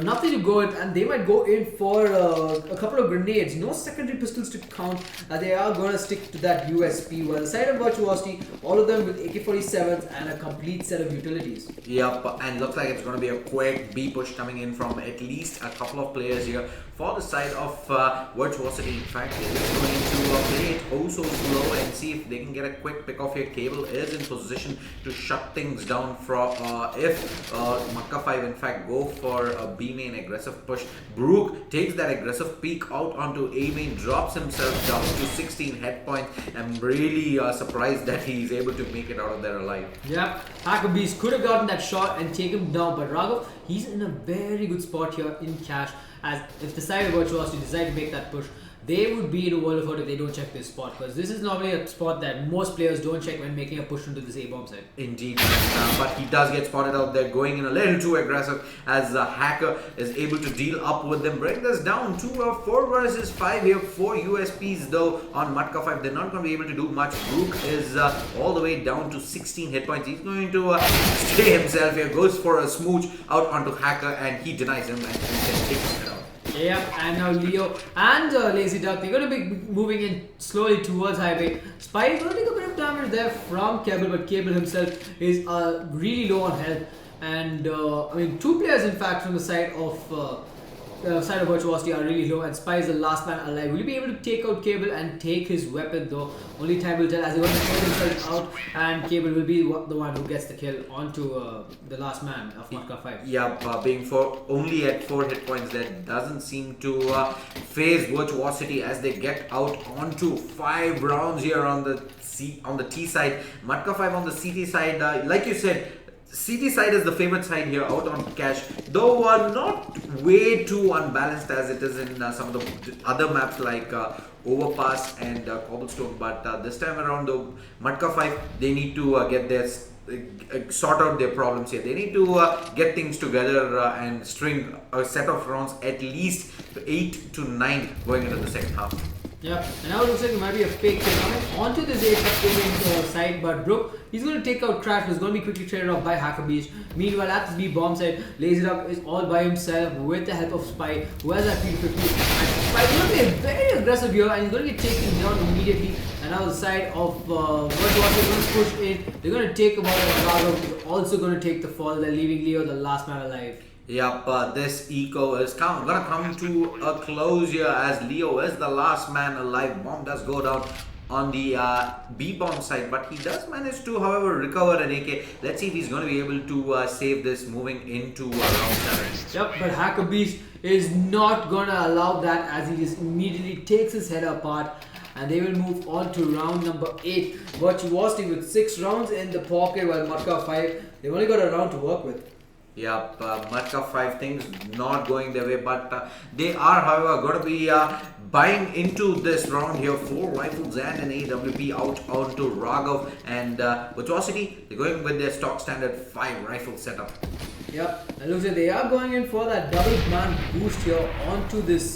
nothing to go in, and they might go in for a couple of grenades. No secondary pistols to count. They are going to stick to that USP. While the side of Virtuosity, all of them with AK-47s and a complete set of utilities. Yep, and looks like it's going to be a quick B push coming in from at least a couple of players here for the side of Virtuosity. In fact, they're just going to play it oh so slow and see if they can get a quick pick off here. Cable is in position to shut things down from if Matka 5 in fact go for a B main aggressive push. Brook takes that aggressive peek out onto A main, drops himself down to 16 head points. I'm really surprised that he's able to make it out of there alive. Yep, Hackerbeast could have gotten that shot and taken him down, but Raghav, he's in a very good spot here in cash, as if the side of Virtuosity decide to make that push, they would be in a world of hurt if they don't check this spot, because this is normally a spot that most players don't check when making a push into this A-bomb side. Indeed, but he does get spotted out there, going in a little too aggressive, as Hacker is able to deal up with them, bring this down to a 4 versus 5 here. 4 USPs though on Matka 5. They're not going to be able to do much. Brook is all the way down to 16 hit points. He's going to stay himself here, goes for a smooch out onto Hacker, and he denies him, and he can take him out. Yep, and now Leo and Lazy Duck, they're going to be moving in slowly towards highway. Spy is going to take a bit of damage there from Cable, but Cable himself is really low on health. And I mean, 2 players in fact from the side of Virtuosity are really low, and Spy is the last man alive. Will he be able to take out Cable and take his weapon though? Only time will tell, as he wants to throw himself out, and Cable will be the one who gets the kill onto the last man of Matka 5. Yeah, being only at 4 hit points, that doesn't seem to phase Virtuosity as they get out onto 5 rounds here on the T side. Matka 5 on the CT side, like you said, CT side is the favorite side here out on cash, though not way too unbalanced as it is in some of the other maps like Overpass and Cobblestone. But this time around though, Matka 5, they need to get their sort out their problems here. They need to get things together and string a set of rounds at least 8 to 9 going into the second half. Yep, and now it looks like it might be a fake kill coming onto this A side, but Brook, he's going to take out Crash, who's going to be quickly traded off by Hackerbeast. Meanwhile, at this B bomb side, Lazy Duck is all by himself with the help of Spy, who has that P50. And Spy is going to be very aggressive here, and he's going to get taken down immediately. And now the side of Virtuosity is going to push in. They're going to take him out of Raghav, who's also going to take the fall. They're leaving Leo the last man alive. Yep, this eco is gonna come to a close here as Leo is the last man alive. Bomb does go down on the B-bomb side, but he does manage to, however, recover an AK. Let's see if he's going to be able to save this moving into round 7. Yep, but Hackerbeast is not going to allow that, as he just immediately takes his head apart. And they will move on to round number 8. Virtuosity with 6 rounds in the pocket, while Matka 5, they've only got a round to work with. Yep, Matka 5 things not going their way, but they are, however, going to be buying into this round here. 4 rifles and an AWP out onto Raghav, and Virtuosity, they're going with their stock standard 5 rifle setup. Yep, and looks like they are going in for that double man boost here onto this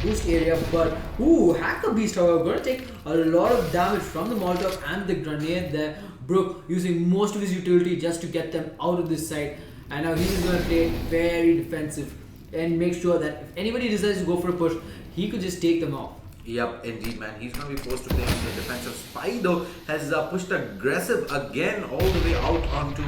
boost area, but Hackerbeast, however, going to take a lot of damage from the Molotov and the grenade there. Brook using most of his utility just to get them out of this side. And now he's going to play very defensive and make sure that if anybody decides to go for a push, he could just take them off. Yep, indeed, man. He's going to be forced to play on the defensive. Spy, though, has pushed aggressive again all the way out onto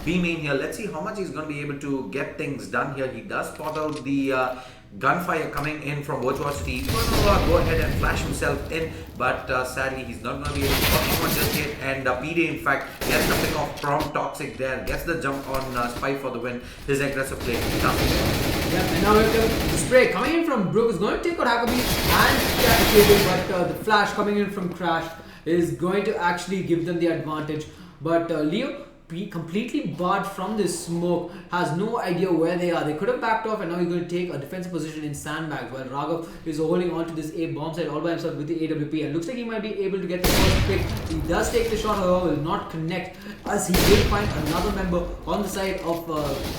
B main here. Let's see how much he's going to be able to get things done here. He does spot out the gunfire coming in from Virtuosity. He's going to go ahead and flash himself in, but sadly he's not going to be able to spot anyone just yet. And PD, in fact, gets the pick off from Toxic there, gets the jump on Spy for the win. His aggressive play is done. Yep, and now the spray coming in from Brook is going to take out Hackerbeast and Cable, but the flash coming in from Crash is going to actually give them the advantage. But Leo, completely barred from this smoke, has no idea where they are. They could have backed off and now he's going to take a defensive position in sandbags while Raghav is holding on to this A bomb site all by himself with the AWP, and looks like he might be able to get the first pick. He does take the shot, however, will not connect as he will find another member on the side of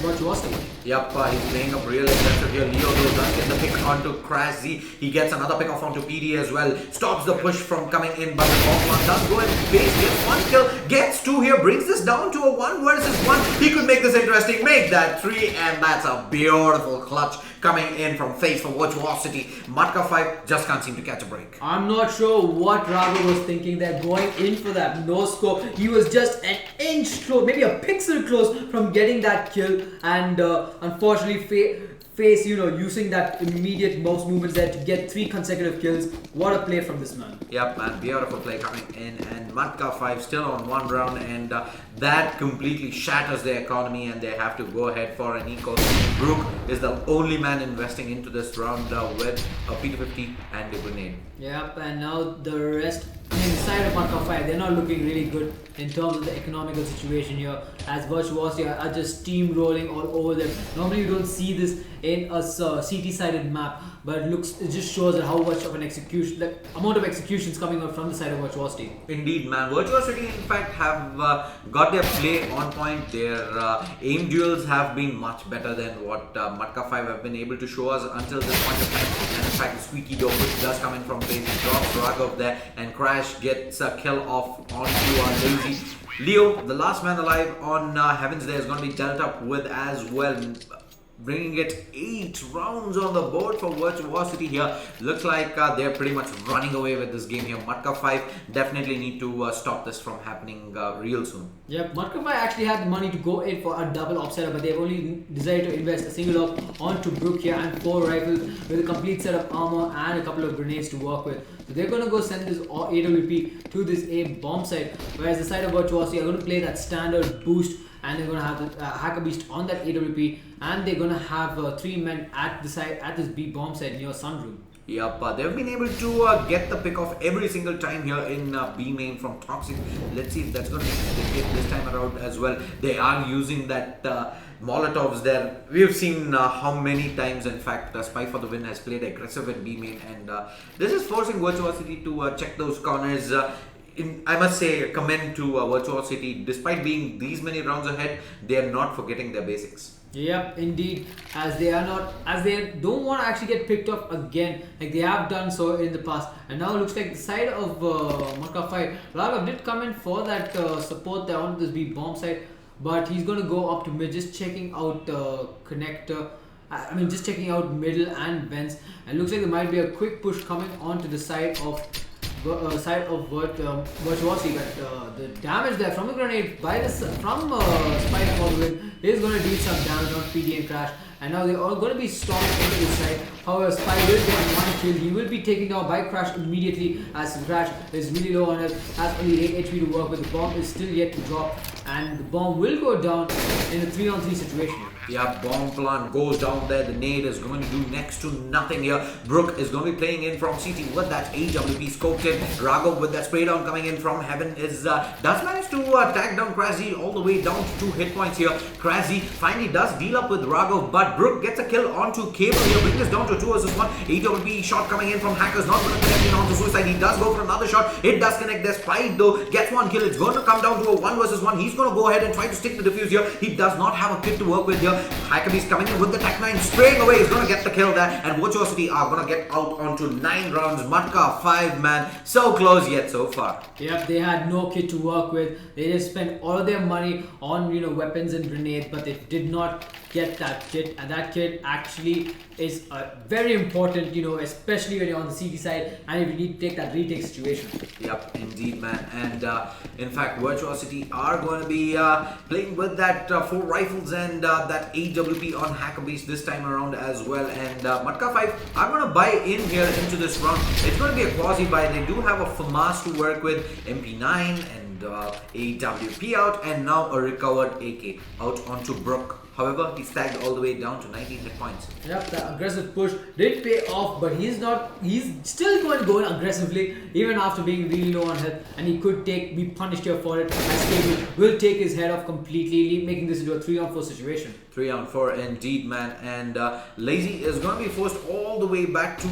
Virtuosity. Yep, he's playing up real aggressive here. Leo though does get the pick onto RatZ. He gets another pick off onto PD as well. Stops the push from coming in, but the bomb one does go and base, gets one kill, gets two here, brings this down to a 1 versus 1. He could make this interesting, make that 3, and that's a beautiful clutch coming in from FaZe for Virtuosity. Matka 5 just can't seem to catch a break. I'm not sure what Raghav was thinking there, going in for that no scope. He was just an inch close, maybe a pixel close from getting that kill, and unfortunately FaZe, using that immediate mouse movements there to get 3 consecutive kills. What a play from this man. Yep, man, beautiful play coming in, and Matka 5 still on 1 round, and that completely shatters their economy, and they have to go ahead for an eco. Brook is the only man investing into this round with a P250 and a grenade. Yep, and now the rest inside of Matka 5, they're not looking really good in terms of the economical situation here, as Virtuosity are just steamrolling all over them. Normally you don't see this in a CT-sided map, but it just shows that how much of an execution, the amount of executions coming out from the side of Virtuosity. Indeed, man. Virtuosity, in fact, have got their play on point. Their aim duels have been much better than what Matka 5 have been able to show us until this point of time. And in fact, the squeaky door which does come in from FaZe, drops Raghav there, and Crash gets a kill off onto Lazy. Leo, the last man alive on Heavens there, is going to be dealt up with as well, bringing it 8 rounds on the board for Virtuosity here. Looks like they're pretty much running away with this game here. Matka 5 definitely need to stop this from happening real soon. Yep, Matka 5 actually had the money to go in for a double op setup, but they've only decided to invest a single op onto Brook here and 4 rifles with a complete set of armor and a couple of grenades to work with. So they're going to go send this AWP to this A bomb site, whereas the side of Virtuosity are going to play that standard boost, and they're going to have the Hacker Beast on that AWP, and they're going to have 3 men at the side at this B bomb site near Sunroom. Yep, they've been able to get the pick off every single time here in B main from Toxic. Let's see if that's going to be the case this time around as well. They are using that Molotovs there. We've seen how many times, in fact, Spy for the Win has played aggressive in B main, and this is forcing Virtuosity to check those corners. I must say, commend to Virtuosity. Despite being these many rounds ahead, they are not forgetting their basics. Yep, indeed, as they don't want to actually get picked up again like they have done so in the past. And now it looks like the side of Matka 5, Raghav did come in for that support there on this B bomb side, but he's going to go up to mid, just checking out connector. Just checking out middle and vents, and looks like there might be a quick push coming onto the side of Virtuosity, but the damage there from the grenade from Spike for the Win is going to deal some damage on PD and Crash, and now they are going to be storming into this side. However, Spike will get 1 kill. He will be taken down by Crash immediately, as Crash is really low on health, has only 8 HP to work with. The bomb is still yet to drop, and the bomb will go down in a 3-on-3 situation. Yeah, bomb plant goes down there. The nade is going to do next to nothing here. Brook is going to be playing in from CT with that AWP scoped in. Raghav with that spray down coming in from Heaven does manage to tag down RatZ all the way down to 2 hit points here. RatZ finally does deal up with Raghav, but Brook gets a kill onto Cable here, bring this down to 2 versus 1. AWP shot coming in from Hackers, not going to connect in onto Suicide. He does go for another shot. It does connect there. Spike though gets 1 kill. It's going to come down to a 1 versus 1. He's going to go ahead and try to stick the defuse here. He does not have a kit to work with here. Hacker Beast coming in with the Tech 9, spraying away. He's going to get the kill there, and Virtuosity are going to get out onto 9 rounds. Matka 5 man, so close yet so far. Yep, they had no kit to work with. They just spent all of their money on weapons and grenades, but they did not get that kit, and that kit actually is very important, especially when you're on the CT side and if you need to take that retake situation. Yep, indeed, man. And in fact, Virtuosity are going to be playing with that 4 rifles and that AWP on Hacker Beast this time around as well. And Matka 5 are going to buy in here into this round. It's going to be a quasi buy. They do have a FAMAS to work with, MP9 and AWP out, and now a recovered AK out onto Brook. However, he stacked all the way down to 19 hit points. Yep, the aggressive push did pay off, but he's still going to go in aggressively even after being really low on health, and he could be punished here for it, as Cable will take his head off completely, making this into a 3-on-4 situation. 3-on-4 indeed, man. And LXG is going to be forced all the way back to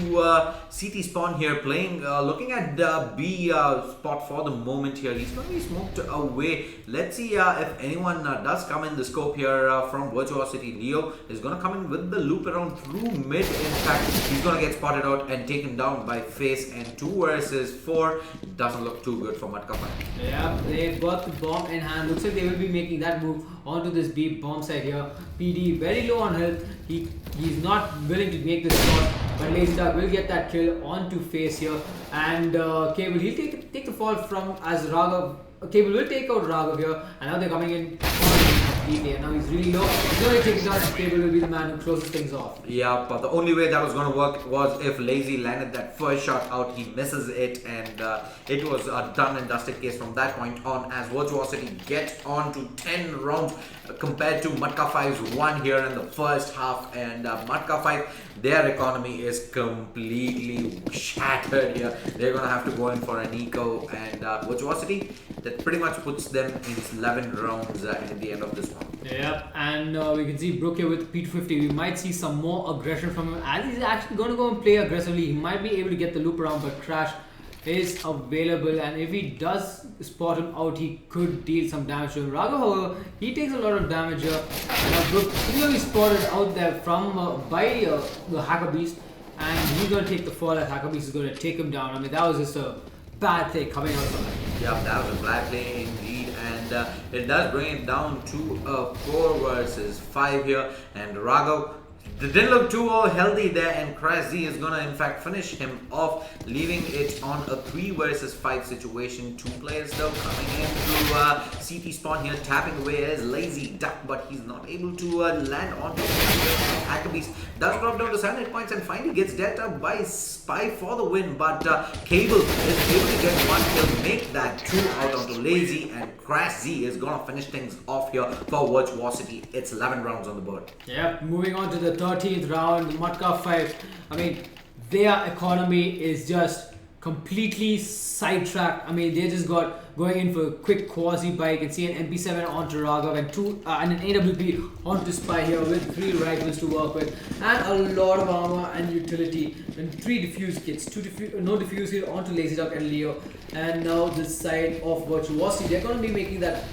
CT spawn here, playing, looking at the B spot for the moment here. He's going to be smoked away. Let's see if anyone does come in the scope here from Virtuosity. Leo is going to come in with the loop around through mid. In fact, he's going to get spotted out and taken down by Face, and 2 versus 4 doesn't look too good for Matka. Yeah, they've got the bomb in hand. Looks like they will be making that move onto this B bomb side here. PD very low on health. He's not willing to make this shot, but LXG will get that kill onto Face here. And Cable, he'll take the fall from as Raghav. Cable will take out Raghav here, and now they're coming in completely, and now he's really low. He's going to take it out, and Cable will be the man who closes things off. Yeah, but the only way that was going to work was if LXG landed that first shot out. He misses it, and it was a done and dusted case from that point on, as Virtuosity get on to 10 rounds compared to Matka 5's 1 here in the first half. And Matka 5, their economy is completely shattered here. They're going to have to go in for an eco, and Virtuosity, that pretty much puts them in 11 rounds at the end of this one. Yep, and we can see Brook here with P250. We might see some more aggression from him, as he's actually going to go and play aggressively. He might be able to get the loop around, but Crash is available, and if he does spot him out, he could deal some damage to him. Raghav, however, he takes a lot of damage here. Brook is going to be spotted out there from by the Hacker Beast, and he's going to take the fall, as Hacker Beast is going to take him down. I mean, that was just a bad thing coming out from that. Yeah, that was a bad play indeed, and it does bring it down to a 4 versus 5 here. And Raghav didn't look too healthy there, and RatZ is gonna in fact finish him off, leaving it on a 3 versus 5 situation. 2 players though coming in through CT spawn here, tapping away as LXG duck, but he's not able to land onto Hacker Beast. Does drop down to 7 hit points and finally gets dealt up by Spy for the win, but Cable is able to get 1 kill, make that 2 out onto LXG, and RatZ is gonna finish things off here for Virtuosity. It's 11 rounds on the board. Yep, moving on to the 13th round, Matka 5. I mean, their economy is just completely sidetracked. I mean, they just got going in for a quick quasi buy. You can see an MP7 onto Raghav, and and an AWP onto Spy here with 3 rifles to work with, and a lot of armor and utility, and 3 diffuse kits, no diffuse kit onto LXG and Leo. And now this side of Virtuosity, they're going to be making that,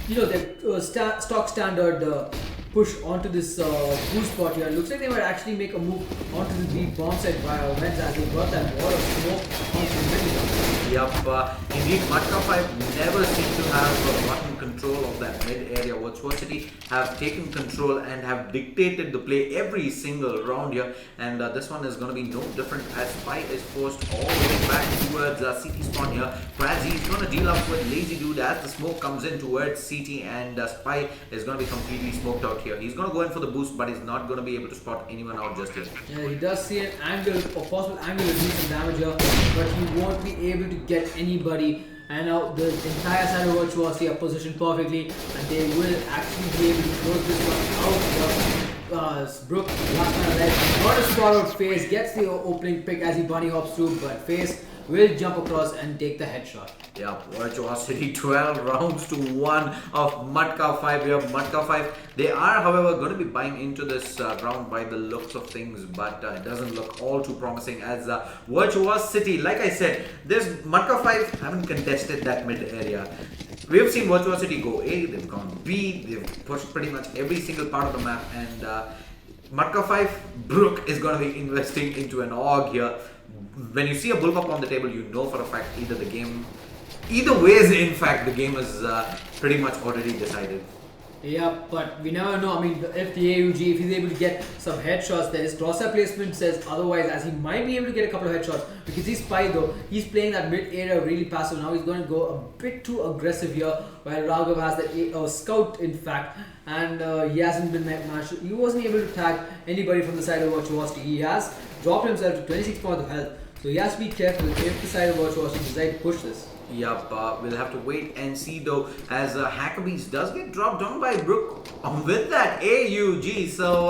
you know, their stock standard push onto this boost spot here. Looks like they might actually make a move onto the B bomb side via Vents, as they got that wall of smoke onto the middle. Yep, indeed, Matka 5 never seem to have gotten control of that mid area. Virtuosity have taken control and have dictated the play every single round here, and this one is going to be no different, as Spy is forced all the way back towards CT spawn here. RatZ is going to deal up with LXG Dude as the smoke comes in towards CT, and Spy is going to be completely smoked out here. He's going to go in for the boost, but he's not going to be able to spot anyone out just yet. Yeah, he does see an angle, or possible angle to do some damage here, but he won't be able to get anybody. And now the entire side of Virtuosity are positioned perfectly, and they will actually be able to close this one out. Brook, last man alive, not a spot out. Face gets the opening pick as he bunny hops through, but Face will jump across and take the headshot. Yeah, Virtuosity 12 rounds to 1 of Matka 5 here. Matka 5, they are however going to be buying into this round by the looks of things, but it doesn't look all too promising, as Virtuosity, like I said, this Matka 5 haven't contested that mid area. We have seen Virtuosity go A, they've gone B, they've pushed pretty much every single part of the map, and Matka 5, Brook is going to be investing into an AUG here. When you see a bullpup on the table, you know for a fact either ways, in fact, the game is pretty much already decided. Yeah, but we never know. I mean, if the AUG, if he's able to get some headshots, there is crosshair placement says otherwise, as he might be able to get a couple of headshots. Because he's Spy though, he's playing that mid area really passive. Now he's going to go a bit too aggressive here, while Raghav has that scout in fact, and he hasn't been matched. He wasn't able to tag anybody from the side of Virtuosity. He has dropped himself to 26 points of health. So he has to be careful if the side of Virtuosity decide to push this. Yup, we'll have to wait and see though, as Hackabees does get dropped down by Brook with that AUG. So,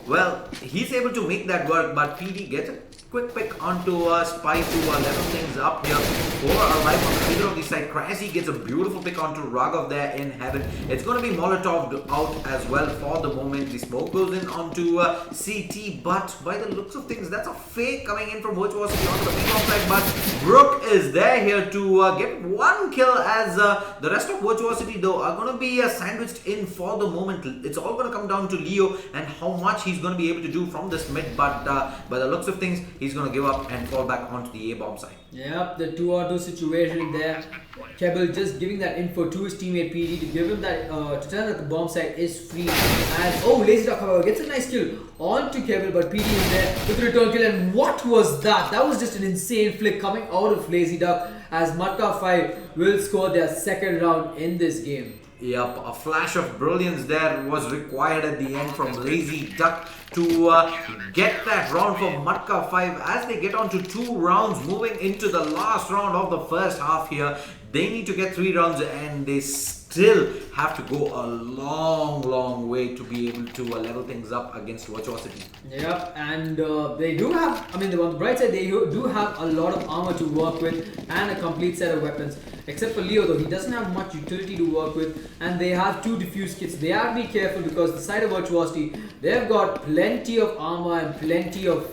well, he's able to make that work, but PD gets a quick pick onto Spy to level things up here for a life on either of these side. Krasny gets a beautiful pick onto Raghav there in heaven. It's going to be Molotov out as well for the moment. The smoke goes in onto CT, but by the looks of things, that's a fake coming in from Virtuosity onto the B-bomb side. But Brook is there here to get one kill, as the rest of Virtuosity though are going to be sandwiched in for the moment. It's all going to come down to Leo and how much he's going to be able to do from this mid, but by the looks of things, he's going to give up and fall back onto the A-bomb side. Yep, the 2-on-2 situation there. Kebble just giving that info to his teammate PD to give him that, to tell him that the bomb site is free. And oh, Lazy Duck, however, gets a nice kill onto Kebble, but PD is there with the return kill. And what was that? That was just an insane flick coming out of Lazy Duck, as Matka 5 will score their second round in this game. Yep, a flash of brilliance there was required at the end from Lazy Duck to get that round for Matka 5 as they get on to 2 rounds moving into the last round of the first half here. They need to get 3 rounds and they still have to go a long way to be able to level things up against Virtuosity. Yep, and they do have, I mean, on the bright side, they do have a lot of armor to work with and a complete set of weapons. Except for Leo though, he doesn't have much utility to work with, and they have 2 diffuse kits. They have to be careful because the side of Virtuosity, they've got plenty of armor and plenty of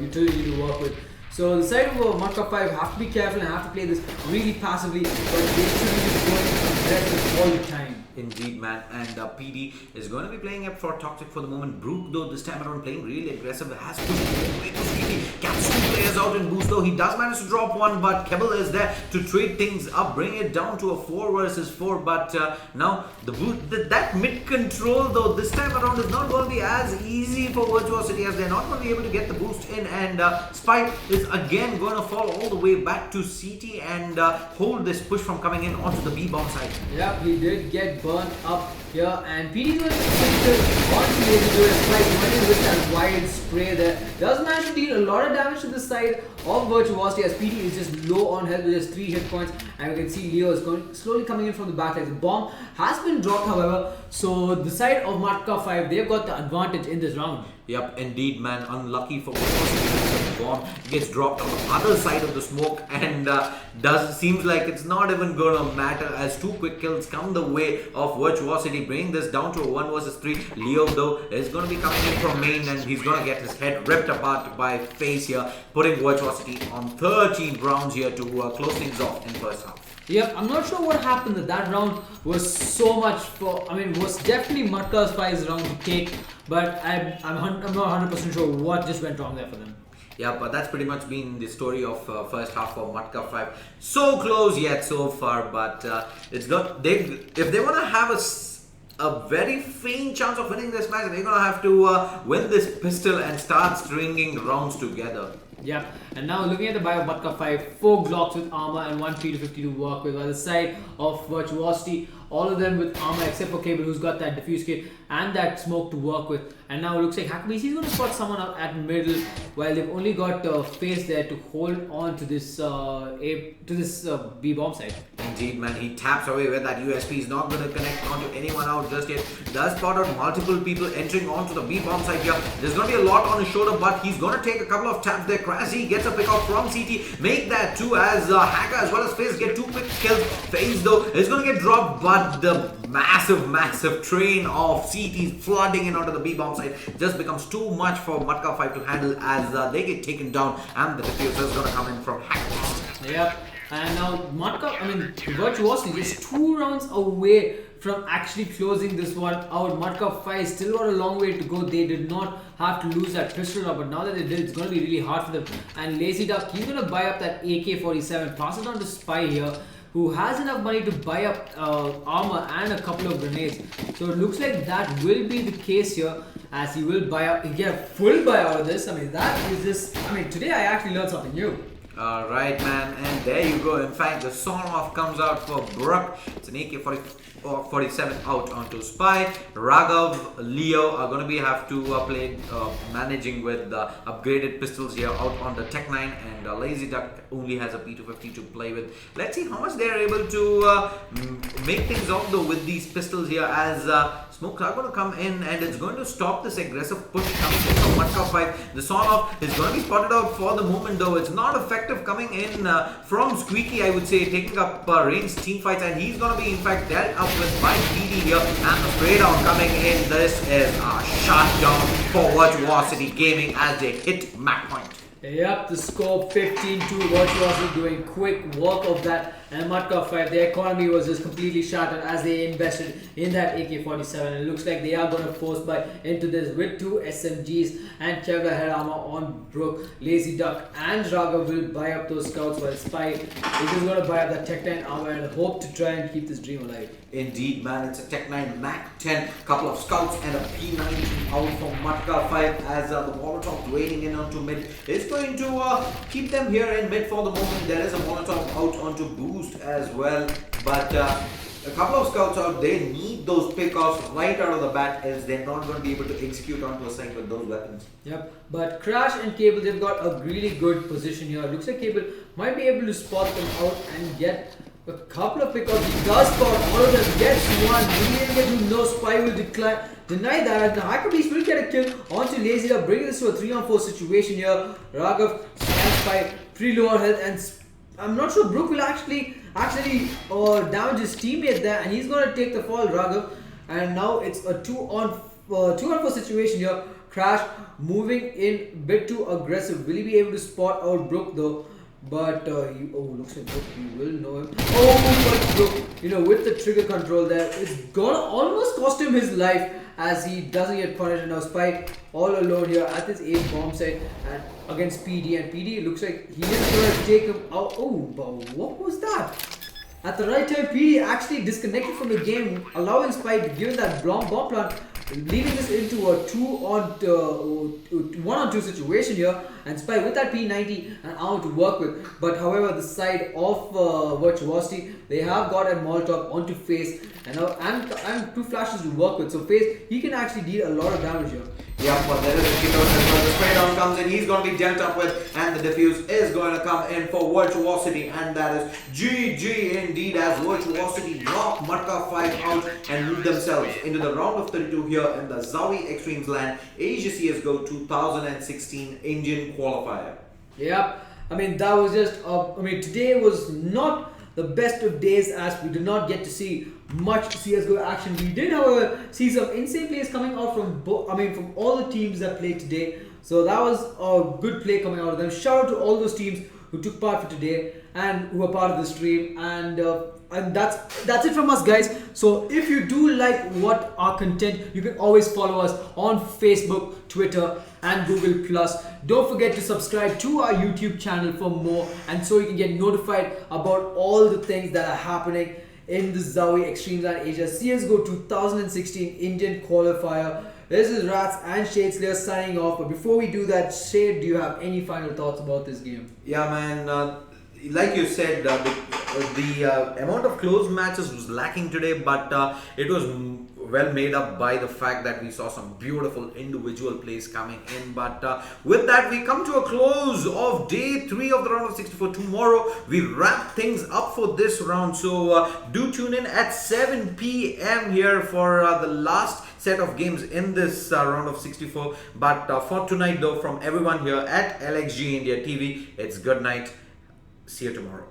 utility to work with. So the side of Matka 5 have to be careful and have to play this really passively, but they should be going aggressive all the time. Indeed, man. And PD is going to be playing up for Toxic for the moment. Brook, though, this time around playing really aggressive, has pushed all the way to PD. Caps 2 players out in boost, though. He does manage to drop one, but Kebble is there to trade things up, bring it down to a 4 versus 4. But now, that mid control, though, this time around is not going to be as easy for Virtuosity, as they're not going to be able to get the boost in. And Spike is again going to fall all the way back to CT and hold this push from coming in onto the B-bomb side. Yep, he did get burned up here, and PD going to onto Lazy Spike running with that wide spray there. Does manage to deal a lot of damage to the side of Virtuosity, as PD is just low on health with just 3 hit points, and you can see Leo is slowly coming in from the back. The bomb has been dropped, however, so the side of Matka 5, they've got the advantage in this round. Yep, indeed, man. Unlucky for Virtuosity. The bomb gets dropped on the other side of the smoke, and seems like it's not even gonna matter, as 2 quick kills come the way of Virtuosity, bringing this down to a 1 versus 3. Leo, though, is gonna be coming in from main, and he's gonna get his head ripped apart by FaZe here, putting Virtuosity on 13 rounds here to close things off in first half. Yep, I'm not sure what happened. That round was so much for, I mean, was definitely Matka's 5's round to take, but I'm not 100% sure what just went wrong there for them. Yeah, but that's pretty much been the story of first half for Matka 5. So close yet so far, but if they want to have a very faint chance of winning this match, they're gonna have to win this pistol and start stringing rounds together. Yeah, and now looking at the bio of Matka 5, 4 Glocks with armor and 1 P250 to work with. By the side of Virtuosity, all of them with armor except for Cable, who's got that diffuse kit and that smoke to work with. And now it looks like Hackabees, he's going to spot someone up at middle, while they've only got FaZe there to hold on to this B-bomb side. Indeed, man. He taps away with that USP. He's not going to connect onto anyone out just yet. Does spot out multiple people entering onto the B-bomb side here. There's going to be a lot on his shoulder, but he's going to take a couple of taps there. Krasny gets a pick off from CT. Make that 2 as Hacker as well as FaZe get 2 quick kills. FaZe, though, is going to get dropped, but the massive train of CTs flooding in onto the B-bomb side just becomes too much for Matka 5 to handle, as they get taken down, and the diffuser is going to come in from Hacker. Yep. And now Virtuosity just 2 rounds away from actually closing this one out. Matka 5 still got a long way to go. They did not have to lose that pistol up, but now that they did, it's going to be really hard for them. And Lazy Duck, he's going to buy up that AK-47, pass it on to Spy here, who has enough money to buy up armor and a couple of grenades. So it looks like that will be the case here, as he will buy up, he get a full buy out of this. I mean, that is just, I mean, today I actually learned something new. Alright, man, and there you go. In fact, the song-off comes out for Brook. It's an AK-47 out onto Spy. Raghav, Leo are going to have to play managing with the upgraded pistols here out on the Tech 9, and Lazy Duck only has a P250 to play with. Let's see how much they are able to make things out though with these pistols here, as smokes are going to come in and it's going to stop this aggressive push coming in from Matka 5. The song-off is going to be spotted out for the moment though. It's not effective coming in from Squeaky, I would say, taking up ranged team fights, and he's going to be in fact dealt up with by PD here, and the spray down coming in. This is a shutdown for Virtuosity Gaming as they hit Mac Point. Yep, the score 15-2. Virtuosity doing quick work of that, and Matka 5, their economy was just completely shattered as they invested in that AK-47. It looks like they are going to force buy into this with 2 SMGs and Kevlar head armor on Brook. Lazy Duck and Raghav will buy up those scouts, while Spy is just going to buy up that Tech 9 armor and hope to try and keep this dream alive. Indeed, man, it's a Tech 9 Mac 10, couple of scouts and a P90 out from Matka 5 as the Molotov waiting in onto mid is going to keep them here in mid for the moment. There is a Molotov out onto Boost as well, but a couple of scouts out. They need those pickoffs right out of the bat, else they're not going to be able to execute onto a site with those weapons. Yep, but Crash and Cable, they've got a really good position here. Looks like Cable might be able to spot them out and get a couple of pickoffs. He does spot all of them, gets one. He didn't get to know. Spy will deny that. The Hacker Beast will get a kill onto Lazy Duck, bringing this to a 3-on-4 situation here. Raghav and Spy pretty low on health, and I'm not sure Brook will actually damage his teammate there, and he's going to take the fall, Raghav. And now it's a 2-on-4 situation here. Crash moving in a bit too aggressive. Will he be able to spot out Brook though? But looks like Brook, you will know him. But Brook, with the trigger control there, it's gonna almost cost him his life as he doesn't get punished. And now Spy all alone here at this A bomb site and against PD, and PD looks like he is gonna take him out. But what was that? At the right time, PD actually disconnected from the game, allowing Spy to give that bomb plant, leading this into a 1-on-2 situation here, and Spy with that P90 and armor to work with. But however, the side of Virtuosity, they have got a Molotov onto Face and 2 flashes to work with. So Face, he can actually deal a lot of damage here. Yeah, but there is a kick out as well. The spray down comes in, he's going to be dealt up with, and the defuse is going to come in for Virtuosity, and that is GG indeed, as Virtuosity knock Matka 5 out and move themselves into the round of 32 here in the ZOWIE eXTREMESLAND Asia CSGO 2016 Indian Qualifier. Yep, I mean that was just today was not the best of days as we did not get to see much CSGO action. We did, however, see some insane plays coming out from from all the teams that played today. So that was a good play coming out of them. Shout out to all those teams who took part for today and who are part of the stream. And that's it from us, guys. So if you do like what our content, you can always follow us on Facebook, Twitter and Google+. Don't forget to subscribe to our YouTube channel for more, and so you can get notified about all the things that are happening in the ZOWIE eXTREMESLAND Asia CSGO 2016 Indian Qualifier. This is RatZ and ShaDeSLaYeR signing off. But before we do that, Shade, do you have any final thoughts about this game? Yeah, man. Like you said, the amount of close matches was lacking today, but it was well made up by the fact that we saw some beautiful individual plays coming in. But with that, we come to a close of day 3 of the round of 64. Tomorrow we wrap things up for this round, so do tune in at 7 p.m. here for the last set of games in this round of 64. But for tonight though, from everyone here at LXG India TV, it's good night. See you tomorrow.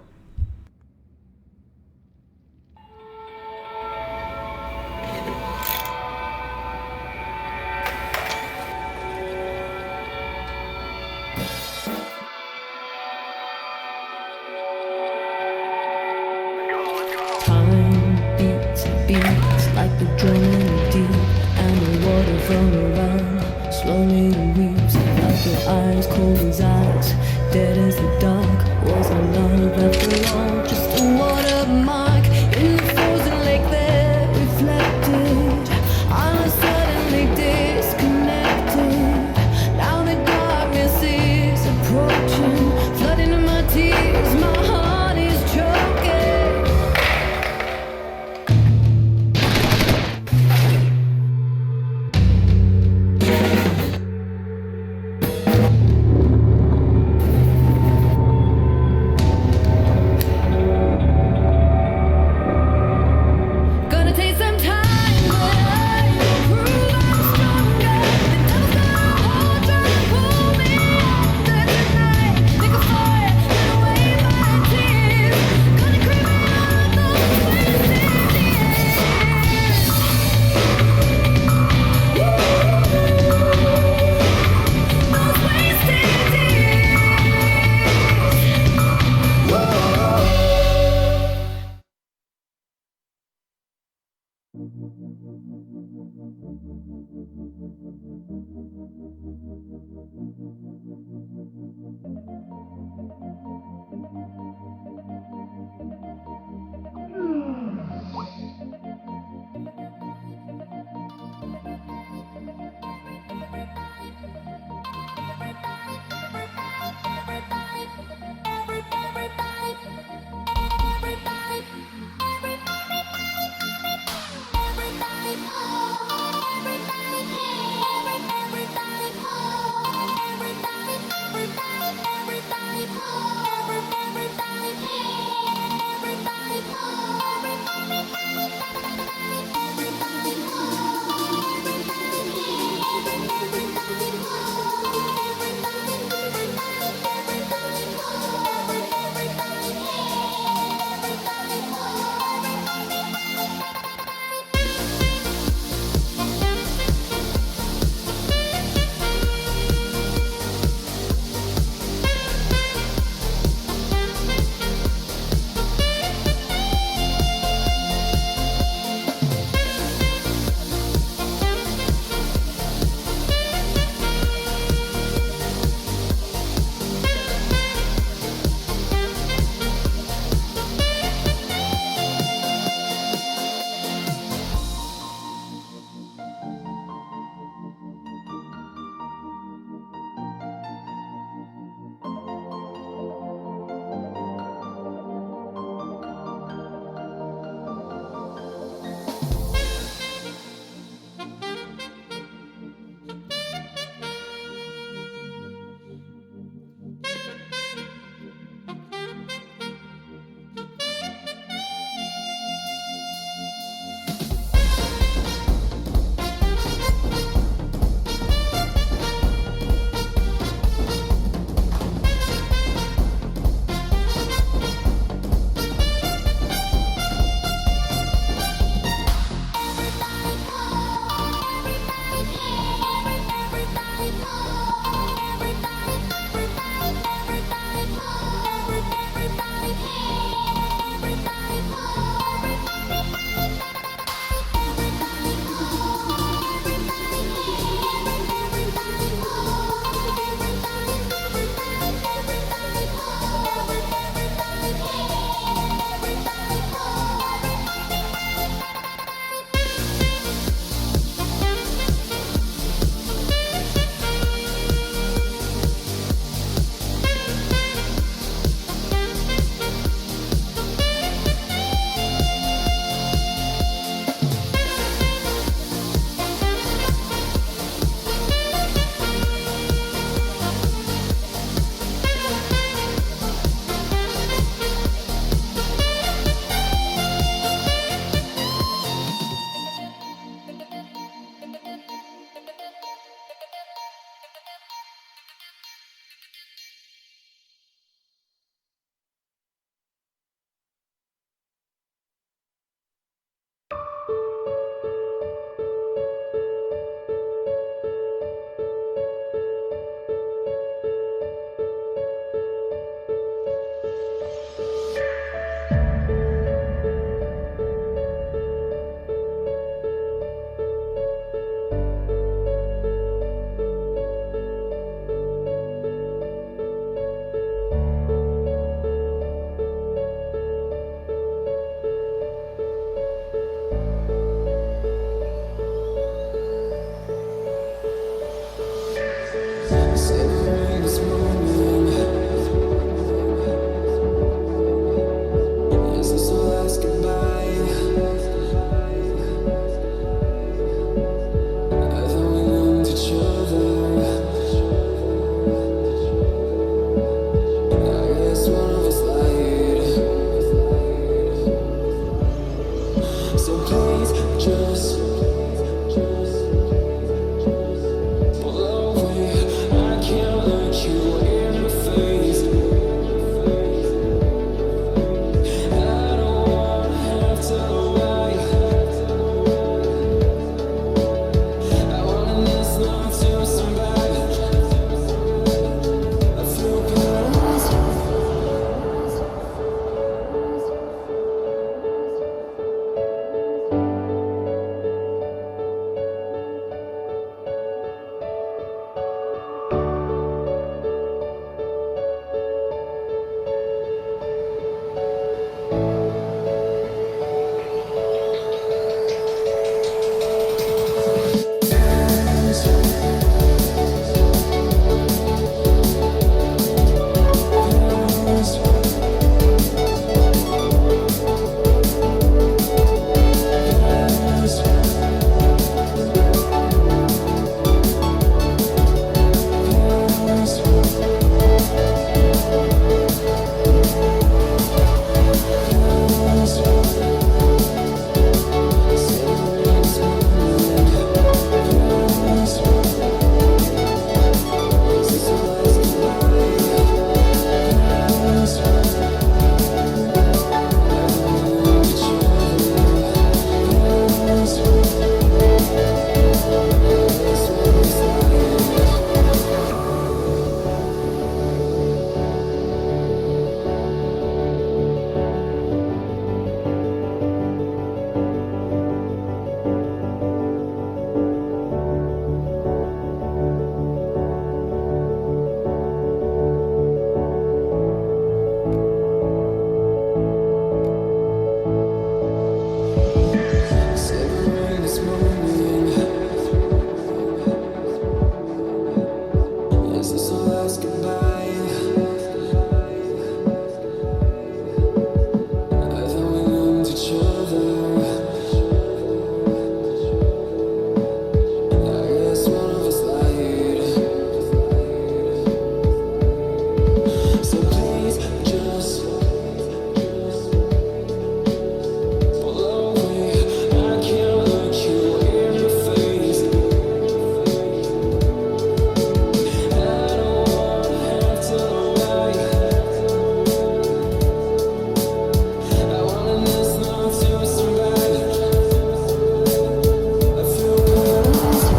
Time beats like the drum in the deep, and the water from around slowly weeps. Like your eyes, cold as ice, dead as the dark. Was our love after all just a watermark in the frozen lake there reflected? I was suddenly disconnected. Now the darkness is approaching, flooding to my tears. our last goodbye? I thought we loved each other. I guess one of us lied. So please just pull away. I can't look you in the face. I don't wanna have to lie. I wanted this love to survive. I feel paralyzed.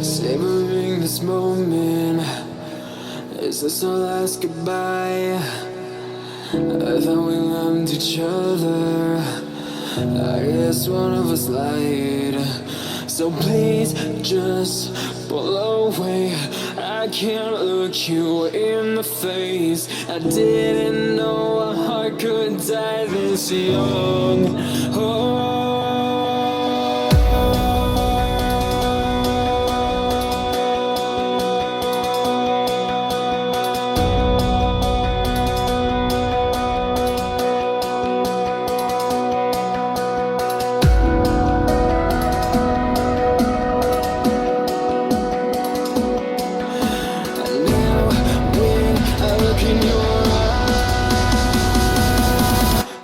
Savoring this moment. Is this our last goodbye? I thought we loved each other. I guess one of us lied. So please just pull away. I can't look you in the face. I didn't know a heart could die this young. Oh.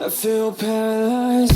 I feel paralyzed.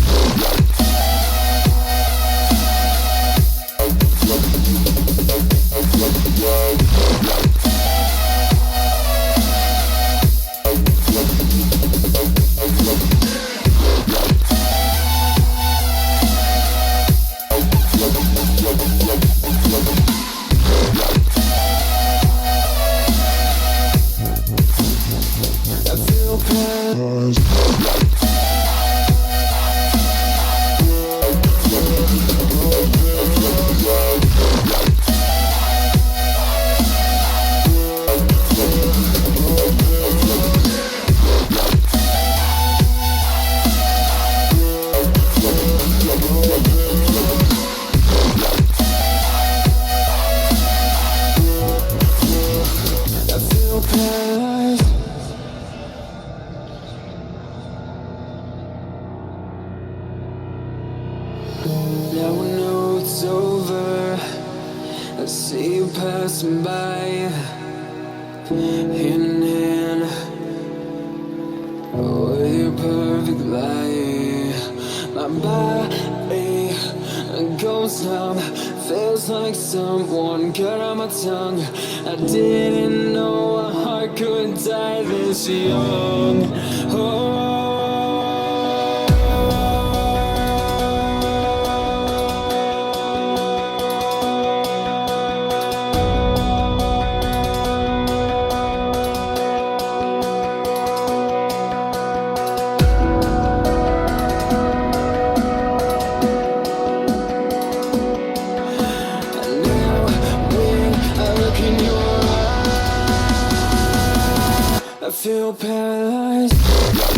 you passing by, hand in hand, with your perfect light. My body goes numb, feels like someone cut out my tongue. I didn't know a heart could die this young. Oh. I feel paralyzed.